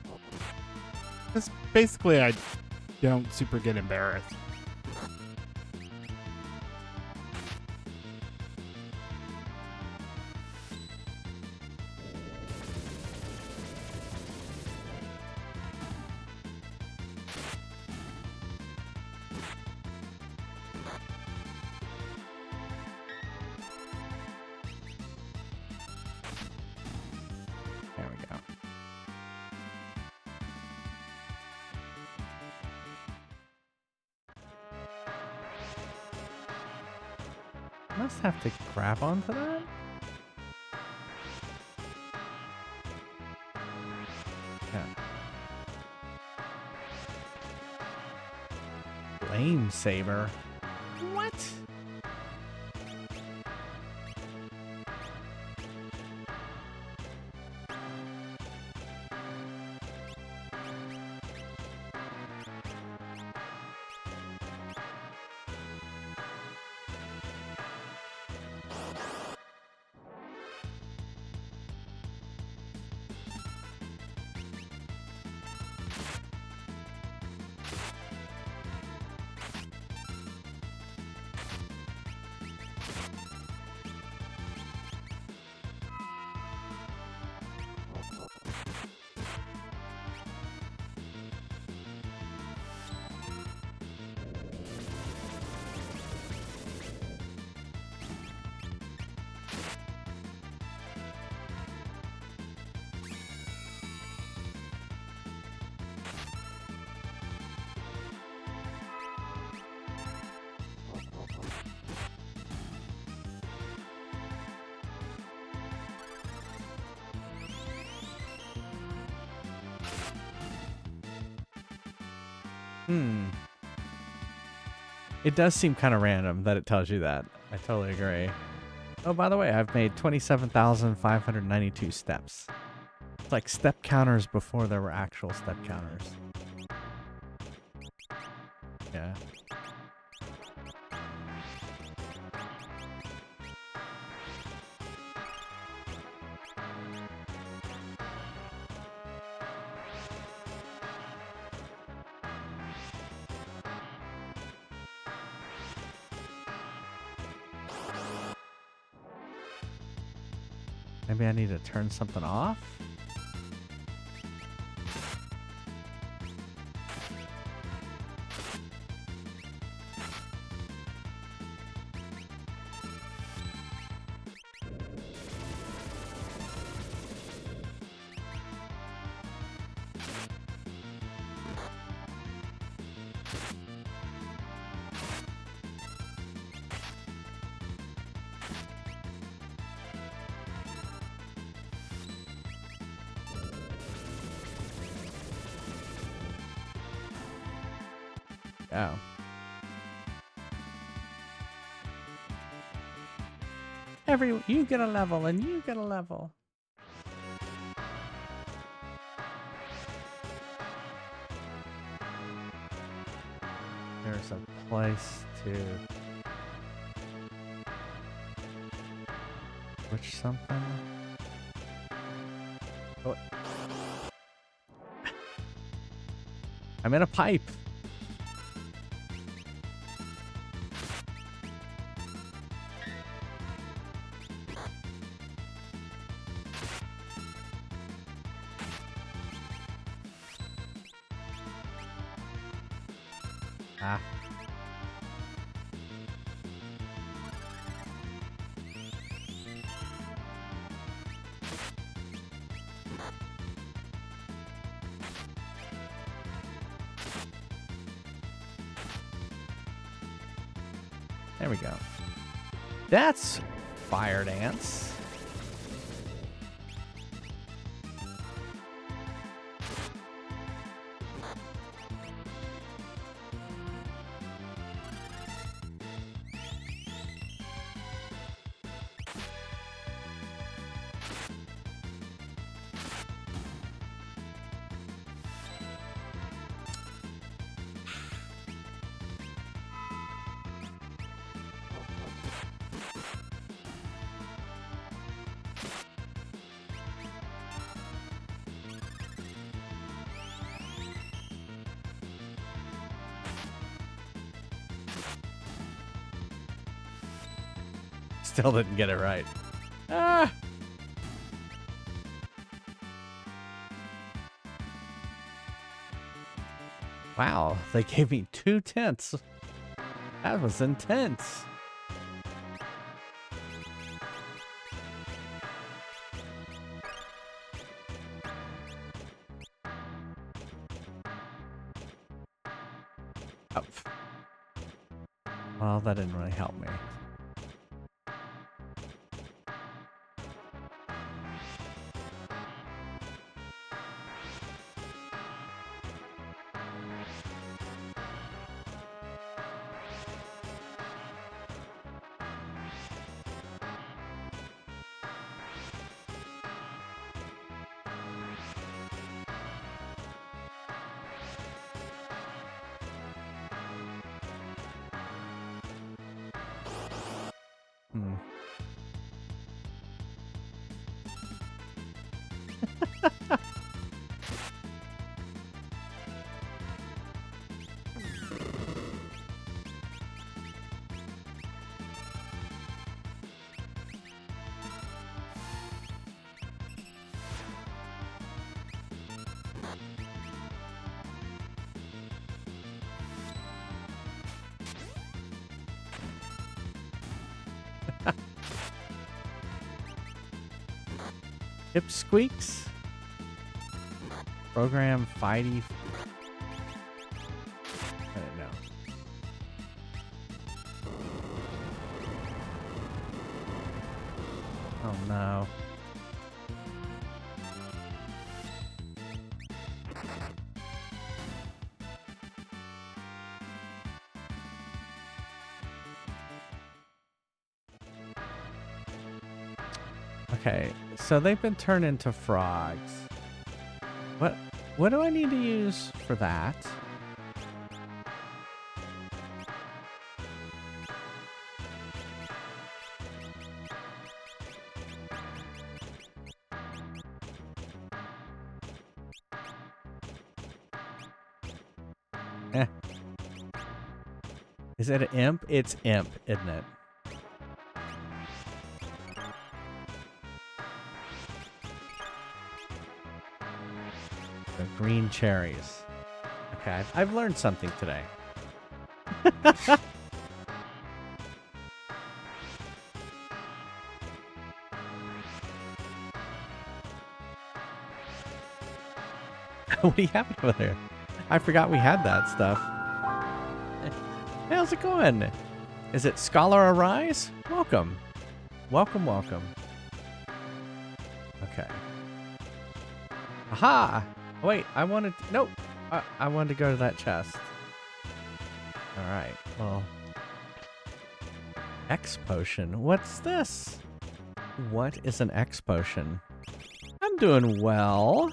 because basically I don't super get embarrassed. must have to grab onto that? Yeah. Flame saber. What? It does seem kind of random that it tells you that. I totally agree. Oh, by the way, I've made 27,592 steps. It's like step counters before there were actual step counters. Yeah. Maybe I need to turn something off? Oh. You get a level and you get a level. There's a place to switch something. Oh. I'm in a pipe. Ah. There we go. That's fire dance. Still didn't get it right. Ah! Wow, they gave me 2 tenths. That was intense. Oh. Well, that didn't really help me. Hmm. Hip squeaks. Program fighty. I don't know. Oh no. Okay, so they've been turned into frogs. What do I need to use for that? Eh. Is it an imp? It's imp, isn't it? The green cherries. Okay, I've learned something today. What do you have over there? I forgot we had that stuff. Hey, how's it going? Is it Scholar Arise? Welcome. Welcome, welcome. Okay. Aha! Wait, I wanted to, nope. I wanted to go to that chest. Alright, well. X potion. What's this? What is an X potion? I'm doing well.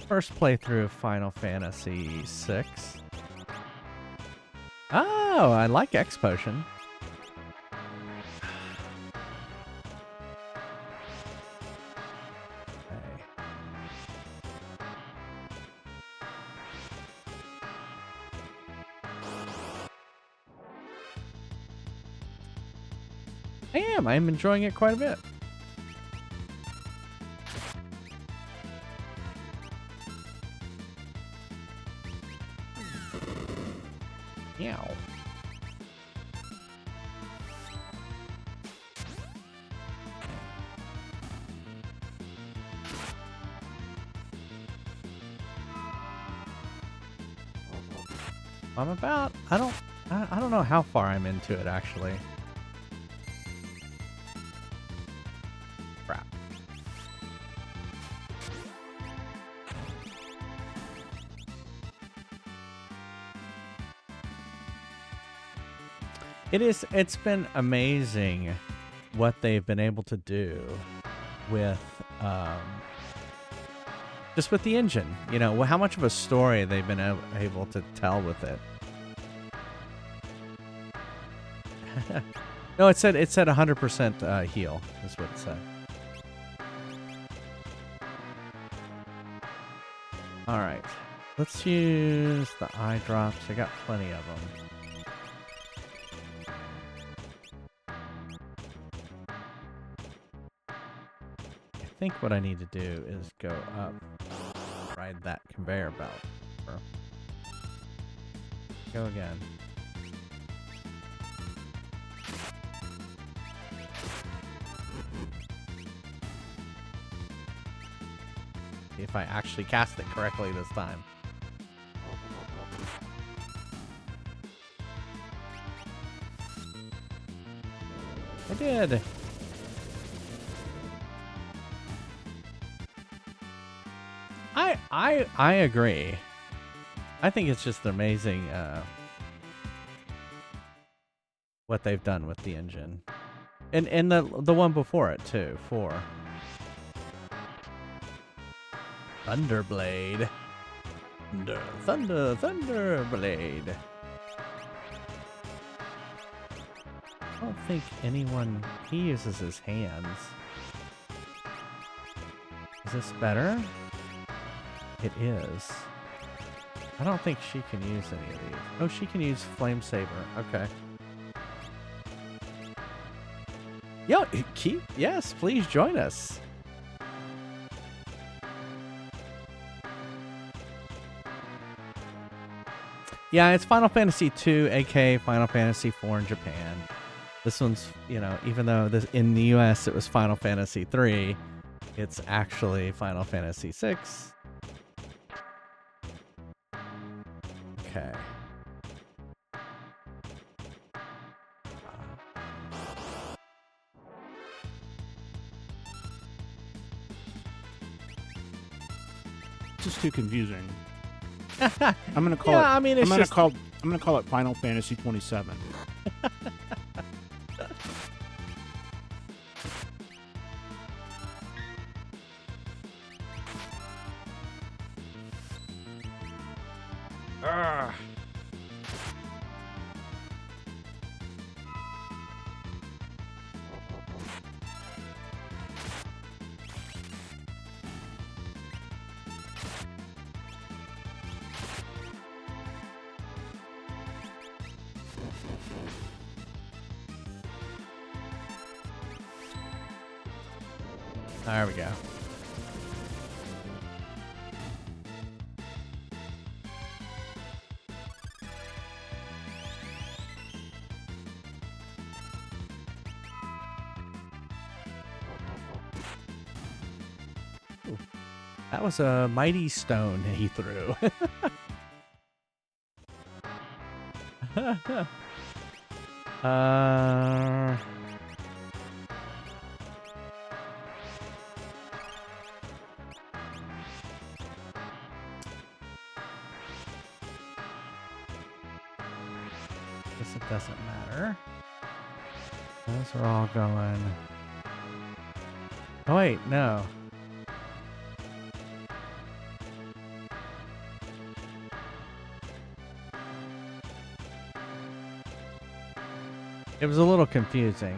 First playthrough of Final Fantasy VI. Oh, I like X potion. I'm enjoying it quite a bit. Meow. I'm about, I don't know how far I'm into it actually. Crap. It's been amazing what they've been able to do with just with the engine, you know, how much of a story they've been able to tell with it. No, it said 100% heal is what it said. All right, let's use the eye drops. I got plenty of them. I think what I need to do is go up, ride that conveyor belt. Go again. If I actually cast it correctly this time. I did. I agree. I think it's just amazing what they've done with the engine. And the one before it too, 4. Thunderblade. Thunderblade. I don't think anyone... He uses his hands. Is this better? It is. I don't think she can use any of these. Oh, she can use Flame Saber. Okay. Yo, yes, please join us. Yeah, it's Final Fantasy II, aka Final Fantasy IV in Japan. This one's, you know, even though this in the US it was Final Fantasy III, it's actually Final Fantasy VI. Okay. It's just too confusing. I'm gonna call Yeah, it. I mean, it's I'm just... gonna call it Final Fantasy 27. Ah. There we go. Ooh, that was a mighty stone he threw. Guess it doesn't matter. Those are all going. Oh wait, no. It was a little confusing.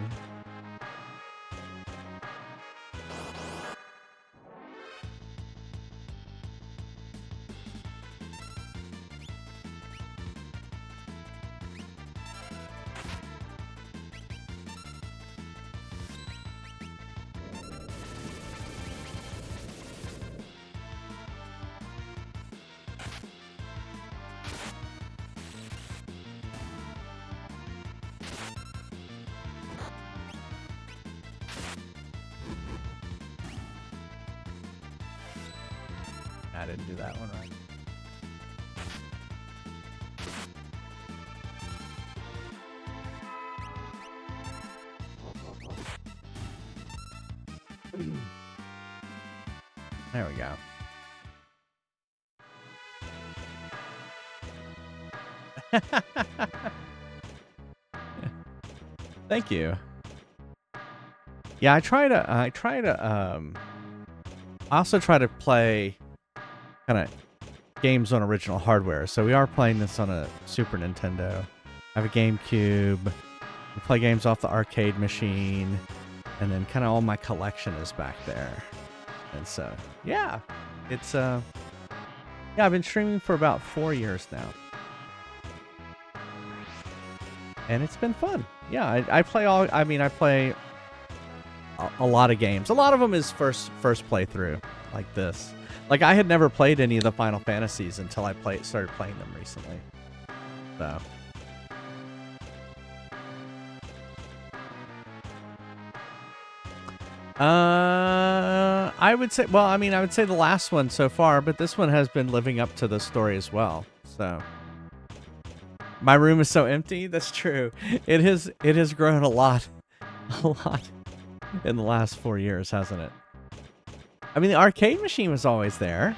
I didn't do that one right. There we go. Thank you. Yeah, I also try to play kind of games on original hardware. So we are playing this on a Super Nintendo. I have a GameCube. We play games off the arcade machine, and then kind of all my collection is back there. And so, yeah, it's yeah, I've been streaming for about 4 years now, and it's been fun. Yeah, I play all. I mean, I play a lot of games. A lot of them is first playthrough, like this. Like I had never played any of the Final Fantasies until I started playing them recently. So. I would say, well, I mean, I would say the last one so far, but this one has been living up to the story as well. So, my room is so empty. That's true. It has grown a lot in the last 4 years, hasn't it? I mean, the arcade machine was always there.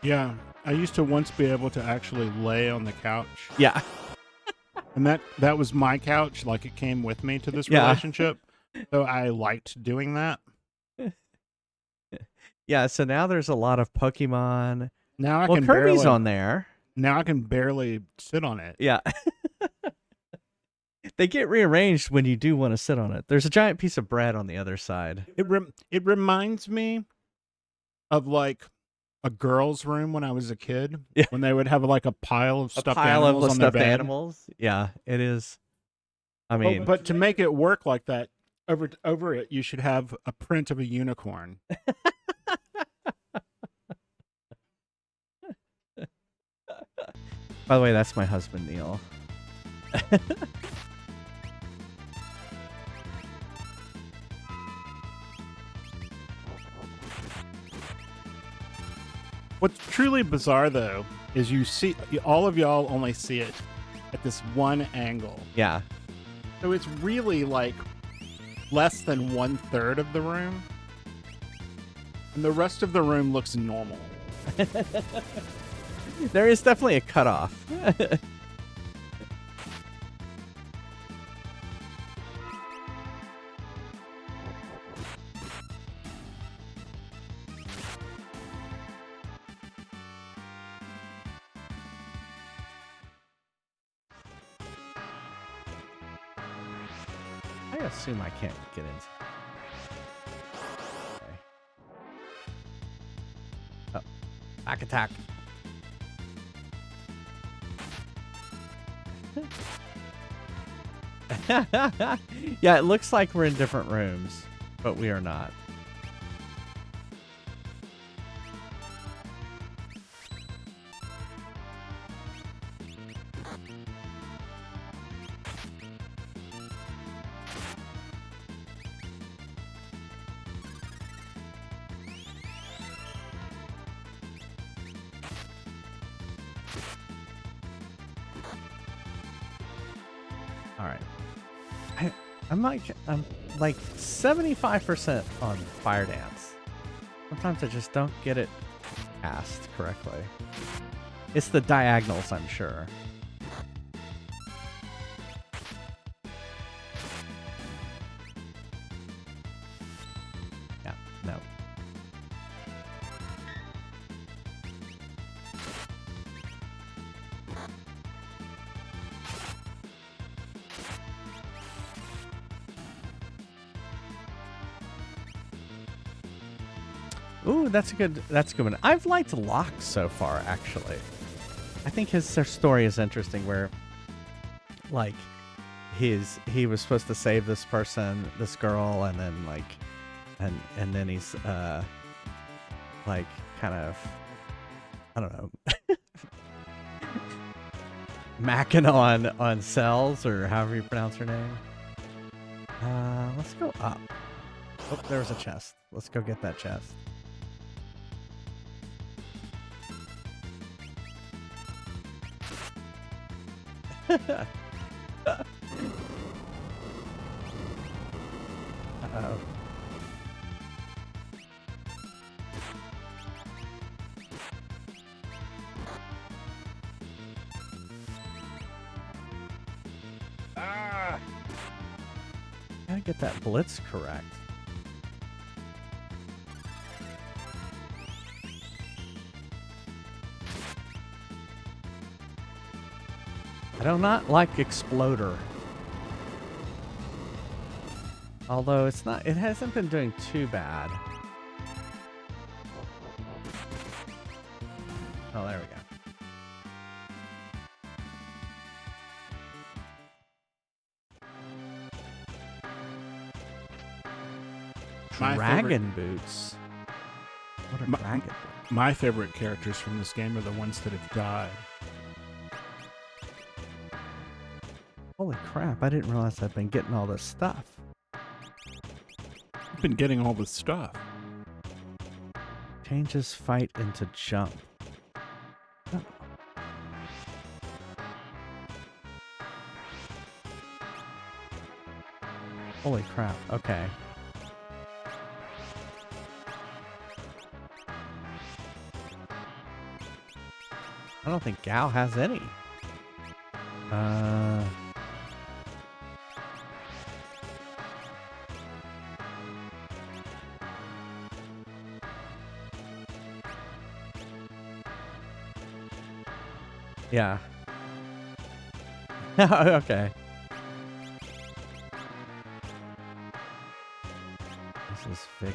Yeah, I used to once be able to actually lay on the couch. Yeah. And that was my couch, like it came with me to this Yeah. relationship. So I liked doing that. Yeah, so now there's a lot of Pokemon. Now I Well, can Kirby's barely, on there. Now I can barely sit on it. Yeah. They get rearranged when you do want to sit on it. There's a giant piece of bread on the other side. It reminds me of like a girl's room when I was a kid. Yeah. When they would have like a pile of A stuffed pile animals of on their stuffed bed. animals. Yeah, it is. I mean, But to make it work like that, over it, you should have a print of a unicorn. by the way, that's my husband, Neil. What's truly bizarre, though, is all of y'all only see it at this one angle. Yeah. So it's really like less than 1/3 of the room. And the rest of the room looks normal. There is definitely a cutoff. I assume I can't get in. Okay. Oh, back attack. Yeah, it looks like we're in different rooms, but we are not. All right. I'm like 75% on Fire Dance. Sometimes I just don't get it cast correctly. It's the diagonals, I'm sure. Yeah, no. Ooh, that's a good one. I've liked Locke so far, actually. I think his story is interesting where like he was supposed to save this person, this girl, and then like and then he's like kind of, I don't know, macking on Cells, or however you pronounce her name. Let's go up. Oh, there was a chest. Let's go get that chest. Uh-oh. Ah! Gotta get that blitz correct. I do not like Exploder. Although it hasn't been doing too bad. Oh, there we go. Dragon boots. What a dragon boot. My favorite characters from this game are the ones that have died. Holy crap, I didn't realize I'd been getting all this stuff. I've been getting all this stuff. Changes fight into jump. Oh. Holy crap, okay. I don't think Gao has any. Yeah. Okay. This is Vigor.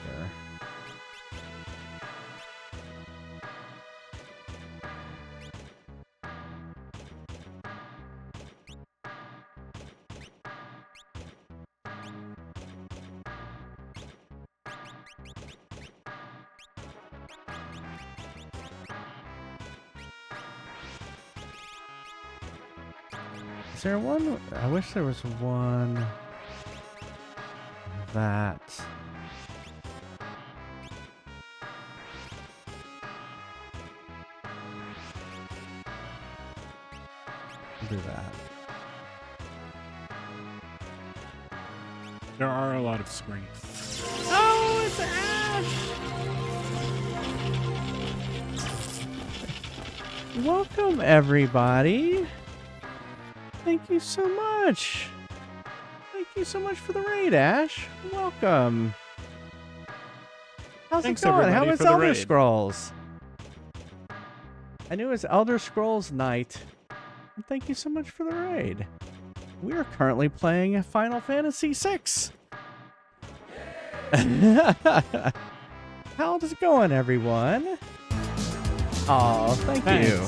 Is there one? I wish there was one that. Do that. There are a lot of screens. Oh, it's Ash! Welcome, everybody. Thank you so much. Thank you so much for the raid, Ash. Welcome. How's Thanks, it going? How everybody, was for the Elder raid. Scrolls? I knew it was Elder Scrolls Night. And thank you so much for the raid. We are currently playing Final Fantasy VI. How's it going, everyone? Oh, thank you.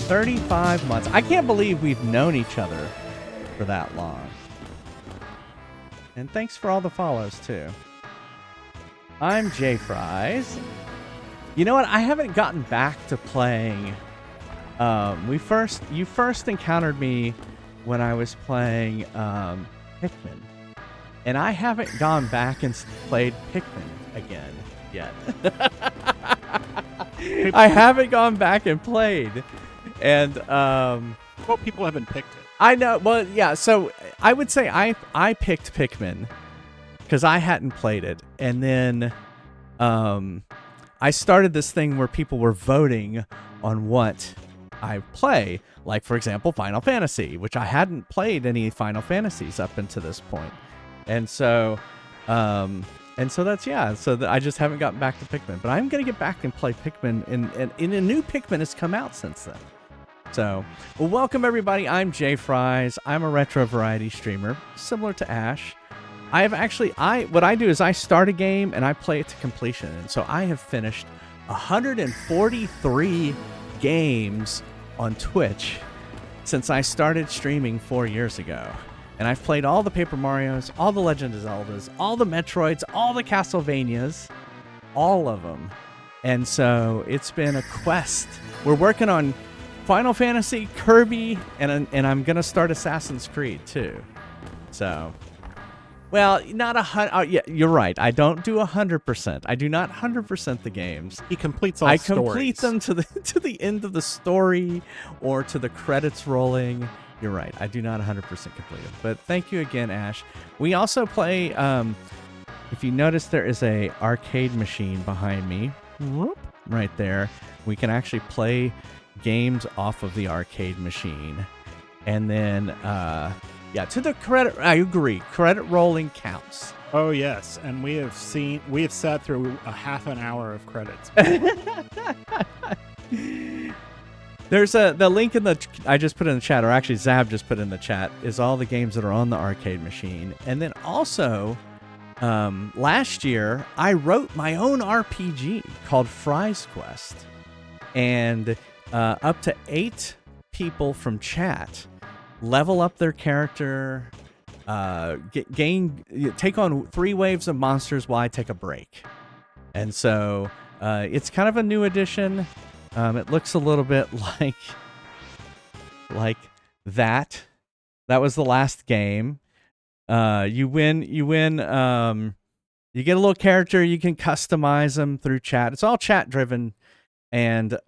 35 months. I can't believe we've known each other for that long. And thanks for all the follows, too. I'm Jay Fries. You know what? I haven't gotten back to playing. You first encountered me when I was playing Pikmin. And I haven't gone back and played Pikmin again yet. I haven't gone back and played. And Well, people haven't picked it. I know. Well, yeah. So I would say I picked Pikmin because I hadn't played it, and then I started this thing where people were voting on what I play. Like, for example, Final Fantasy, which I hadn't played any Final Fantasies up until this point, and so that's I just haven't gotten back to Pikmin, but I'm gonna get back and play Pikmin, and a new Pikmin has come out since then. So, well, welcome everybody. I'm Jay Fries. I'm a retro variety streamer, similar to Ash. What I do is I start a game and I play it to completion. And so I have finished 143 games on Twitch since I started streaming 4 years ago. And I've played all the Paper Marios, all the Legend of Zeldas, all the Metroids, all the Castlevanias, all of them. And so it's been a quest. We're working on Final Fantasy, Kirby, and I'm gonna start Assassin's Creed too. So, well, not 100. Oh, yeah, you're right. I don't do 100%. I do not 100% the games. He completes all I stories. complete them to the end of the story or to the credits rolling. You're right. I do not 100% complete them. But thank you again, Ash. We also play. If you notice, there is a arcade machine behind me, right there. We can actually play games off of the arcade machine, and then to the credit. I agree, credit rolling counts. Oh yes, and we have sat through a half an hour of credits. There's the link in I just put in the chat, or actually Zab just put in the chat, is all the games that are on the arcade machine. And then also last year I wrote my own RPG called Fry's Quest, and up to 8 people from chat level up their character, take on 3 waves of monsters while I take a break. And so it's kind of a new addition. It looks a little bit like that. That was the last game. You win. You get a little character. You can customize them through chat. It's all chat driven, and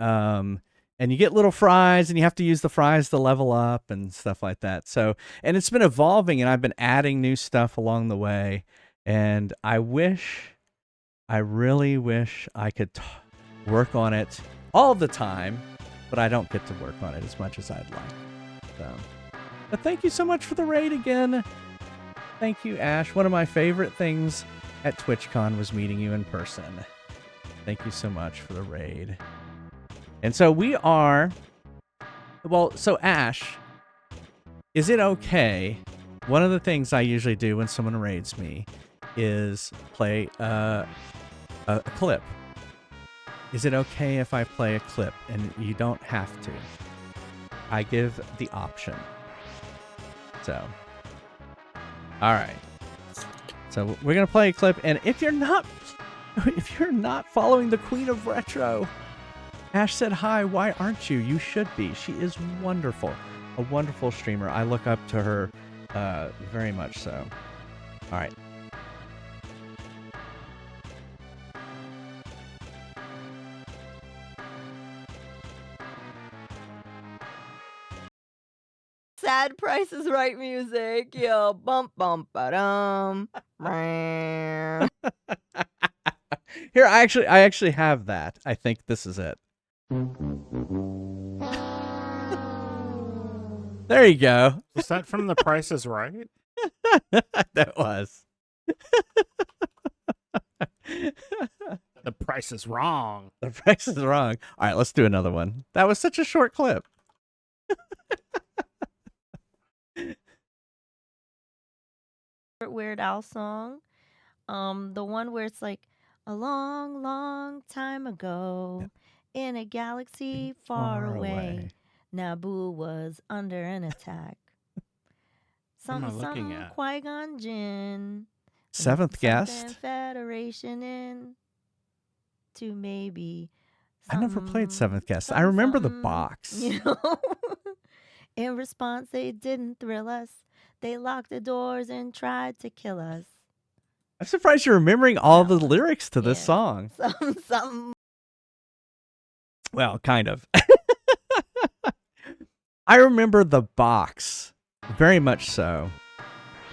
you get little fries, and you have to use the fries to level up and stuff like that. So, and it's been evolving, and I've been adding new stuff along the way. And I really wish I could work on it all the time, but I don't get to work on it as much as I'd like. So, but thank you so much for the raid again. Thank you, Ash. One of my favorite things at TwitchCon was meeting you in person. Thank you so much for the raid. And so we are Well, so Ash, is it okay? One of the things I usually do when someone raids me is play a clip. Is it okay if I play a clip? And you don't have to. I give the option. So, all right. So we're gonna play a clip, and if you're not following the Queen of Retro, Ash said hi. Why aren't you? You should be. She is wonderful, a wonderful streamer. I look up to her very much so. All right. Sad Price is Right music. Yo, bump bump ba-dum. Here, I actually have that. I think this is it. There you go. Was that from The Price is Right? That was. The Price is Wrong. The Price is Wrong. All right, let's do another one. That was such a short clip. Weird Al song. The one where it's like a long, long time ago in a galaxy far away. Naboo was under an attack. What am I looking at? Qui-Gon Jinn. Seventh guest. Something Federation in to maybe. I never played Seventh Guest. I remember the box. You know? In response, they didn't thrill us. They locked the doors and tried to kill us. I'm surprised you're remembering all the lyrics to this song. Something. Well, kind of. I remember the box very much so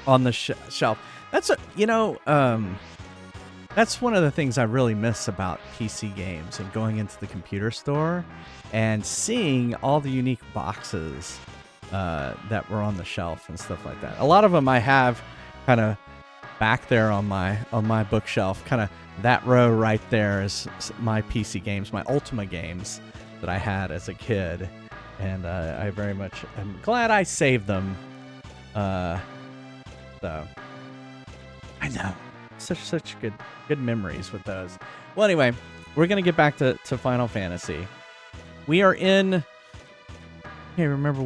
on the shelf. That's that's one of the things I really miss about PC games and going into the computer store and seeing all the unique boxes that were on the shelf and stuff like that. A lot of them I have kind of back there on my bookshelf. Kind of that row right there is my PC games, my Ultima games that I had as a kid, and I very much am glad I saved them. So I know such good memories with those. Well, anyway, we're gonna get back to Final Fantasy. We are in. Hey, remember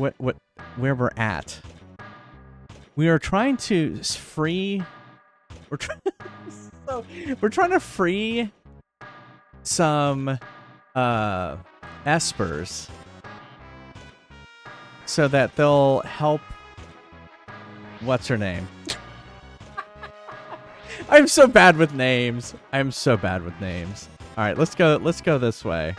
where we're at. We are trying to free. We're trying to free some Espers so that they'll help. What's her name? I'm so bad with names. I'm so bad with names. All right, let's go this way.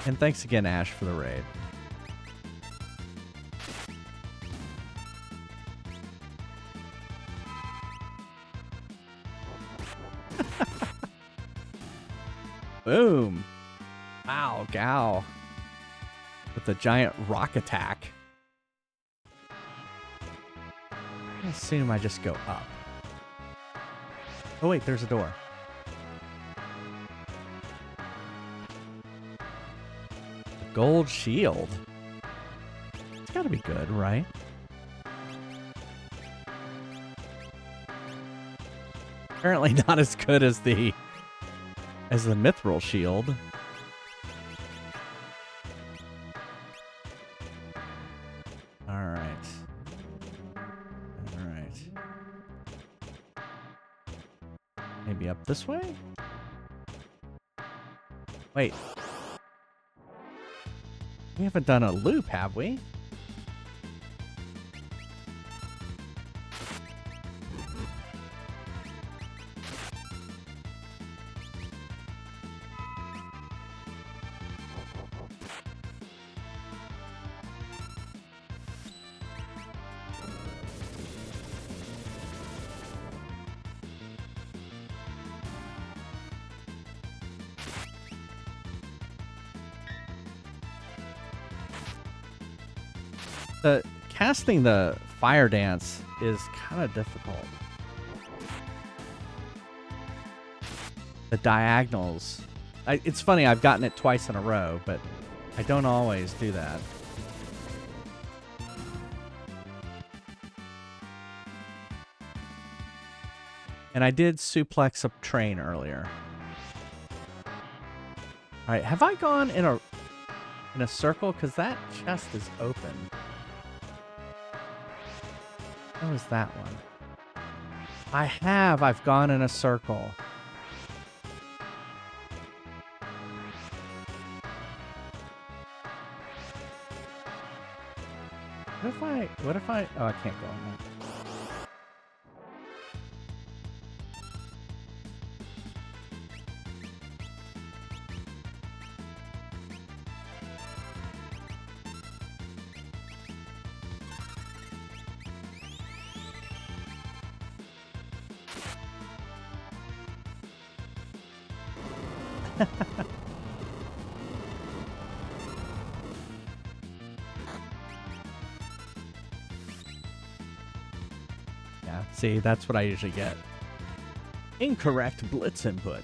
And thanks again, Ash, for the raid. Boom. Wow, Gao. With the giant rock attack. I assume I just go up. Oh wait, there's a door. Gold shield. It's gotta be good, right? Apparently not as good as the mithril shield. Alright. Maybe up this way? Wait. We haven't done a loop, have we? Casting the fire dance is kind of difficult. the diagonals. It's funny, I've gotten it twice in a row, but I don't always do that. And I did suplex a train earlier. All right, have I gone in a circle? Because that chest is open. What was that one? I have. I've gone in a circle. What if I, oh, I can't go on that. Yeah, see, that's what I usually get. Incorrect blitz input.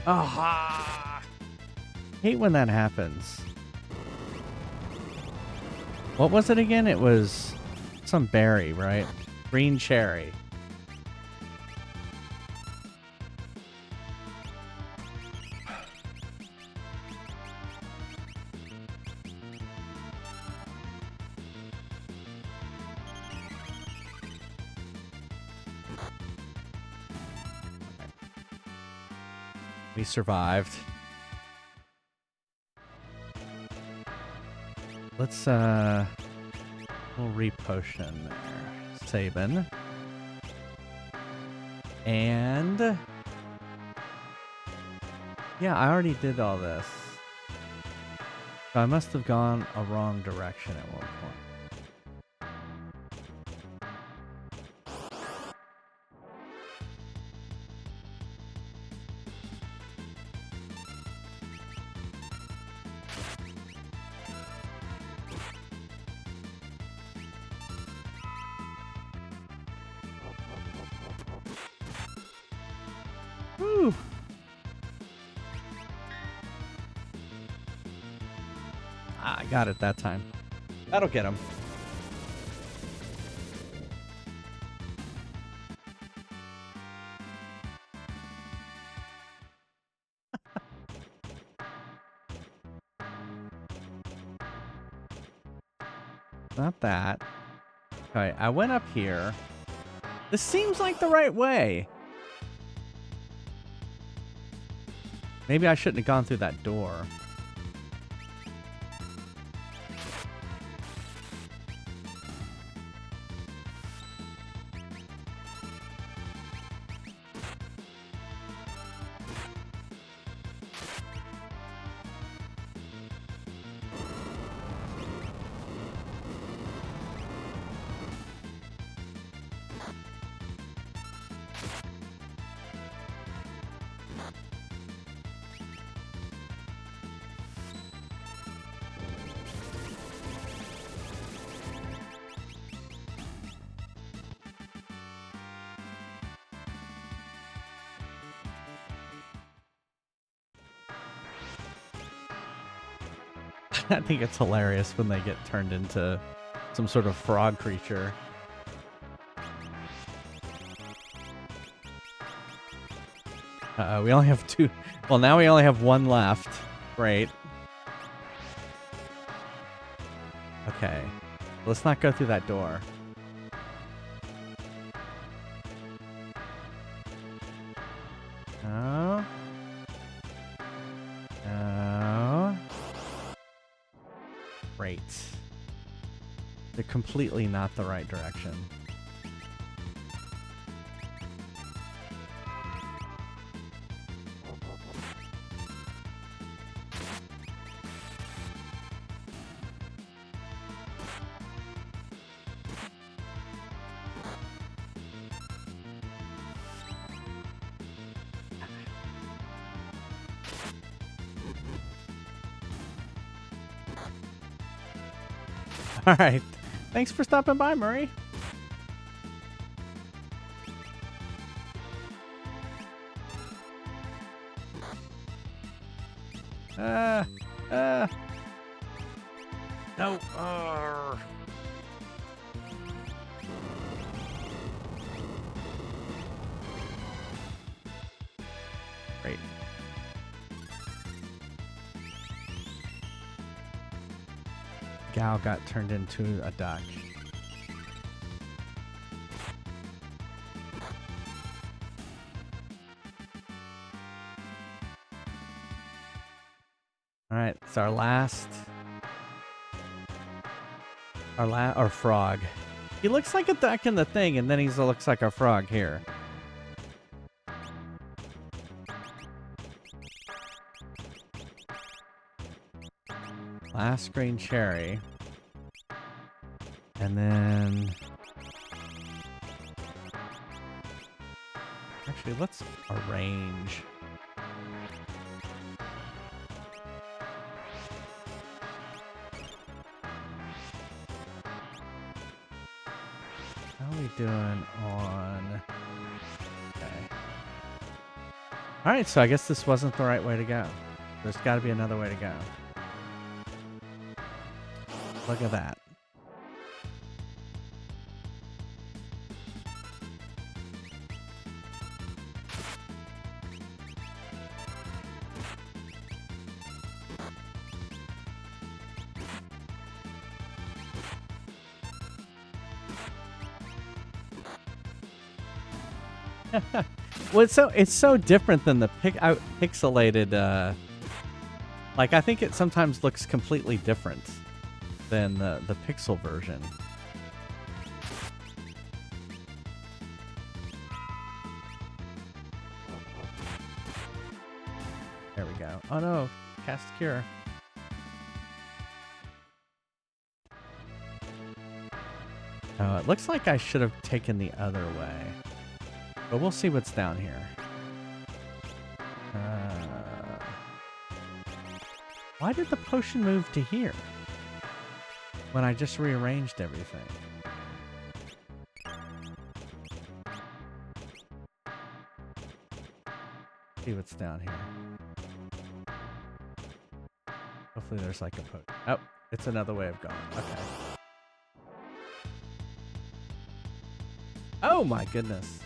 Aha! Hate when that happens. What was it again? It was some berry, right? Green cherry. We survived. Let's, we'll repotion there. Sabin. And, yeah, I already did all this. So I must have gone a wrong direction at one point. Whew. I got it that time. That'll get him. Not that. Okay, I went up here. This seems like the right way. Maybe I shouldn't have gone through that door. I think it's hilarious when they get turned into some sort of frog creature. We only have two. Well, now we only have one left. Great. Okay. Let's not go through that door. No. No. Great. They're completely not the right direction. All right. Thanks for stopping by, Murray. No. Great. Gal got turned into a duck. All right, it's our last. Our frog. He looks like a duck in the thing, and then he looks like a frog here. Last green cherry. And then... Actually, let's arrange. How are we doing on... Okay. Alright, so I guess this wasn't the right way to go. There's got to be another way to go. Look at that. Well, it's so different than the pixelated. Like, I think it sometimes looks completely different than the pixel version. There we go. Oh no, cast cure. Oh, it looks like I should have taken the other way. But we'll see what's down here. Why did the potion move to here? When I just rearranged everything. See what's down here. Hopefully there's like a potion. Oh, it's another way of going. Okay. Oh my goodness.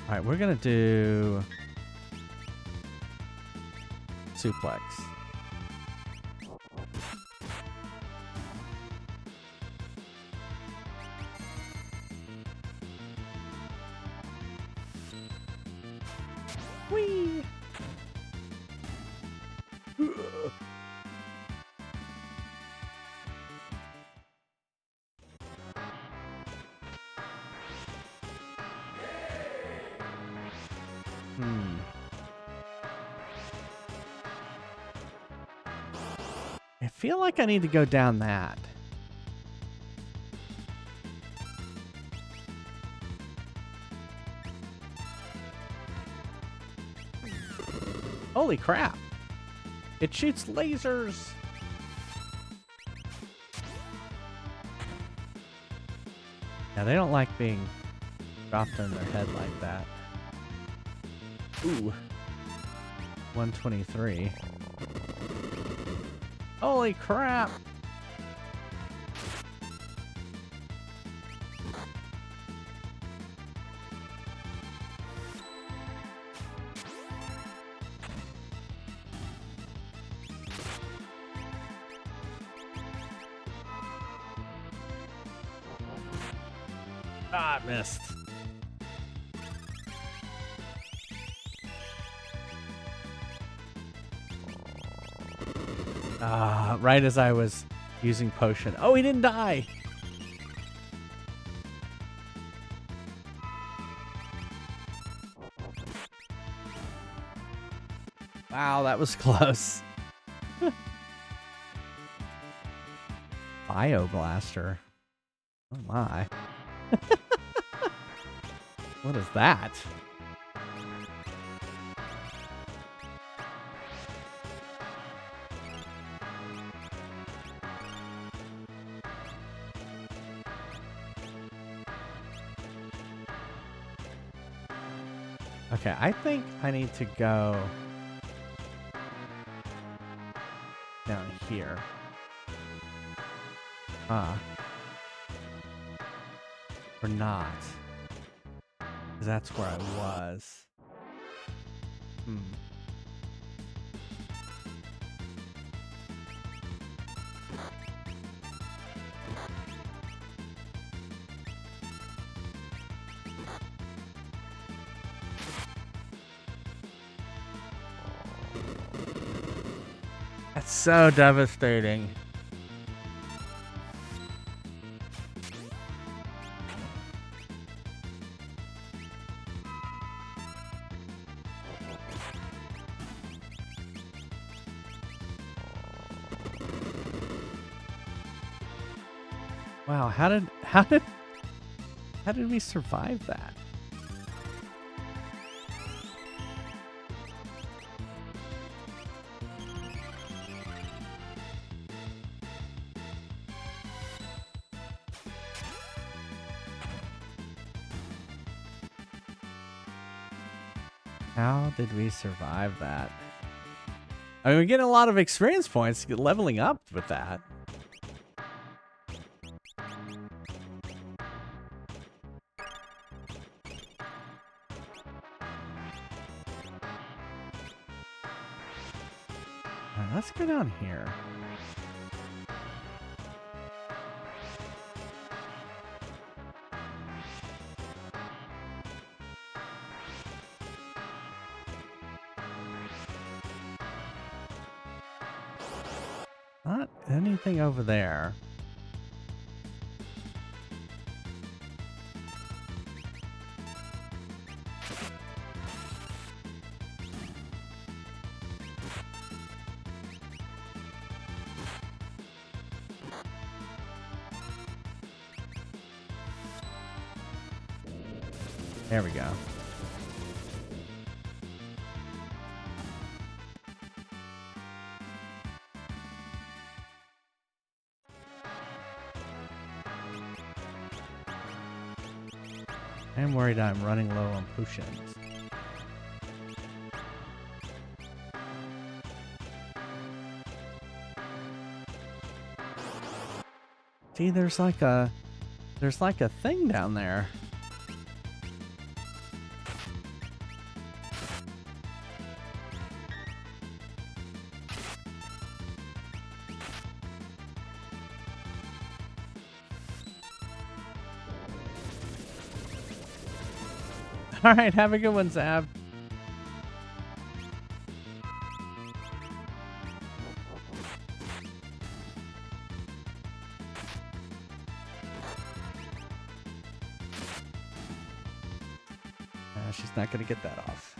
All right, we're gonna do suplex. Whee! I feel like I need to go down that. Holy crap. It shoots lasers. Yeah, they don't like being dropped in their head like that. Ooh. 123. Holy crap! Ah, I missed. Right as I was using potion. Oh, he didn't die. Wow, that was close. Bioblaster. Oh my. What is that? Okay, I think I need to go down here. Or not. 'Cause that's where I was. That's so devastating. Wow, how did we survive that? How did we survive that? I mean, we're getting a lot of experience points leveling up with that. Let's go down here. Not anything over there. There we go. I'm worried I'm running low on potions. See, there's like a thing down there. All right, have a good one, Zab. She's not going to get that off.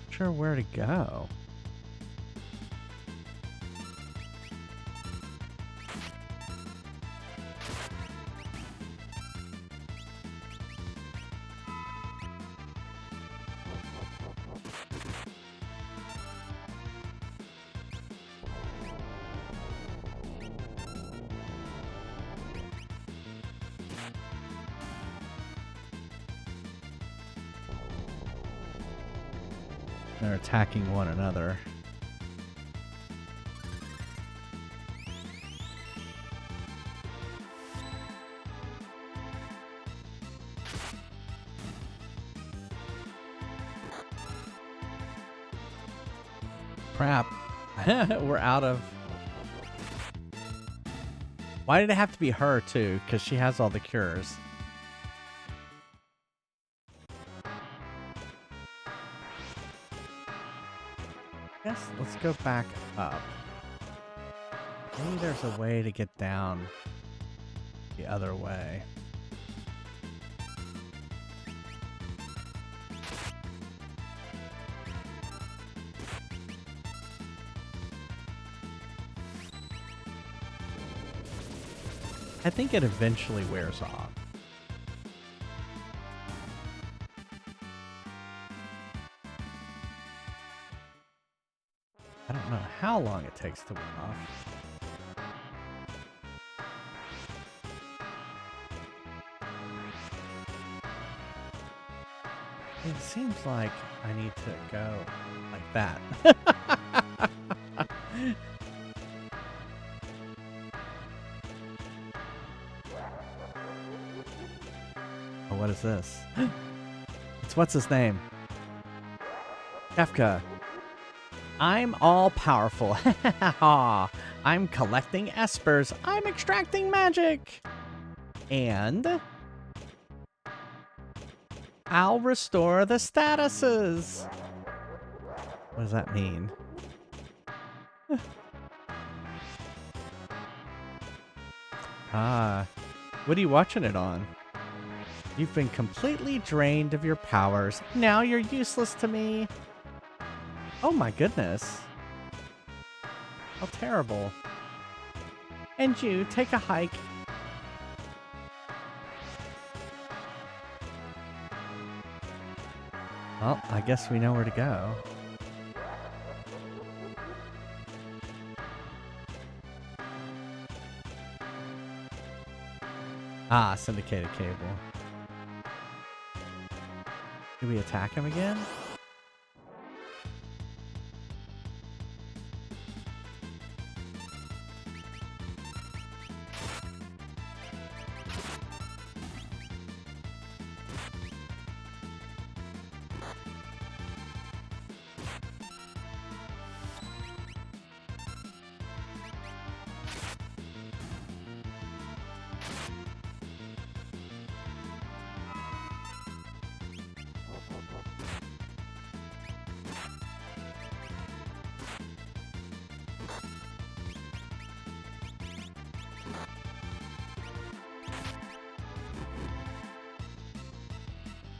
Sure where to go. They're attacking one another. Crap. We're out of... Why did it have to be her, too? Because she has all the cures. Let's go back up. Maybe there's a way to get down the other way. I think it eventually wears off. I don't know how long it takes to wear off. It seems like I need to go like that. Oh, what is this? It's what's his name? Kefka. I'm all powerful. I'm collecting espers. I'm extracting magic. And I'll restore the statuses. What does that mean? What are you watching it on? You've been completely drained of your powers. Now you're useless to me. Oh my goodness. How terrible. And you, take a hike. Well, I guess we know where to go. Ah, syndicated cable. Do we attack him again?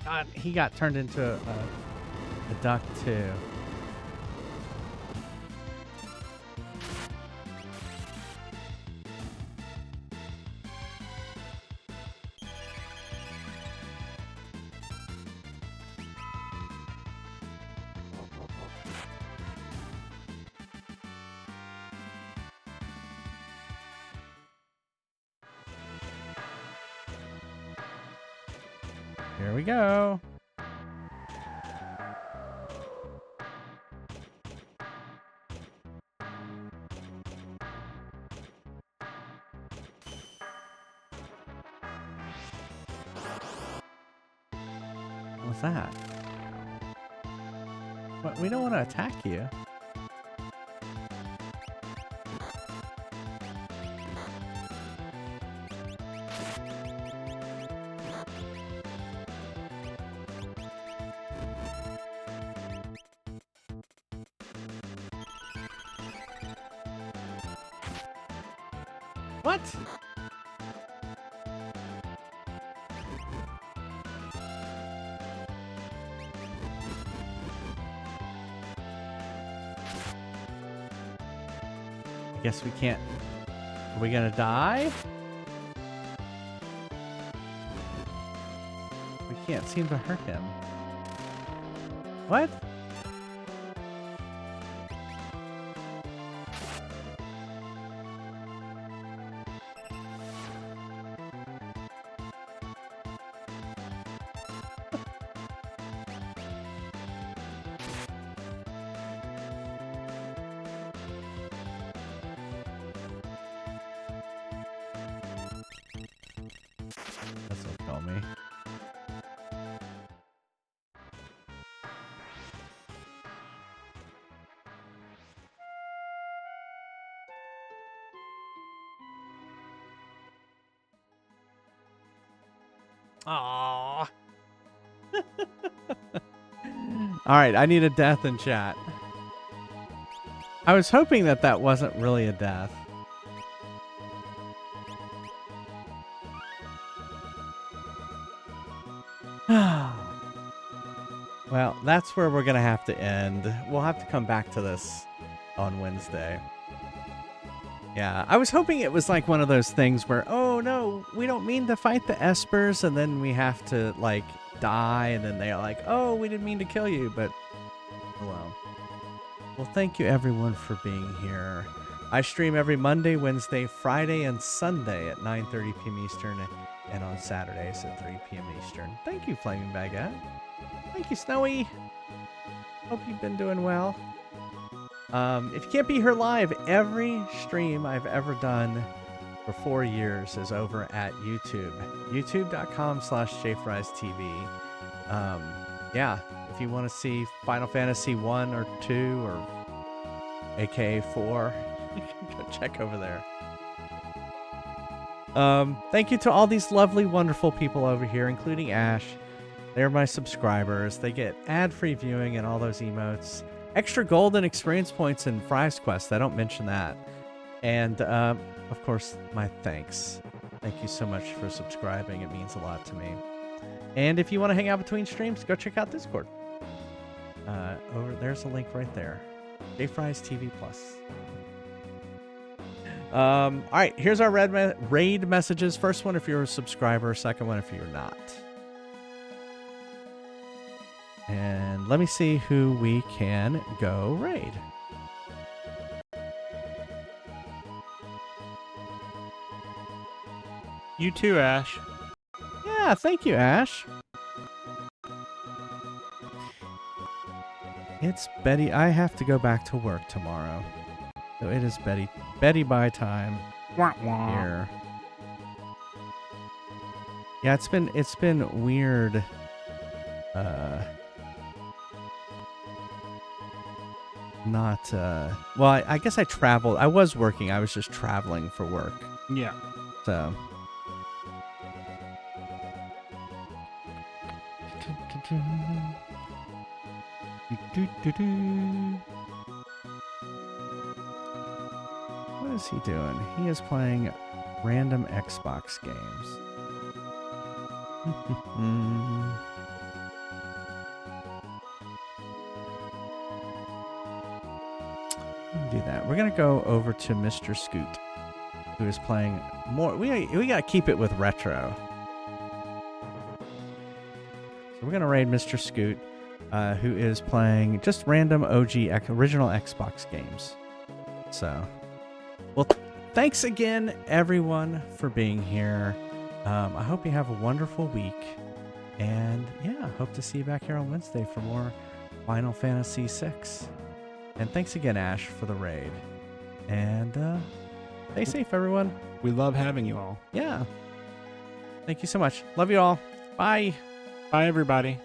God, he got turned into a duck too. Here we go. What's that? What? We don't want to attack you. What? I guess we can't. Are we gonna die? We can't seem to hurt him. What? This will kill me. Aww. Alright, I need a death in chat. I was hoping that that wasn't really a death. Well, that's where we're going to have to end. We'll have to come back to this on Wednesday. Yeah, I was hoping it was like one of those things where, oh no, we don't mean to fight the Espers, and then we have to like die, and then they're like, oh, we didn't mean to kill you, but oh well. Well, thank you everyone for being here. I stream every Monday, Wednesday, Friday, and Sunday at 9:30 p.m. Eastern, and on Saturdays at 3 p.m. Eastern. Thank you, Flaming Baguette. Thank you, Snowy. Hope you've been doing well. If you can't be here live, every stream I've ever done for 4 years is over at YouTube. YouTube.com/JFriesTV. Yeah, if you want to see Final Fantasy 1 or 2 or aka 4, you can go check over there. Thank you to all these lovely, wonderful people over here, including Ash. They're my subscribers. They get ad-free viewing and all those emotes. Extra golden experience points in Fry's Quest. I don't mention that. And, of course, my thanks. Thank you so much for subscribing. It means a lot to me. And if you want to hang out between streams, go check out Discord. There's a link right there. JFries TV Plus. All right, here's our raid messages. First one if you're a subscriber. Second one if you're not. And let me see who we can go raid. You too, Ash. Yeah, thank you, Ash. It's Betty. I have to go back to work tomorrow. So it is Betty bye time here. Yeah, it's been weird. Well, I guess I traveled. I was working. I was just traveling for work. Yeah. So. What is he doing? He is playing random Xbox games. Do that. We're gonna go over to Mr. Scoot, who is playing more. We gotta keep it with retro. So we're gonna raid Mr. Scoot, who is playing just random OG original Xbox games. So, well, thanks again, everyone, for being here. I hope you have a wonderful week, and yeah, hope to see you back here on Wednesday for more Final Fantasy VI. And thanks again, Ash, for the raid. And stay safe, everyone. We love having you all. Yeah. Thank you so much. Love you all. Bye. Bye, everybody.